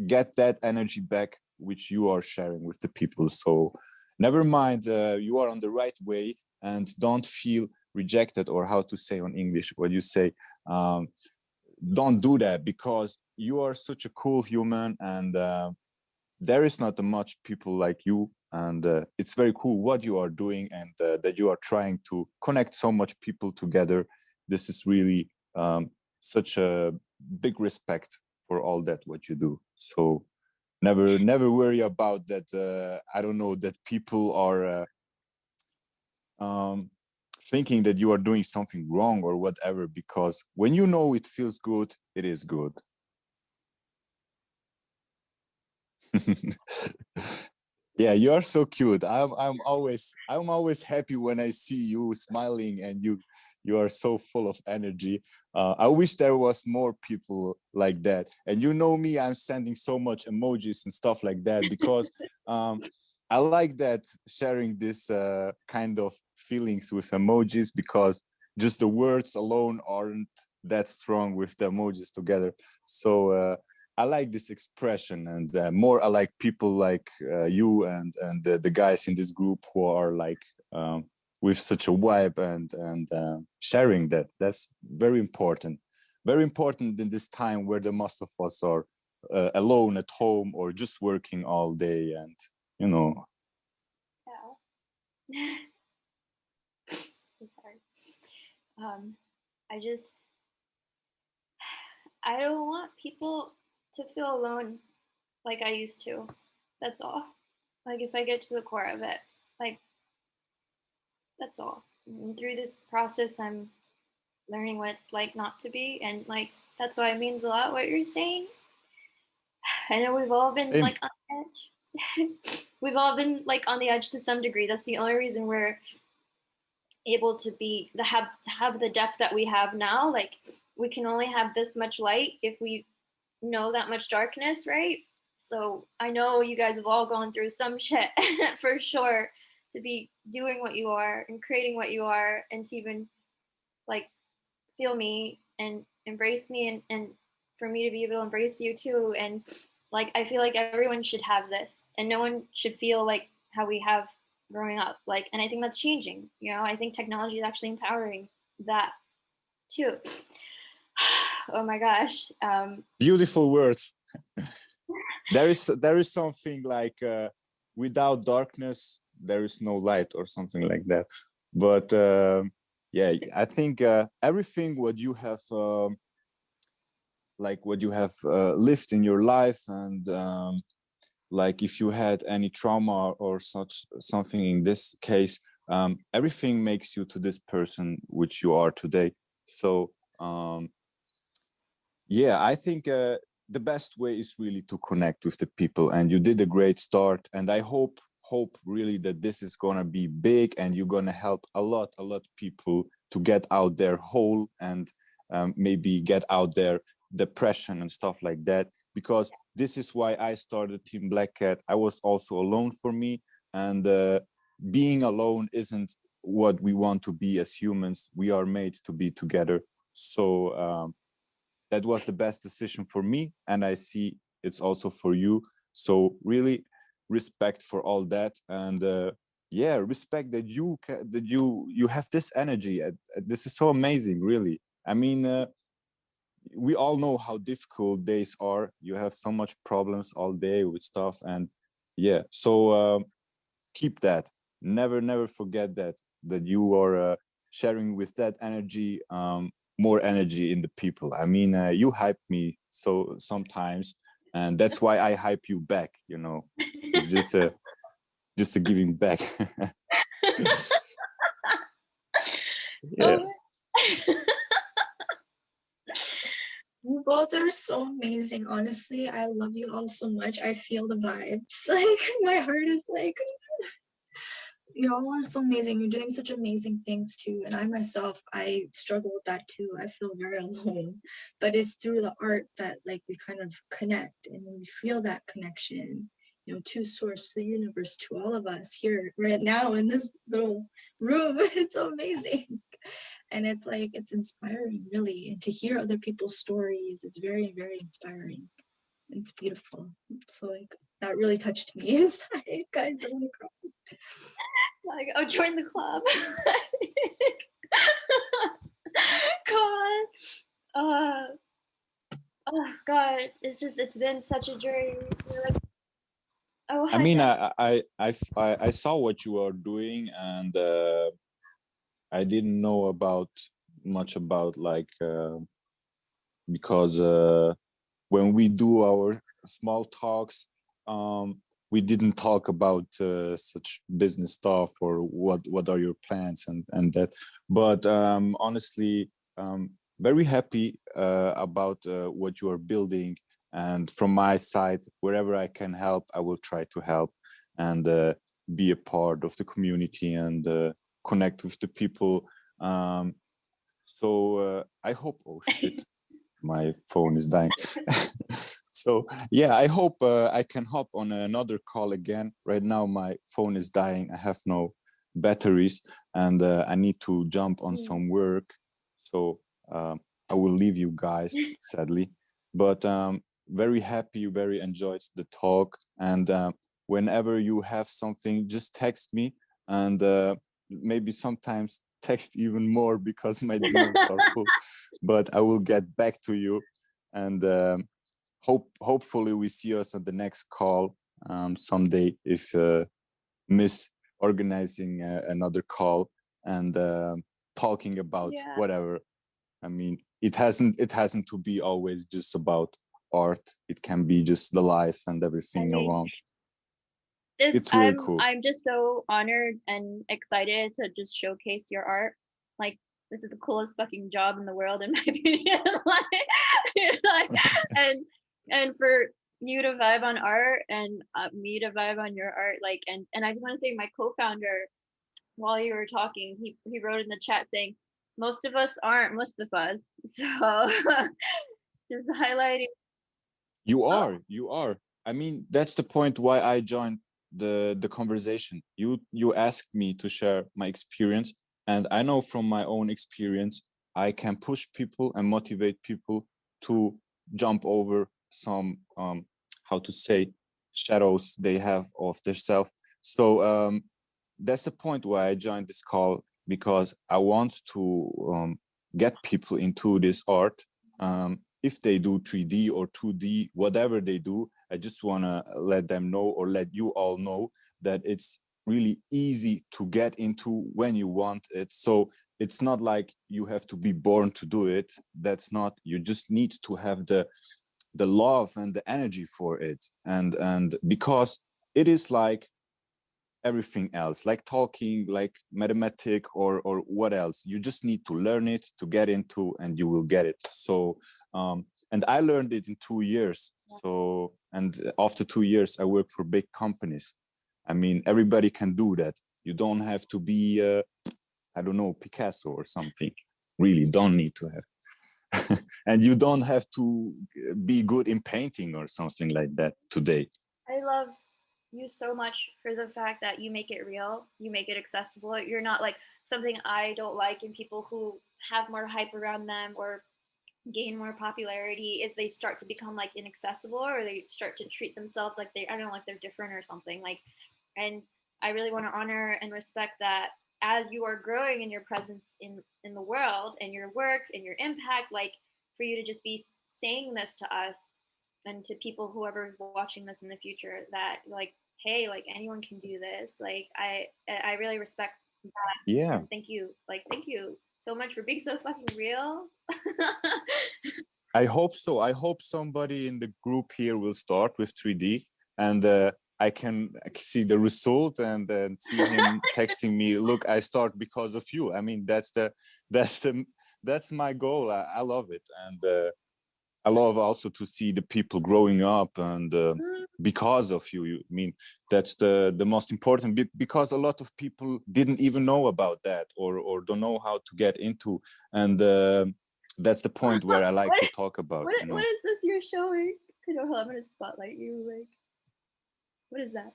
get that energy back which you are sharing with the people. So never mind, you are on the right way, and don't feel rejected, or how to say on English what you say, um, don't do that, because you are such a cool human, and there is not much people like you, and it's very cool what you are doing, and that you are trying to connect so much people together. This is really such a big respect for all that what you do. So never worry about that. I don't know, that people are um, thinking that you are doing something wrong or whatever, because when you know it feels good, it is good. Yeah, you are so cute. I'm always happy when I see you smiling, and you are so full of energy. I wish there was more people like that. And you know me, I'm sending so much emojis and stuff like that, because um, I like that, sharing this kind of feelings with emojis, because just the words alone aren't that strong with the emojis together. So I like this expression, and more I like people like you and the guys in this group who are like with such a vibe and sharing that. That's very important in this time where the most of us are alone at home or just working all day, and you know. yeah. I'm sorry. I just, I don't want people to feel alone like I used to. That's all. Like, if I get to the core of it, like, that's all. And through this process, I'm learning what it's like not to be. And, like, that's why it means a lot what you're saying. I know we've all been, Same. like, on the edge. We've all been, like, on the edge to some degree. That's the only reason we're able to be have the depth that we have now. Like, we can only have this much light if we know that much darkness, right? So I know you guys have all gone through some shit for sure, to be doing what you are and creating what you are, and to even like feel me and embrace me, and for me to be able to embrace you too. And like, I feel like everyone should have this, and no one should feel like how we have growing up. Like, and I think that's changing. You know, I think technology is actually empowering that too. Oh my gosh. Beautiful words. There is something like without darkness there is no light, or something like that. But yeah, I think everything what you have lived in your life, and like if you had any trauma or such something in this case, everything makes you to this person which you are today. So yeah, I think the best way is really to connect with the people, and you did a great start, and I hope really that this is gonna be big, and you're gonna help a lot people to get out their hole, and maybe get out their depression and stuff like that, because this is why I started Team Black Cat. I was also alone for me, and being alone isn't what we want to be as humans. We are made to be together. So that was the best decision for me, and I see it's also for you. So really respect for all that, and yeah, respect that you have this energy. This is so amazing, really. I mean, we all know how difficult days are. You have so much problems all day with stuff, and yeah, so keep that. Never forget that you are sharing with that energy, more energy in the people. I mean, you hype me so sometimes, and that's why I hype you back. You know, it's just a giving back. Yeah. You both are so amazing. Honestly, I love you all so much. I feel the vibes. Like my heart is like, you all are so amazing. You're doing such amazing things too. And I myself, I struggle with that too. I feel very alone. But it's through the art that like we kind of connect, and we feel that connection, you know, to source, to the universe, to all of us here right now in this little room. It's so amazing. And it's like, it's inspiring really. And to hear other people's stories, it's very, very inspiring. It's beautiful. So like that really touched me inside, guys. I want to cry. Like, oh, join the club. God. Oh God, it's been such a journey. You're like, oh, I mean, I saw what you are doing, and I didn't know about much about like because when we do our small talks, we didn't talk about such business stuff, or what are your plans, and that. But honestly, very happy about what you are building, and from my side, wherever I can help, I will try to help, and be a part of the community, and connect with the people. So I hope. Oh shit. My phone is dying. So yeah, I hope I can hop on another call again. Right now my phone is dying. I have no batteries, and I need to jump on some work. So I will leave you guys, sadly. But very happy, very enjoyed the talk. And whenever you have something, just text me, and maybe sometimes text even more, because my DMs are full. But I will get back to you, and hopefully we see us at the next call someday, if miss organizing another call, and talking about whatever. I mean, it hasn't to be always just about art. It can be just the life and everything around. It's really cool. I'm just so honored and excited to just showcase your art. Like, this is the coolest fucking job in the world, in my opinion. And for you to vibe on art, and me to vibe on your art, like, and I just want to say, my co-founder, while you were talking, he wrote in the chat saying, most of us aren't Mustafas. So just highlighting. You are. I mean, that's the point why I joined the conversation. You asked me to share my experience, and I know from my own experience I can push people and motivate people to jump over some how to say, shadows they have of themselves. So that's the point why I joined this call, because I want to get people into this art. If they do 3D or 2D, whatever they do, I just want to let them know, or let you all know, that it's really easy to get into when you want it. So it's not like you have to be born to do it. That's not, you just need to have the love and the energy for it. And because it is like everything else, like talking, like mathematic, or what else, you just need to learn it to get into, and you will get it. So and I learned it in 2 years. So, and after 2 years I work for big companies. I mean, everybody can do that. You don't have to be I don't know, Picasso or something. Really don't need to have. And you don't have to be good in painting or something like that today. I love you so much for the fact that you make it real, you make it accessible. You're not like, something I don't like in people who have more hype around them or gain more popularity is they start to become like inaccessible, or they start to treat themselves like they, I don't know, like they're different or something. Like, and I really want to honor and respect that as you are growing in your presence in the world and your work and your impact, like for you to just be saying this to us and to people, whoever is watching this in the future, that like, hey, like anyone can do this. Like I really respect that. Yeah. And thank you. Like, thank you so much for being so fucking real. I hope so. I hope somebody in the group here will start with 3D, and I can see the result, and then see him texting me, look, I start because of you. I mean, that's my goal. I love it. And I love also to see the people growing up, and because of you. I mean, that's the most important, because a lot of people didn't even know about that, or don't know how to get into. And that's the point where I like to talk about. What is this you're showing? Hold on, I'm gonna spotlight you. Like, what is that?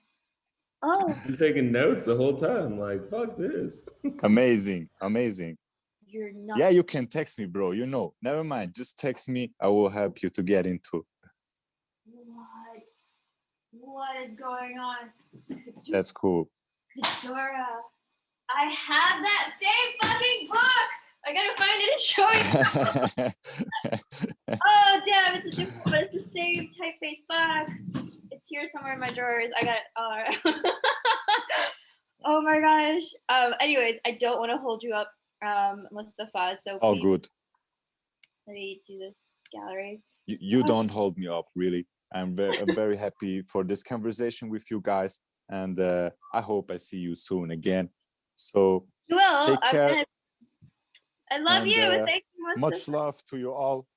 Oh, I'm taking notes the whole time. Like, fuck this. Amazing. you're not. Yeah, you can text me, bro. Never mind. Just text me. I will help you to get into. What is going on? That's cool. Dora, I have that same fucking book. I gotta find it and show you. Oh damn, it's a different, but it's the same typeface book. It's here somewhere in my drawers. I got it. Oh, oh my gosh. Anyways, I don't want to hold you up, Mustafa. So All good. Let me do this gallery. You don't hold me up, really. I'm very happy for this conversation with you guys, and I hope I see you soon again. So you will. Take care. I love you. Thank you, Mustafa. Much love to you all.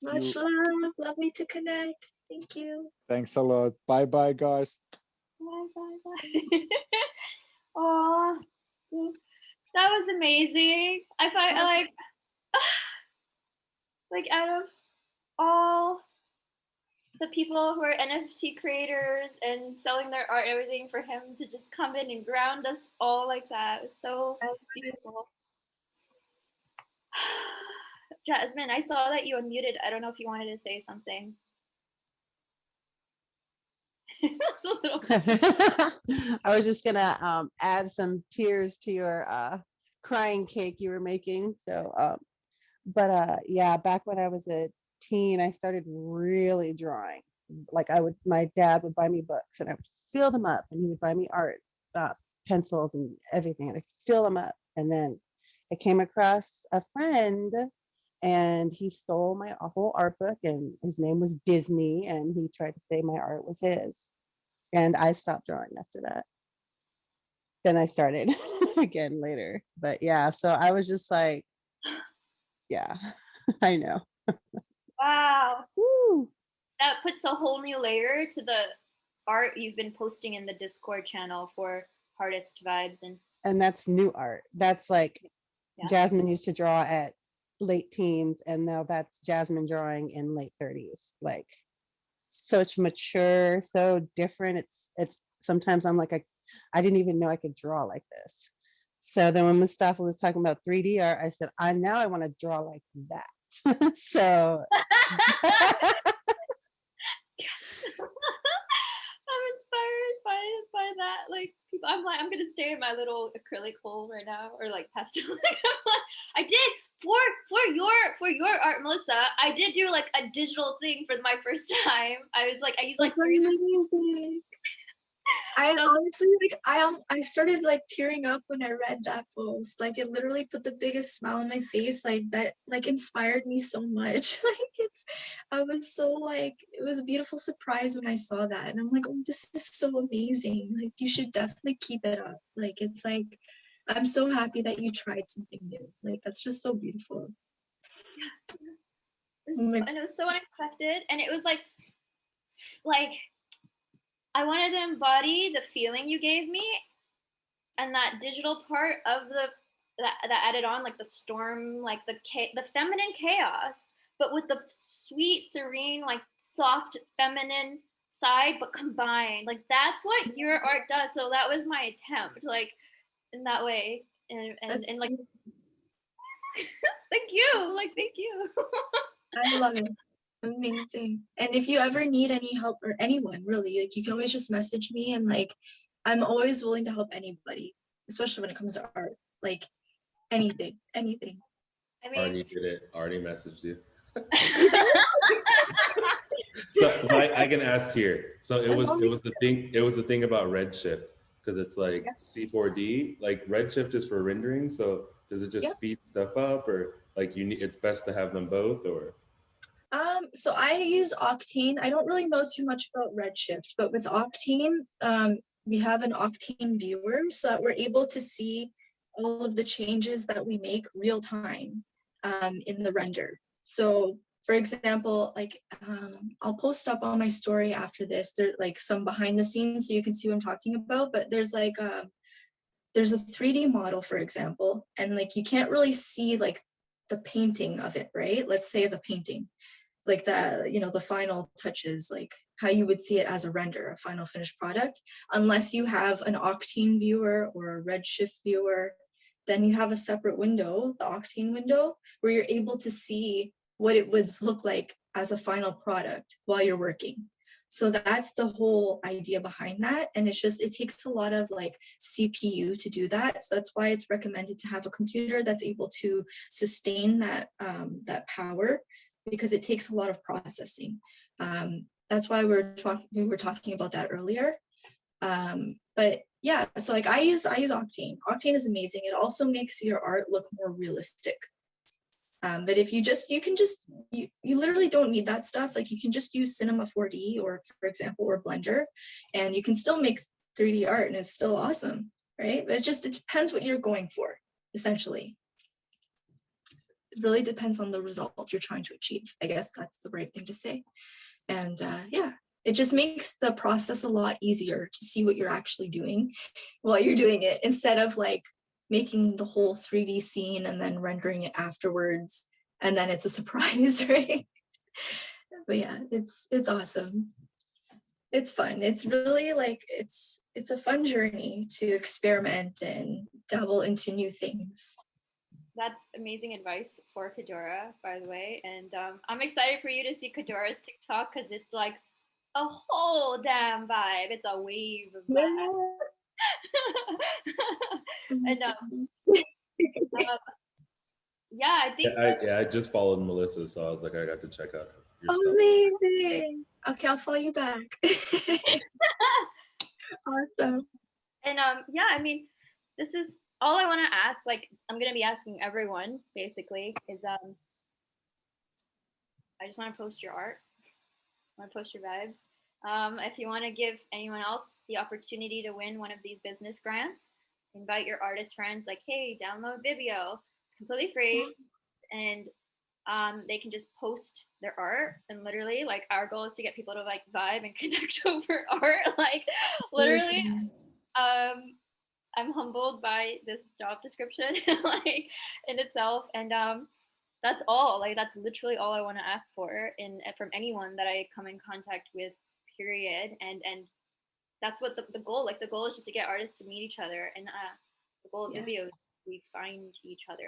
Much love. Lovely to connect. Thank you. Thanks a lot. Bye bye, guys. Bye. Oh, that was amazing. I thought like out of all the people who are NFT creators and selling their art and everything, for him to just come in and ground us all like that was so beautiful. Jasmine, I saw that you unmuted. I don't know if you wanted to say something. I was just gonna add some tears to your crying cake you were making. So, yeah, back when I was a teen, I started really drawing. Like my dad would buy me books, and I would fill them up, and he would buy me art, pencils, and everything, and I fill them up. And then I came across a friend, and he stole my whole art book, and his name was Disney, and he tried to say my art was his. And I stopped drawing after that. Then I started again later. But yeah, so I was just like, yeah, I know. Wow. Woo. That puts a whole new layer to the art you've been posting in the Discord channel for Hardest Vibes. And that's new art. That's like Jasmine used to draw at late teens, and now that's Jasmine drawing in late 30s. Like, such mature, so different. It's sometimes I'm like, I didn't even know I could draw like this. So then when Mustafa was talking about 3D art, I said, I want to draw like that. So I'm inspired by that. Like, I'm like, I'm gonna stay in my little acrylic hole right now, or like pastel. I did for your art, Melissa. I did do like a digital thing for my first time. I was like, I used like That's 3. amazing. I So honestly like I started like tearing up when I read that post. Like it literally put the biggest smile on my face. Like that like inspired me so much. Like it's I was so like it was a beautiful surprise when I saw that. And I'm like, oh, this is so amazing. Like you should definitely keep it up. Like it's like I'm so happy that you tried something new. Like that's just so beautiful. and it was so unexpected, and it was like I wanted to embody the feeling you gave me, and that digital part of that added on like the storm, like the feminine chaos, but with the sweet, serene, like soft feminine side, but combined. Like that's what your art does. So that was my attempt, like in that way, and like thank you. I love it. Amazing. And if you ever need any help or anyone really, like you can always just message me and like I'm always willing to help anybody, especially when it comes to art. Like anything. I mean, Already did it. Already messaged you. So but I can ask here. So it was the thing about Redshift, because it's like C4D, like Redshift is for rendering. So does it just speed stuff up, or like it's best to have them both, or? So I use Octane. I don't really know too much about Redshift, but with Octane, we have an Octane viewer so that we're able to see all of the changes that we make real time in the render. So for example, like I'll post up on my story after this, there's like some behind the scenes so you can see what I'm talking about, but there's like there's a 3D model, for example, and like you can't really see like the painting of it, right? Let's say the painting, like the, you know, the final touches, like how you would see it as a render, a final finished product, unless you have an Octane viewer or a Redshift viewer. Then you have a separate window, the Octane window, where you're able to see what it would look like as a final product while you're working. So that's the whole idea behind that. And it's just, it takes a lot of like CPU to do that. So that's why it's recommended to have a computer that's able to sustain that, that power, because it takes a lot of processing. That's why we were talking about that earlier. But yeah, so like I use Octane. Octane is amazing. It also makes your art look more realistic. But if you literally don't need that stuff. Like you can just use Cinema 4D or, for example, or Blender, and you can still make 3D art and it's still awesome, right? But it depends what you're going for, essentially. It really depends on the result you're trying to achieve. I guess that's the right thing to say. And yeah, it just makes the process a lot easier to see what you're actually doing while you're doing it, instead of like making the whole 3D scene and then rendering it afterwards, and then it's a surprise, right? But yeah, it's awesome. It's fun. It's really like it's a fun journey to experiment and dabble into new things. That's amazing advice for Kadora, by the way. And I'm excited for you to see Kadora's TikTok, because it's like a whole damn vibe. It's a wave of vibe. And yeah, I think I just followed Melissa, so I was like, I got to check out your stuff. Amazing. Okay, I'll follow you back. Awesome. And yeah, I mean, this is all I want to ask. Like, I'm gonna be asking everyone basically is I just want to post your art. I want to post your vibes. If you want to give anyone else the opportunity to win one of these business grants, invite your artist friends. Like, hey, download Vimeo. It's completely free, and they can just post their art. And literally, like, our goal is to get people to like vibe and connect over art. Like, literally, I'm humbled by this job description, like in itself, and that's all. Like, that's literally all I want to ask for from anyone that I come in contact with. Period. And that's what the goal. Like, the goal is just to get artists to meet each other, and the goal of Vimeo is we find each other